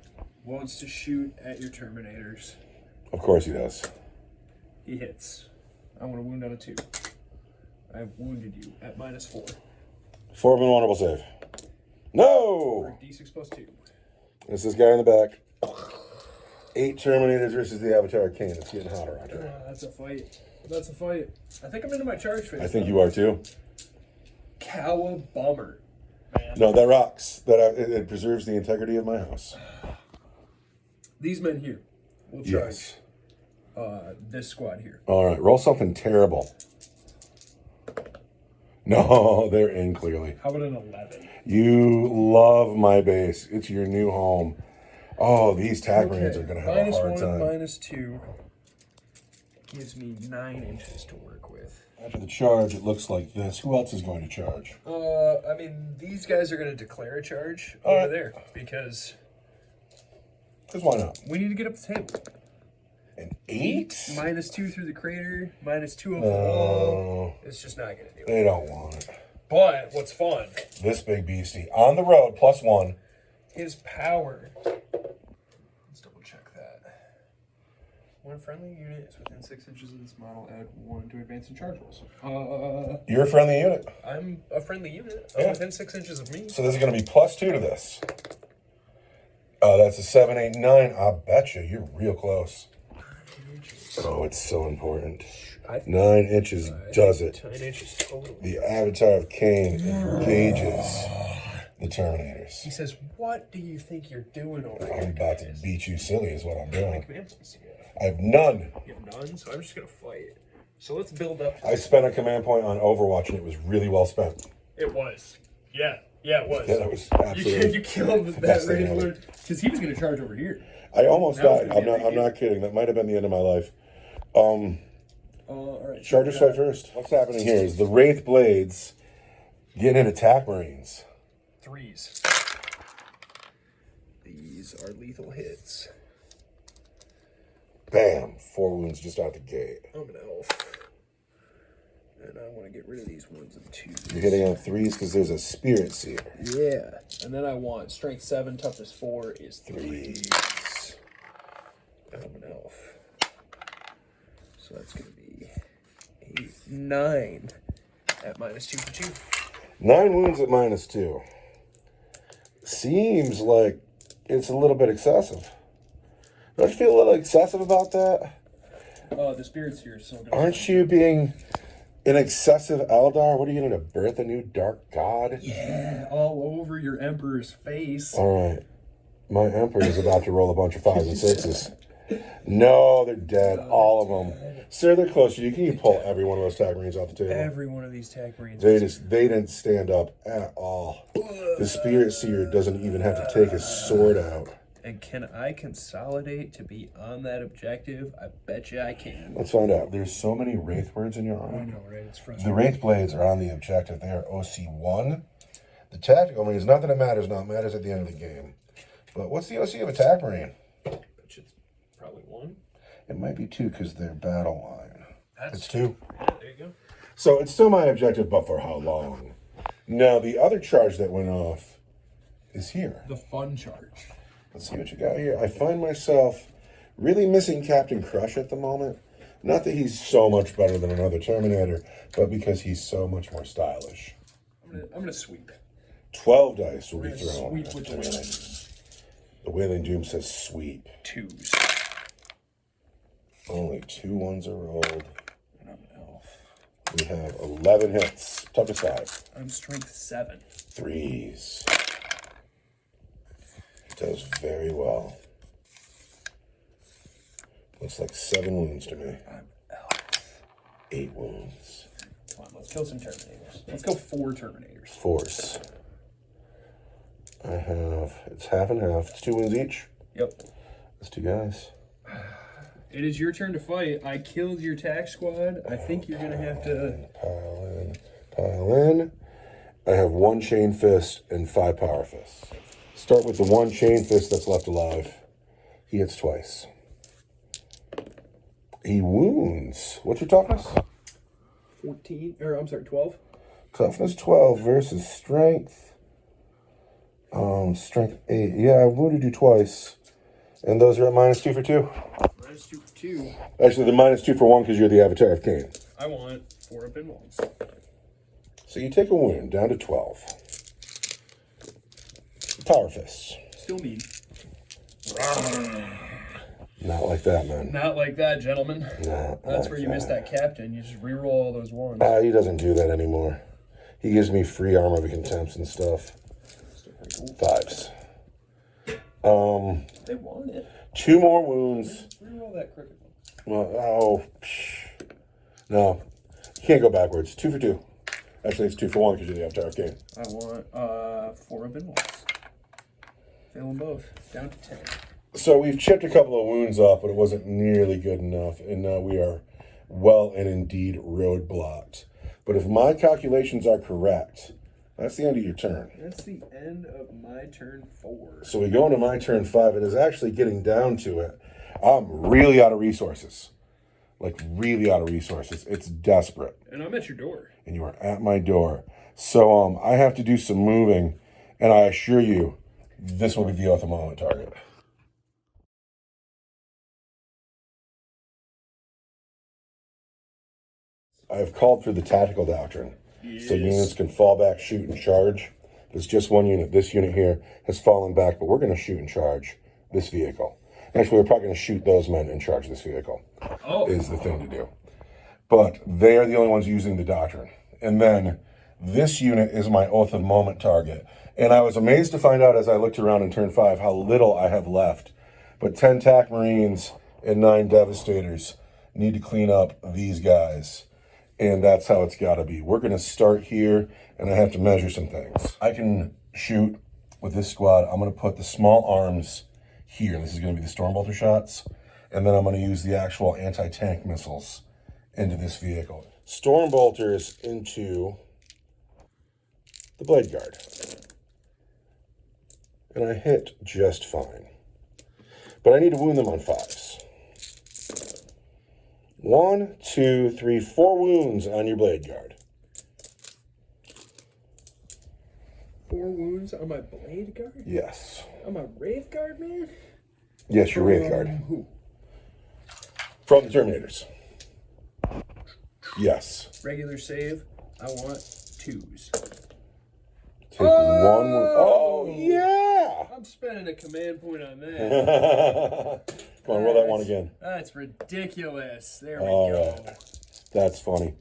wants to shoot at your Terminators. Of course he does. He hits. I want to wound on a 2. I have wounded you at -4. 4 vulnerable save. No! D6 plus 2. It's this guy in the back. 8 Terminators versus the Avatar King. It's getting hotter out here. That's a fight. That's a fight. I think I'm into my charge phase. I think you are too. Cowabummer. Man. No, that rocks. It preserves the integrity of my house. These men here will charge this squad here. All right, roll something terrible. No, they're in clearly. How about an 11? You love my base. It's your new home. Oh, these tag marines are going to have a hard -1, time. -2 gives me 9 inches to work with. After the charge, it looks like this. Who else is going to charge? I mean, these guys are going to declare a charge All over right. there because Why not? we need to get up the table. An 8? -2 through the crater, -2 up the wall. It's just not going to do it. They don't want it. But what's fun, This big beastie. On the road, +1. his power. Let's double check that. One friendly unit is within 6 inches of this model. Add 1 to advance and charge rolls. You're a friendly unit. I'm a friendly unit. Yeah. Within 6 inches of me. So this is going to be +2 to this. That's a 7, 8, 9. I bet you. You're real close. Oh, it's so important. 9 inches does it. 9 inches total. The Avatar of Cain engages the Terminators. He says, "What do you think you're doing over here?" I'm about to beat you silly is what I'm doing. Command points together. I have none. You have none, so I'm just gonna fight. So let's build up. I spent a command point on Overwatch and it was really well spent. It was. Yeah, it was. Yeah, that was You absolutely. killed that best thing Wraith ever. Lord because he was gonna charge over here. I almost That was died. gonna be a I'm big deal. not kidding. That might have been the end of my life. All right. Chargers fight first. What's happening here is the Wraith Blades getting in attack Marines. 3s. These are lethal hits. Bam! 4 wounds just out the gate. I'm an elf. And I want to get rid of these 1s and 2s. You're hitting on 3s because there's a Spirit Seer. Yeah. And then I want strength 7, toughness 4 is 3s. And I'm an elf. So that's going to be 8, 9 at -2 for 2. 9 wounds at -2. Seems like it's a little bit excessive. Don't you feel a little excessive about that? The spirits here, so Aren't you being an excessive Eldar? What are you going to birth a new dark god? Yeah, all over your emperor's face. All right. My Emperor is about to roll a bunch of 5s and 6s. No, they're dead. All of them. Sir, they're close to you. Can you pull every one of those tag marines off the table? Every one of these tag marines. They didn't stand up at all. The Spirit Seer doesn't even have to take his sword out. And can I consolidate to be on that objective? I bet you I can. Let's find out. There's so many Wraith words in your I army. know, right? It's The frustrating. Wraith Blades are on the objective. They are OC1. The tactical marines, nothing that matters now. It matters at the end of the game. But what's the OC of attack marine? Bet you it's probably 1. It might be 2 because they're battle line. It's 2. Yeah, there you go. So it's still my objective, but for how long? Now, the other charge that went off is here. The fun charge. Let's see what you got here. I find myself really missing Captain Crush at the moment. Not that he's so much better than another Terminator, but because he's so much more stylish. I'm gonna sweep. 12 dice will be We're gonna thrown. sweep with the Wailing. The Wailing Doom says sweep. 2s. Only 2 1s are rolled. And I'm an elf. We have 11 hits. Toughest 5. I'm strength 7. 3s. Does very well. Looks like 7 wounds to me. I'm out. 8 wounds. Come on, let's kill some Terminators. Let's go 4 Terminators. Force. I have, it's half and half. It's 2 wounds each. Yep. That's 2 guys. It is your turn to fight. I killed your tack squad. I think you're going to have to... Pile in. I have 1 chain fist and 5 power fists. Start with the 1 chain fist that's left alive. He hits twice. He wounds. What's your toughness? 12. Toughness 12 versus strength. Strength 8. Yeah, I wounded you twice. And those are at -2 for 2. -2 for 2. Actually, they're -2 for 1 because you're the Avatar of Cain. I want 4 up in ones. So you take a wound down to 12. Power fists. Still mean. Not like that, man. Not like that, gentlemen. Not That's like where you missed that captain. You just reroll all those ones. He doesn't do that anymore. He gives me free armor of contempts and stuff. 5s. They want it. 2 more wounds. Reroll that critical. Well, no. You can't go backwards. 2 for 2. Actually, it's 2 for 1 because you're the Avatar of Cain. I want 4 up in ones. Fail them both. Down to 10. So we've chipped a couple of wounds off, but it wasn't nearly good enough. And now we are well and indeed roadblocked. But if my calculations are correct, that's the end of your turn. That's the end of my turn 4. So we go into my turn 5. It is actually getting down to it. I'm really out of resources. Like, really out of resources. It's desperate. And I'm at your door. And you are at my door. So I have to do some moving. And I assure you, this will be the ultimate moment target. I have called for the tactical doctrine. Yes. So units can fall back, shoot, and charge. It's just one unit. This unit here has fallen back, but we're going to shoot and charge this vehicle. Actually, we're probably going to shoot those men and charge this vehicle. Is the thing to do. But they are the only ones using the doctrine. And then this unit is my Oath of Moment target. And I was amazed to find out as I looked around in turn 5 how little I have left. But 10 TAC Marines and 9 Devastators need to clean up these guys. And that's how it's got to be. We're going to start here, and I have to measure some things. I can shoot with this squad. I'm going to put the small arms here. This is going to be the Stormbolter shots. And then I'm going to use the actual anti-tank missiles into this vehicle. Stormbolters into the Blade Guard. And I hit just fine. But I need to wound them on 5s. 1, 2, 3, 4 wounds on your Blade Guard. 4 wounds on my Blade Guard? Yes. On my Wraith Guard, man? Yes, your Wraith Guard. Who? From the Terminators. Yes. Regular save. I want 2s. Take 1 wound. Oh, yeah! I'm spending a command point on that. Come on, roll that one again. That's ridiculous. There we All go. right. That's funny.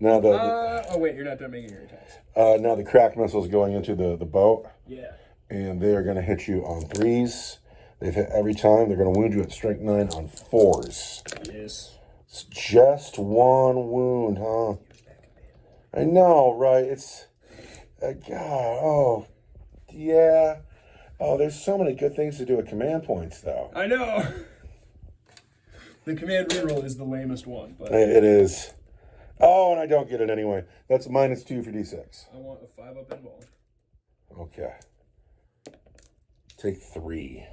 Now Oh, wait, you're not done making your attacks. now the crack missile's going into the boat. Yeah. And they are going to hit you on 3s. They've hit every time. They're going to wound you at strength 9 on 4s. Yes. It's just 1 wound, huh? I know, right? It's... God, oh, yeah. Oh, there's so many good things to do with command points, though. I know. The command reroll is the lamest one, but It is. Oh, and I don't get it anyway. That's -2 for D6. I want a 5 up involved. Okay. Take 3.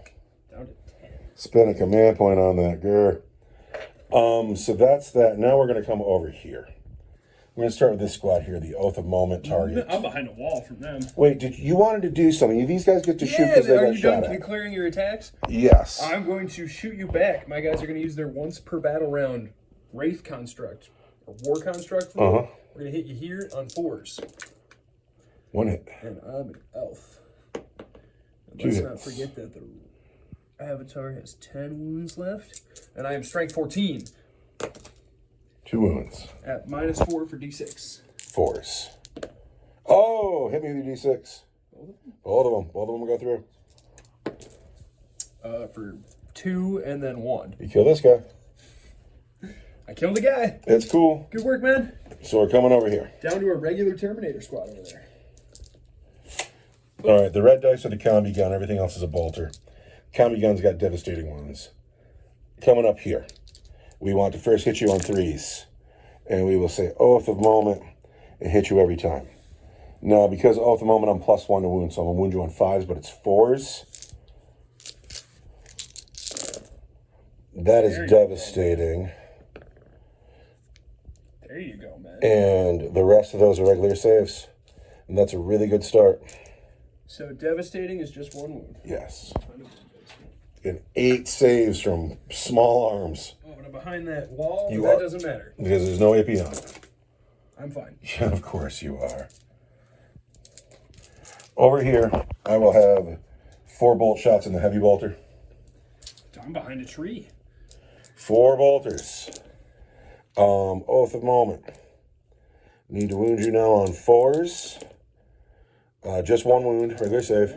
Down to 10. Spend a command point on that, grr. So that's that. Now we're going to come over here. We're going to start with this squad here, the Oath of Moment target. I'm behind a wall from them. Wait, you wanted to do something. These guys get to shoot because they are got you shot done at. declaring your attacks? Yes. I'm going to shoot you back. My guys are going to use their once per battle round Wraith construct or War construct. We're going to hit you here on 4s. 1 hit. And I'm an elf. And 2 let's hits. not forget that the Avatar has 10 wounds left, and I am strength 14. 2 2 wounds. At -4 for D6. 4s. Oh, hit me with your D6. Both of them. Both of them will go through. For 2 and then 1. You kill this guy. I killed the guy. It's cool. Good work, man. So we're coming over here. Down to a regular Terminator squad over there. All right, the red dice are the combi gun. Everything else is a bolter. Combi gun's got devastating wounds. Coming up here, we want to first hit you on 3s. And we will say Oath of Moment and hit you every time. Now, because Oath of Moment, I'm +1 to wound, so I'm going to wound you on 5s, but it's 4s. That is devastating. There you go, man. And the rest of those are regular saves. And that's a really good start. So devastating is just 1 wound. Yes. And 8 saves from small arms. Oh, but I'm behind that wall, You that are. doesn't matter. Because there's no AP on it. I'm fine. Yeah, of course you are. Over here, I will have 4 bolt shots in the heavy bolter. I'm behind a tree. 4 bolters. Oath of Moment. Need to wound you now on 4s. Just 1 wound, regular save.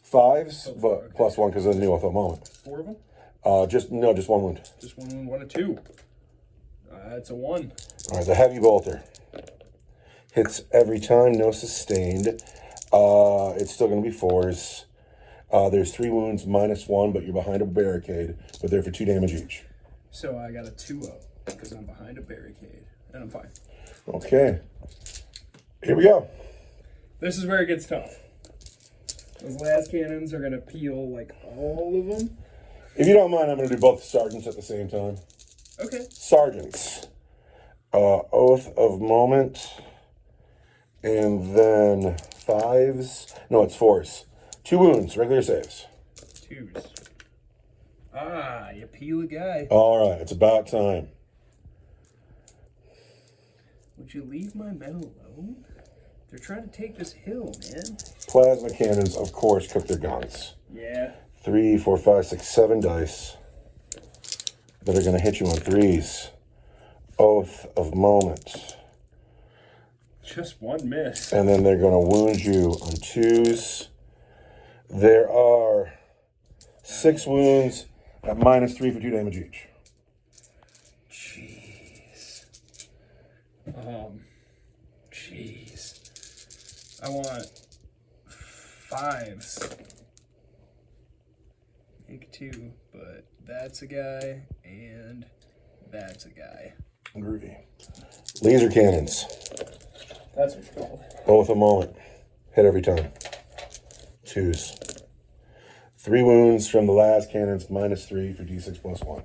5s, but +1 because of the new Oath of Moment. 4 of them? Just 1 wound. Just 1 wound, 1 and 2. It's a 1. All right, the heavy bolter hits every time, no sustained. It's still going to be 4s. There's 3 wounds, -1, but you're behind a barricade, but they're for 2 damage each. So I got a 2 up because I'm behind a barricade, and I'm fine. Okay, here we go. This is where it gets tough. Those last cannons are going to peel, like, all of them. If you don't mind, I'm going to do both sergeants at the same time. Okay. Sergeants. Oath of Moment. And then 5s. No, it's 4s. 2 wounds, regular saves. 2s. You peel a guy. All right, it's about time. Would you leave my men alone? They're trying to take this hill, man. Plasma cannons, of course, cook their guns. Yeah. 3, 4, 5, 6, 7 dice that are going to hit you on 3s. Oath of Moment. Just 1 miss. And then they're going to wound you on 2s. There are 6 wounds at -3 for 2 damage each. Jeez. Jeez. I want 5s. Take 2, but that's a guy, and that's a guy. Groovy. Laser cannons. That's what it's called. Oath of Moment. Hit every time. 2s. 3 wounds from the last cannons, -3 for D6 +1.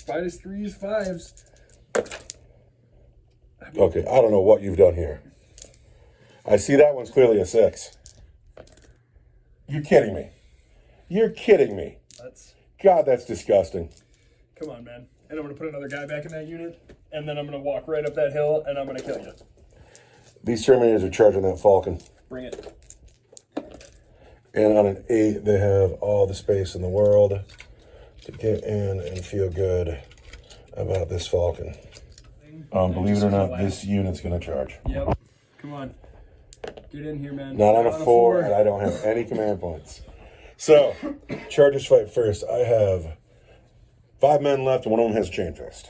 -3s, 5s. Okay, I don't know what you've done here. I see that one's clearly a 6. You're kidding me. You're kidding me. God, that's disgusting. Come on, man. And I'm going to put another guy back in that unit, and then I'm going to walk right up that hill, and I'm going to kill you. These Terminators are charging that Falcon. Bring it. And on an 8, they have all the space in the world to get in and feel good about this Falcon. Believe it or not, this unit's going to charge. Yep. Come on. Get in here, man. Not on a 4, and I don't have any command points. So, Chargers fight first. I have 5 men left, and one of them has a Chain Fist.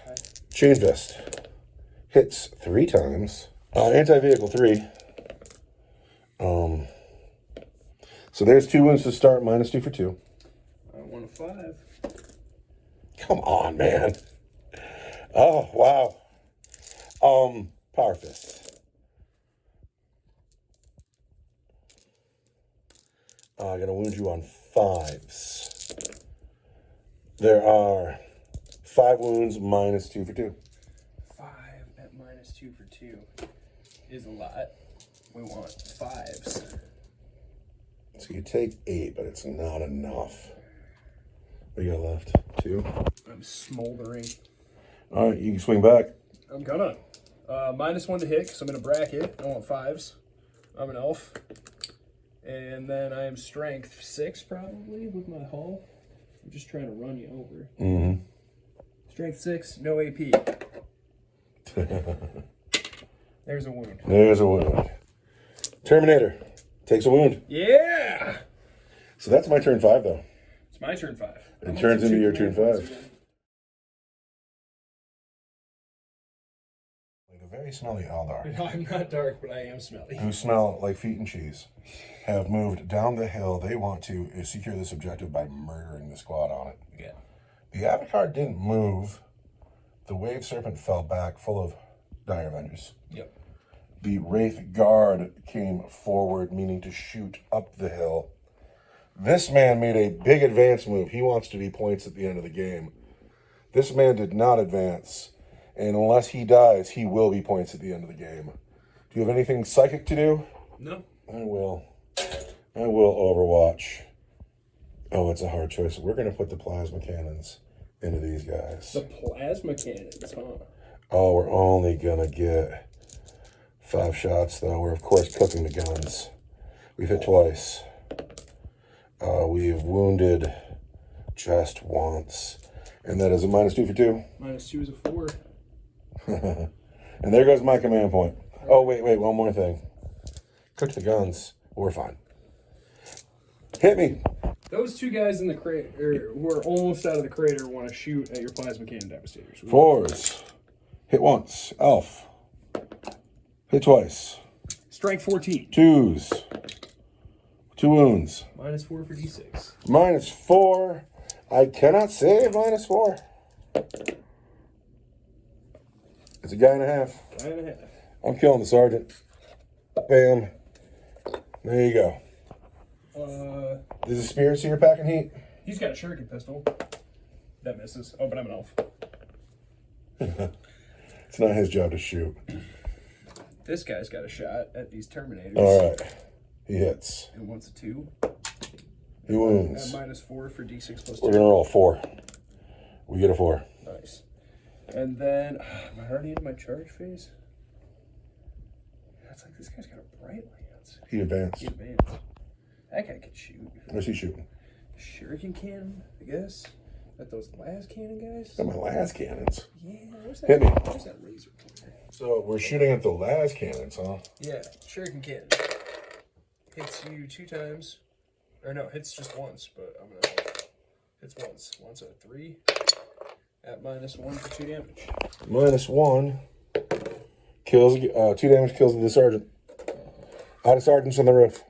Chain Fist hits 3 times. Anti-vehicle 3. So there's 2 wounds to start, -2 for 2. I want a 5. Come on, man. Oh, wow. Power Fist. I'm going to wound you on 5s. There are 5 wounds, -2 for 2. 5 at -2 for 2 is a lot. We want 5s. So you take 8, but it's not enough. What do you got left? 2? I'm smoldering. All right, you can swing back. I'm gonna. -1 to hit, because I'm in a bracket. I want 5s. I'm an elf. And then I am strength 6, probably, with my hull. I'm just trying to run you over. Mm-hmm. Strength 6, no AP. There's a wound. There's a wound. Terminator takes a wound. Yeah! So that's my turn 5, though. It's my turn 5. It turns into your turn 5. The very smelly Eldar, I'm not dark, but I am smelly. who smell like feet and cheese, have moved down the hill. They want to secure this objective by murdering the squad on it. Yeah. The Avatar didn't move. The Wave Serpent fell back, full of Dire Avengers. Yep. The Wraith Guard came forward, meaning to shoot up the hill. This man made a big advance move. He wants to be points at the end of the game. This man did not advance. And unless he dies, he will be points at the end of the game. Do you have anything psychic to do? No. I will Overwatch. Oh, it's a hard choice. We're going to put the plasma cannons into these guys. The plasma cannons, huh? Oh, we're only going to get 5 shots, though. We're, of course, cooking the guns. We've hit twice. We've wounded just once. And that is a -2 for 2. -2 is a 4. And there goes my command point. Oh, wait, one more thing. Cook the guns. We're fine. Hit me. Those 2 guys in the crater, who are almost out of the crater, want to shoot at your plasma cannon devastators. 4s. Hit once. Elf. Hit twice. Strength 14. 2s. 2 wounds. -4 for D6. -4. I cannot save -4. It's a guy and a half. Guy and a half. I'm killing the sergeant. Bam. There you go. There's a spear, so you're packing heat. He's got a shuriken pistol. That misses. Oh, but I'm an elf. It's not his job to shoot. This guy's got a shot at these Terminators. All right. He hits. And wants a 2. He wounds. At -4 for D6 plus 2. We're going to roll 4. We get a 4. Nice. And then, am I already in my charge phase? It's like this guy's got a bright lance. He advanced. He advanced. That guy could shoot. Where's he shooting? Shuriken cannon, I guess. At those last cannon guys. Got my last cannons. Yeah, where's that? Hit me. Where's that laser pointer? So we're shooting at the last cannons, huh? Yeah, shuriken cannon. Hits you 2 times. Or no, hits just once, but I'm gonna hits once. Once at 3. At -1 for 2 damage. -1. Kills 2 damage, kills the sergeant. Out of sergeants on the roof.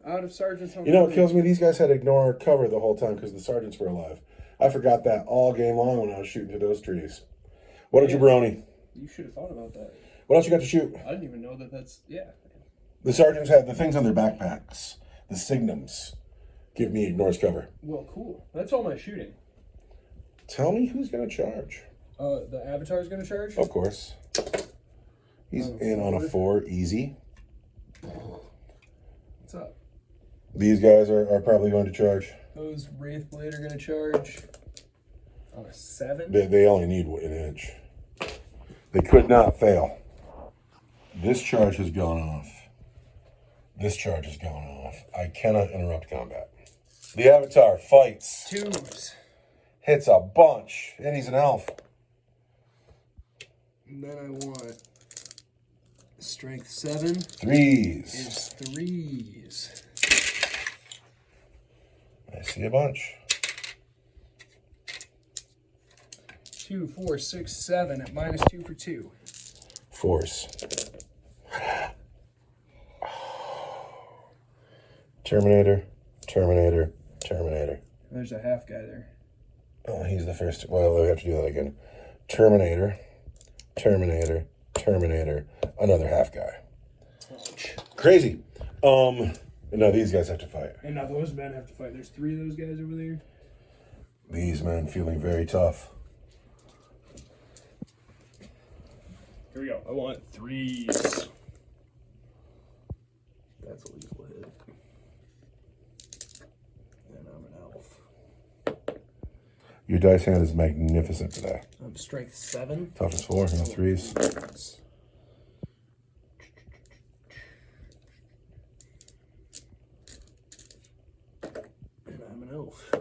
Out of sergeants on You know the what kills me? These guys had to ignore cover the whole time because the sergeants were alive. I forgot that all game long when I was shooting to those trees. What did you brony? You should have thought about that. What else you got to shoot? I didn't even know that that's, yeah. The sergeants had the things on their backpacks. The signums. Give me ignores cover. Well, cool. That's all my shooting. Tell me who's going to charge. The Avatar's gonna charge? Of course. He's in on a 4, easy. What's up? These guys are probably going to charge. Those Wraithblade are gonna charge on a 7. They only need an inch. They could not fail. This charge has gone off. This charge has gone off. I cannot interrupt combat. The Avatar fights. 2s. Hits a bunch. And he's an elf. And then I want strength 7 3s. is 3s. I see a bunch. 2, 4, 6, 7 at -2 for 2. Force. Terminator. Terminator. Terminator. There's a half guy there. Oh, he's the first. Well, we have to do that again. Terminator. Terminator. Terminator. Another half guy. Crazy. No, these guys have to fight. And now those men have to fight. There's 3 of those guys over there. These men feeling very tough. Here we go. I want 3s. That's a lethal hit. And I'm an elf. Your dice hand is magnificent today. I'm strength 7. Toughness 4, and 3s. And I'm an elf.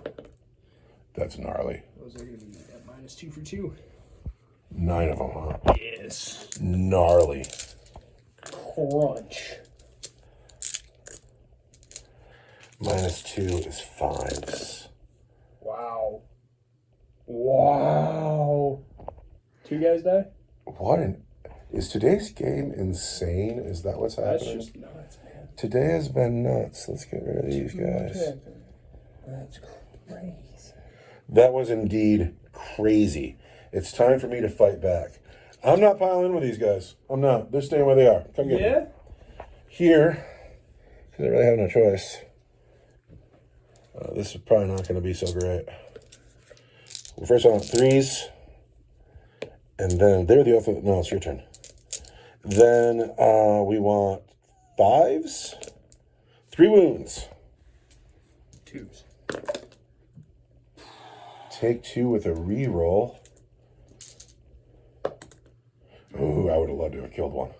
that's gnarly. Those are going to be at -2 for 2. 9 of them, huh? Yes. Gnarly. Crunch. -2 is 5s. Wow. Wow. 2 guys die? What is today's game insane? Is that what's That's happening? just nuts, man. Today has been nuts. Let's get rid of these guys. That's crazy. That was indeed crazy. It's time for me to fight back. I'm not piling in with these guys. I'm not. They're staying where they are. Come get me. Here, because I really have no choice. This is probably not going to be so great. Well, first I want 3s. And then they're the other. No, it's your turn. Then we want 5s. 3 wounds. 2s. Take 2 with a reroll. Ooh, I would have loved to have killed one.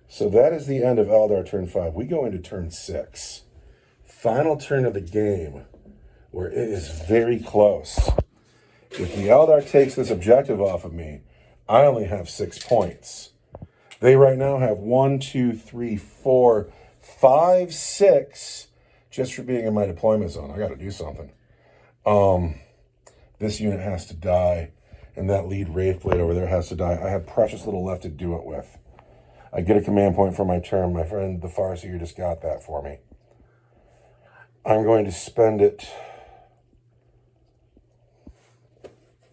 So that is the end of Eldar turn 5. We go into turn 6. Final turn of the game, where it is very close. If the Eldar takes this objective off of me, I only have 6 points. They right now have 1, 2, 3, 4, 5, 6, just for being in my deployment zone. I got to do something. This unit has to die, and that lead Wraith Blade over there has to die. I have precious little left to do it with. I get a command point for my turn. My friend, the Farseer, just got that for me. I'm going to spend it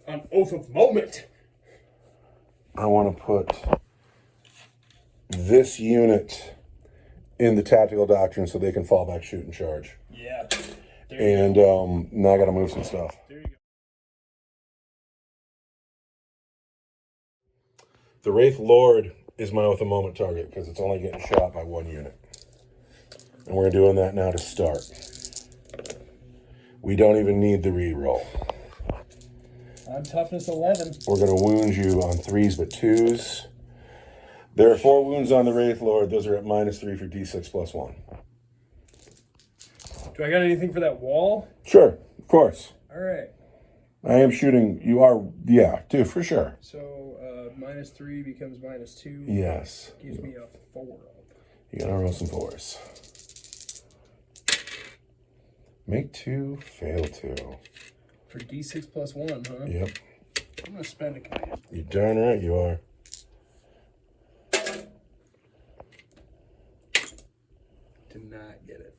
On Oath of Moment. I want to put this unit in the tactical doctrine so they can fall back, shoot, and charge. Yeah. And now I got to move some stuff. There you go. The Wraith Lord is my Oath of Moment target because it's only getting shot by 1 unit. And we're doing that now to start. We don't even need the reroll. I'm toughness 11. We're going to wound you on 3s but 2s. There are 4 wounds on the Wraith Lord. Those are at -3 for D6 + 1. Do I got anything for that wall? Sure, of course. All right. I am shooting. You are, yeah, dude, for sure. So -3 becomes -2. Yes. Gives me a 4 up. You got to roll some 4s. Make 2, fail 2. For D6 + 1, huh? Yep. I'm going to spend a command. You darn right you are. Did not get it.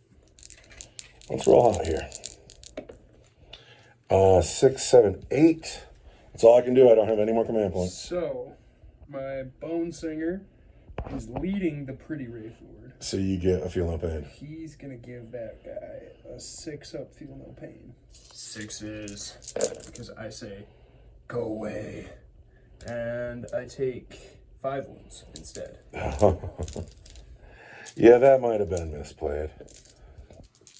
Let's roll hot here. 6, 7, 8. That's all I can do. I don't have any more command points. So, my Bone Singer is leading the Pretty Wraith Lord. So you get a feel no pain. He's going to give that guy a 6 up, feel no pain. 6s. Because I say, go away. And I take 5 wounds instead. Yeah, that might have been misplayed.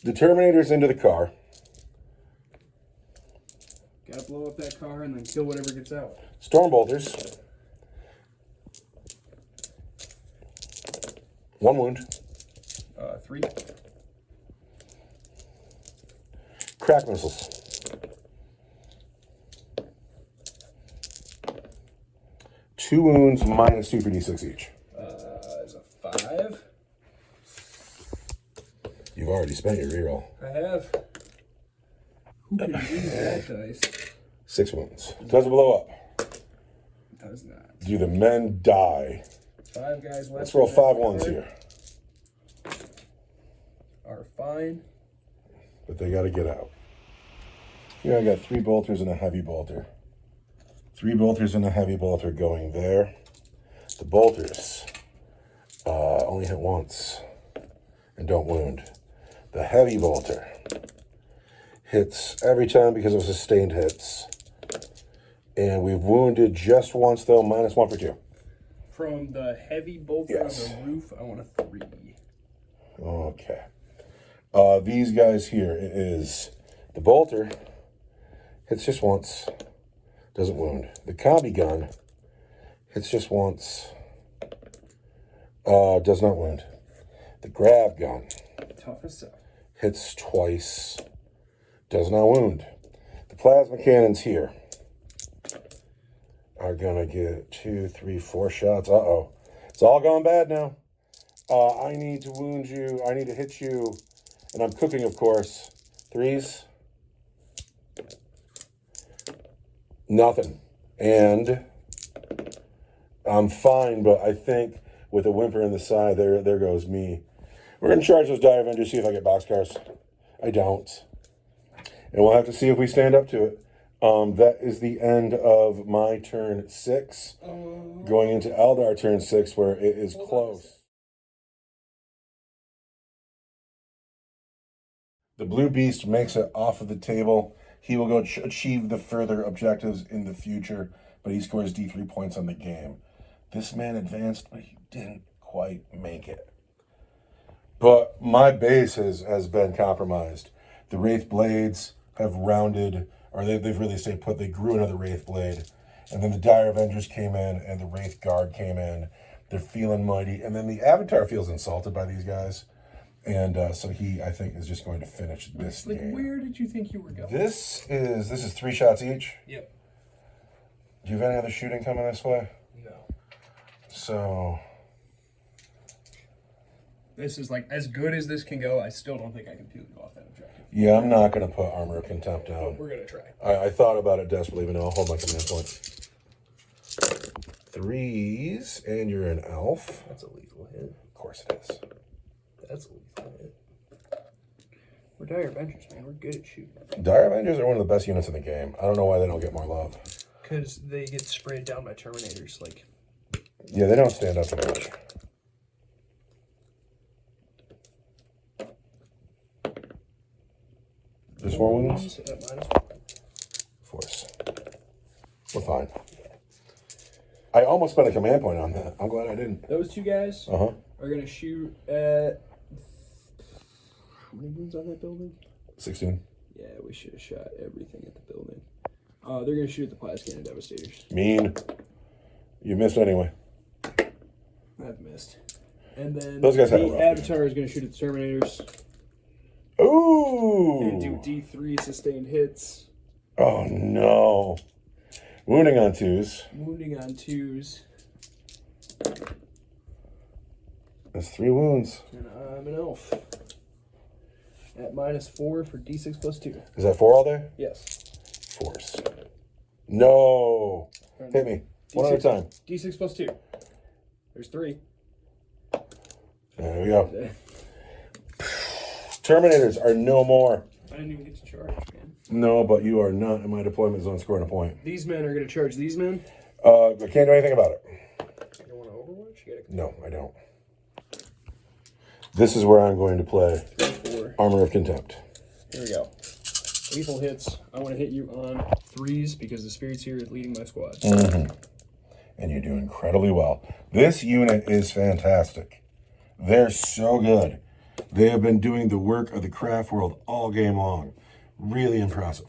The Terminator's into the car. Gotta blow up that car and then kill whatever gets out. Storm bolters. 1 wound. 3. Crack missiles. 2 wounds, -2 for D6 each. Is a 5. You've already spent your reroll. I have. Who can use that dice? 6 wounds. Doesn't blow up. Does not. Do the men die? 5 guys left. Let's roll 5 ones here. Are fine. But they got to get out. Here I got 3 bolters and a heavy bolter. 3 bolters and a heavy bolter going there. The bolters only hit once and don't wound. The heavy bolter hits every time because of sustained hits. And we've wounded just once though, -1 for 2. From the heavy bolter Yes. on the roof, I want a 3. Okay. These guys here, it is the bolter hits just once, doesn't wound. The combi gun hits just once, does not wound. The grav gun Toughness 7. Hits twice. Does not wound. The plasma cannons here are gonna get 2, 3, 4 shots. Uh-oh. It's all gone bad now. I need to wound you. I need to hit you. And I'm cooking, of course. 3s. Nothing. And I'm fine, but I think with a whimper in the side, there goes me. We're going to charge those Die Avengers, see if I get boxcars. I don't. And we'll have to see if we stand up to it. That is the end of my turn 6. Going into Eldar turn 6, where it is close. The blue beast makes it off of the table. He will go achieve the further objectives in the future, but he scores D3 points on the game. This man advanced, but he didn't quite make it. But my base has been compromised. The Wraith Blades have rounded, or they've really stayed put. They grew another Wraith Blade. And then the Dire Avengers came in, and the Wraith Guard came in. They're feeling mighty. And then the Avatar feels insulted by these guys. And so he, I think, is just going to finish this game. Where did you think you were going? This is 3 shots each. Yep. Do you have any other shooting coming this way? No. So This is like as good as this can go. I still don't think I can peel you off that objective. yeah, I'm not going to put Armor of Contempt down. We're going to try. I thought about it desperately, but no, I'll hold my command point. 3s, and you're an elf. That's a lethal hit. Of course it is. That's a lethal hit. We're Dire Avengers, man. We're good at shooting. Dire Avengers are one of the best units in the game. I don't know why they don't get more love. Because they get sprayed down by Terminators. Like, Yeah, they don't stand up to much. There's 4 wounds? Force. We're fine. I almost spent a command point on that. I'm glad I didn't. those two guys Uh-huh. are going to shoot at... How many wounds on that building? 16. Yeah, we should have shot everything at the building. They're going to shoot at the Plas Cannon Devastators. Mean. You missed anyway. I've missed. And then Those guys had a the rough Avatar is going to shoot at the Terminators. Ooh! And do D3 sustained hits. Oh, no. Wounding on 2s. Wounding on 2s. That's 3 wounds. And I'm an elf. At -4 for D6 plus 2. Is that 4 all day? Yes. Force. No. Hit me. One at a time. D6 plus 2. There's 3. There we go. Terminators are no more. I didn't even get to charge, man. No, but you are not in my deployment zone scoring a point. These men are going to charge these men. I can't do anything about it. You don't want to Overwatch? You gotta... No, I don't. This is where I'm going to play 4. Armor of Contempt. Here we go. Lethal hits. I want to hit you on 3s because the Spirits here is leading my squad. And you do incredibly well. This unit is fantastic. They're so good. They have been doing the work of the Craftworld all game long. Really impressive.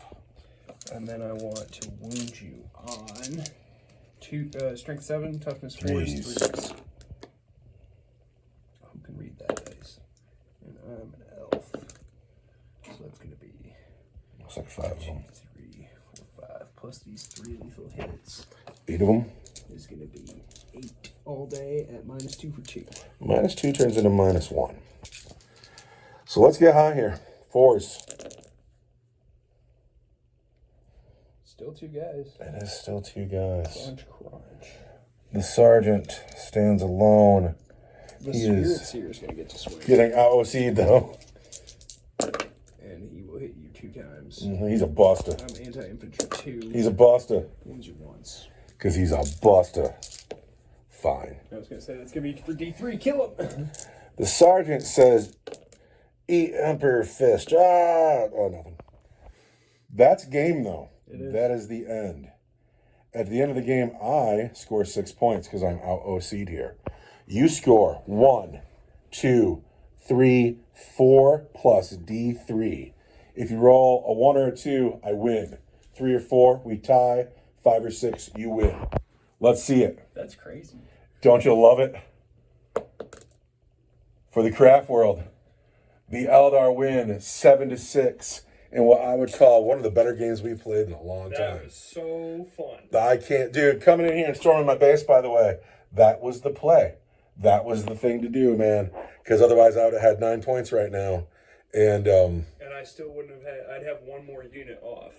And then I want to wound you on 2, strength 7, toughness 4, 3s. 3s. Who can read that dice? And I'm an elf. So that's going to be Looks like 5 of them. 3, 4, 5, plus these 3 lethal hits 8 of them. is going to be 8 all day at -2 for 2. -2 turns into -1. So let's get high here. 4s. Still 2 guys. It is still 2 guys. Crunch, crunch. The sergeant stands alone. The He Spirit is Seer is going to get to swing. getting OC'd though. And he will hit you 2 times. He's a buster. I'm anti-infantry 2. He's a buster. Wounds you once. Because he's a buster. Fine. I was going to say, that's going to be for D3. Kill him. The sergeant says, eat Emperor Fist. Oh, nothing. That's game, though. It is. That is the end. At the end of the game, I score 6 points because I'm out OC'd here. You score 1, 2, 3, 4 plus D3. If you roll a 1 or a 2, I win. 3 or 4, we tie. 5 or 6, you win. Let's see it. That's crazy. Don't you love it? For the Craftworld, The Eldar win 7-6 in what I would call one of the better games we've played in a long That time. was so fun. I can't, dude, coming in here and storming my base, by the way, that was the play. That was the thing to do, man. Because otherwise I would have had 9 points right now. And I still wouldn't have had, I'd have one more unit off.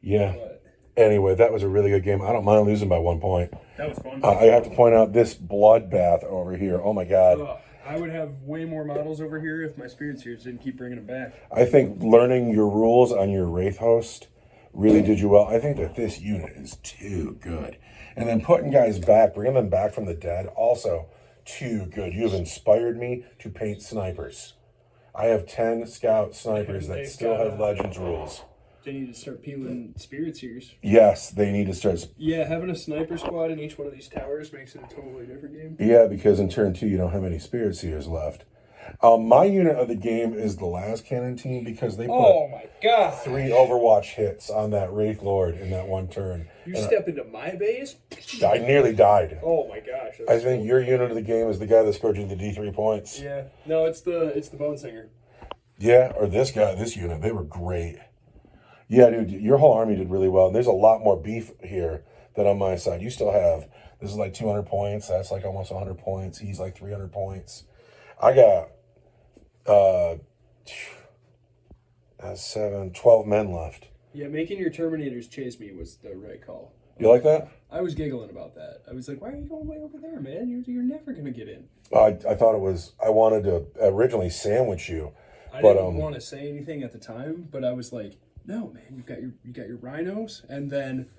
yeah. But Anyway, that was a really good game. I don't mind losing by 1 point. that was fun. I have to point out this bloodbath over here. Oh my God. Ugh, I would have way more models over here if my Spirit Seers didn't keep bringing them back. I think learning your rules on your Wraithhost really did you well. I think that this unit is too good. And then putting guys back, bringing them back from the dead, also too good. You have inspired me to paint snipers. I have 10 scout snipers that still have Legends rules. They need to start peeling Spirit Seers. Yes, they need to start. Yeah, having a sniper squad in each one of these towers makes it a totally different game. Yeah, because in turn 2, you don't have any Spirit Seers left. My unit of the game is the last cannon team because they put Oh my god! 3 Overwatch hits on that Wraith Lord in that one turn. You And step into my base? I nearly died. Oh my gosh. I think your unit of the game is the guy that scored you the D3 points. Yeah. No, it's the Bone Singer. Yeah, or this guy, this unit, they were great. Yeah, dude, your whole army did really well. And there's a lot more beef here than on my side. You still have, this is like 200 points. That's like almost 100 points. He's like 300 points. I got 12 men left. Yeah, making your Terminators chase me was the right call. You like that? I was giggling about that. I was like, why are you going way over there, man? You're never going to get in. I thought it was, I wanted to originally sandwich you. I But, didn't want to say anything at the time, but I was like, no, man, you got your rhinos, and then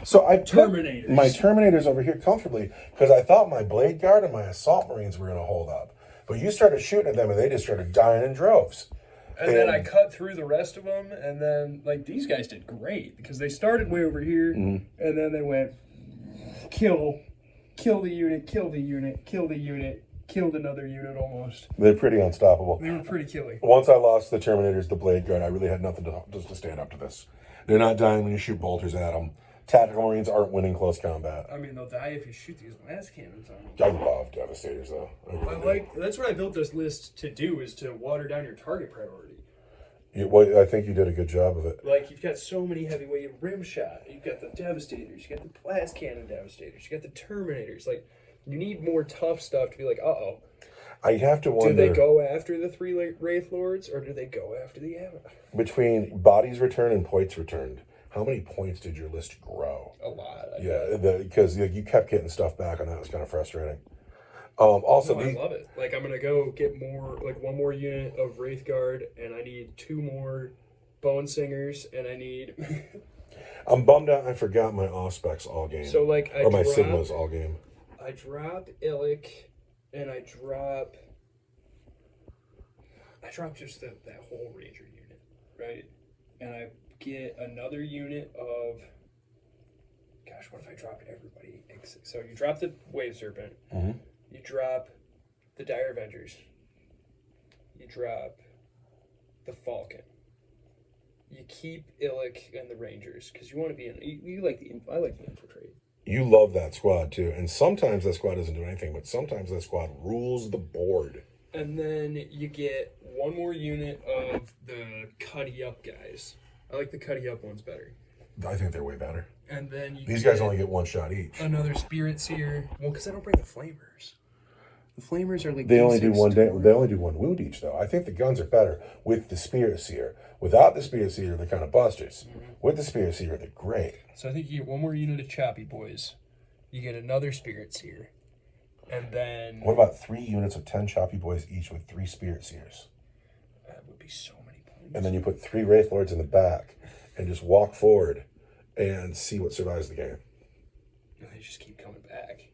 So I put Terminators. my Terminators over here comfortably because I thought my Blade Guard and my Assault Marines were going to hold up. But you started shooting at them and they just started dying in droves. And then I cut through the rest of them, and then, like, these guys did great, because they started way over here, and then they went, kill the unit, kill the unit, kill the unit, killed another unit almost. They're pretty unstoppable. They were pretty killing. Once I lost the Terminators, the Blade Guard, I really had nothing to stand up to this. They're not dying when you shoot bolters at them. Tactical Marines aren't winning close combat. I mean, they'll die if you shoot these blast cannons on them. I love Devastators, though. That's what I built this list to do, is to water down your target priority. I think you did a good job of it. Like, you've got so many heavyweight rim shot. You've got the Devastators. You got the blast cannon Devastators. You got the Terminators. Like, you need more tough stuff to be like, uh-oh. I have to wonder. Do they go after the 3 Wraith Lords, or do they go after the Avatar? Between bodies returned and points returned, how many points did your list grow? A lot. Because you kept getting stuff back, and that was kind of frustrating. Also, I love it. Like, I'm going to go get more, like, 1 more unit of Wraith Guard, and I need 2 more Bone Singers, and I need... I'm bummed out I forgot my Auspex all game. So, like, or my Sigmas all game. I drop Illic, and I drop just that whole Ranger unit, right? And I get another unit of... Gosh, what if I dropped everybody? So you drop the Wave Serpent. Mm-hmm. You drop the Dire Avengers. You drop the Falcon. You keep Illic and the Rangers because you want to be in. You like the. I like the infiltrate. You love that squad too, and sometimes that squad doesn't do anything, but sometimes that squad rules the board. And then you get 1 more unit of the Cuddy Up guys. I like the Cuddy Up ones better. I think they're way better. And then These guys only get 1 shot each. another Spirit Seer. Well, because I don't bring the Flamers. The Flamers are like They only do 1 day. D6 They only do 1 wound each, though. I think the guns are better with the Spirit Seer. Without the Spirit Seer, they're kind of busters. With the Spirit Seer, they're great. So I think you get 1 more unit of Choppy Boys. You get another Spirit Seer. And then... What about 3 units of 10 Choppy Boys each with 3 Spirit Seers? That would be so many points. And then you put 3 Wraith Lords in the back and just walk forward and see what survives the game. And they just keep coming back.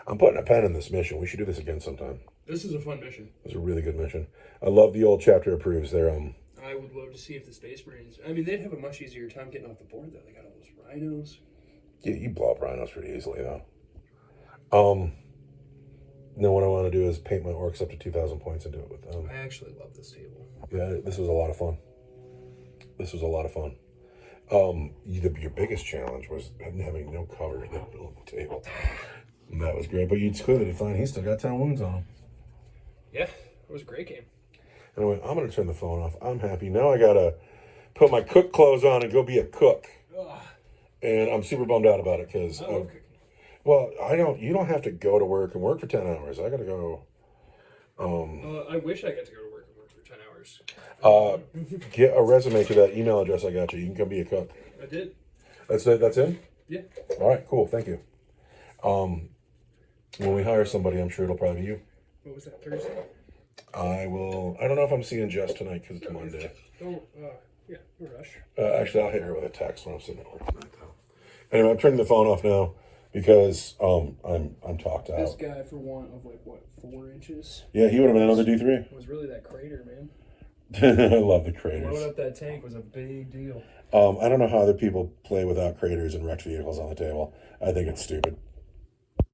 I'm putting a pen in this mission. We should do this again sometime. This is a fun mission. It was a really good mission. I love the old chapter approves. They're I would love to see if the Space Marines... I mean, they'd have a much easier time getting off the board, though. They got all those rhinos. Yeah, you blow up rhinos pretty easily, though. Now what I want to do is paint my orcs up to 2,000 points and do it with them. I actually love this table. Yeah, this was a lot of fun. Your biggest challenge was having no cover in the middle of the table. And that was great, but you clearly did fine. He's still got 10 wounds on him. Yeah. It was a great game. And I went, I'm going to turn the phone off. I'm happy. Now I got to put my cook clothes on and go be a cook. Ugh. And I'm super bummed out about it because, I love cooking. well, you don't have to go to work and work for 10 hours. I got to go. I wish I got to go to work and work for 10 hours. Get a resume to that email address I got you. You can come be a cook. I did. That's it? That's in? Yeah. All right, cool. Thank you. When we hire somebody, I'm sure it'll probably be you. What was that, Thursday? I don't know if I'm seeing Jess tonight because it's Monday. Don't, yeah, no rush. Actually, I'll hit her with a text when I'm sitting at work tonight, though. Anyway, I'm turning the phone off now because I'm talked out. This guy, for want of, 4 inches, Yeah, he would have been another D3. was really that crater, man. I love the Blowing craters. up that tank was a big deal. I don't know how other people play without craters and wrecked vehicles on the table. I think it's stupid.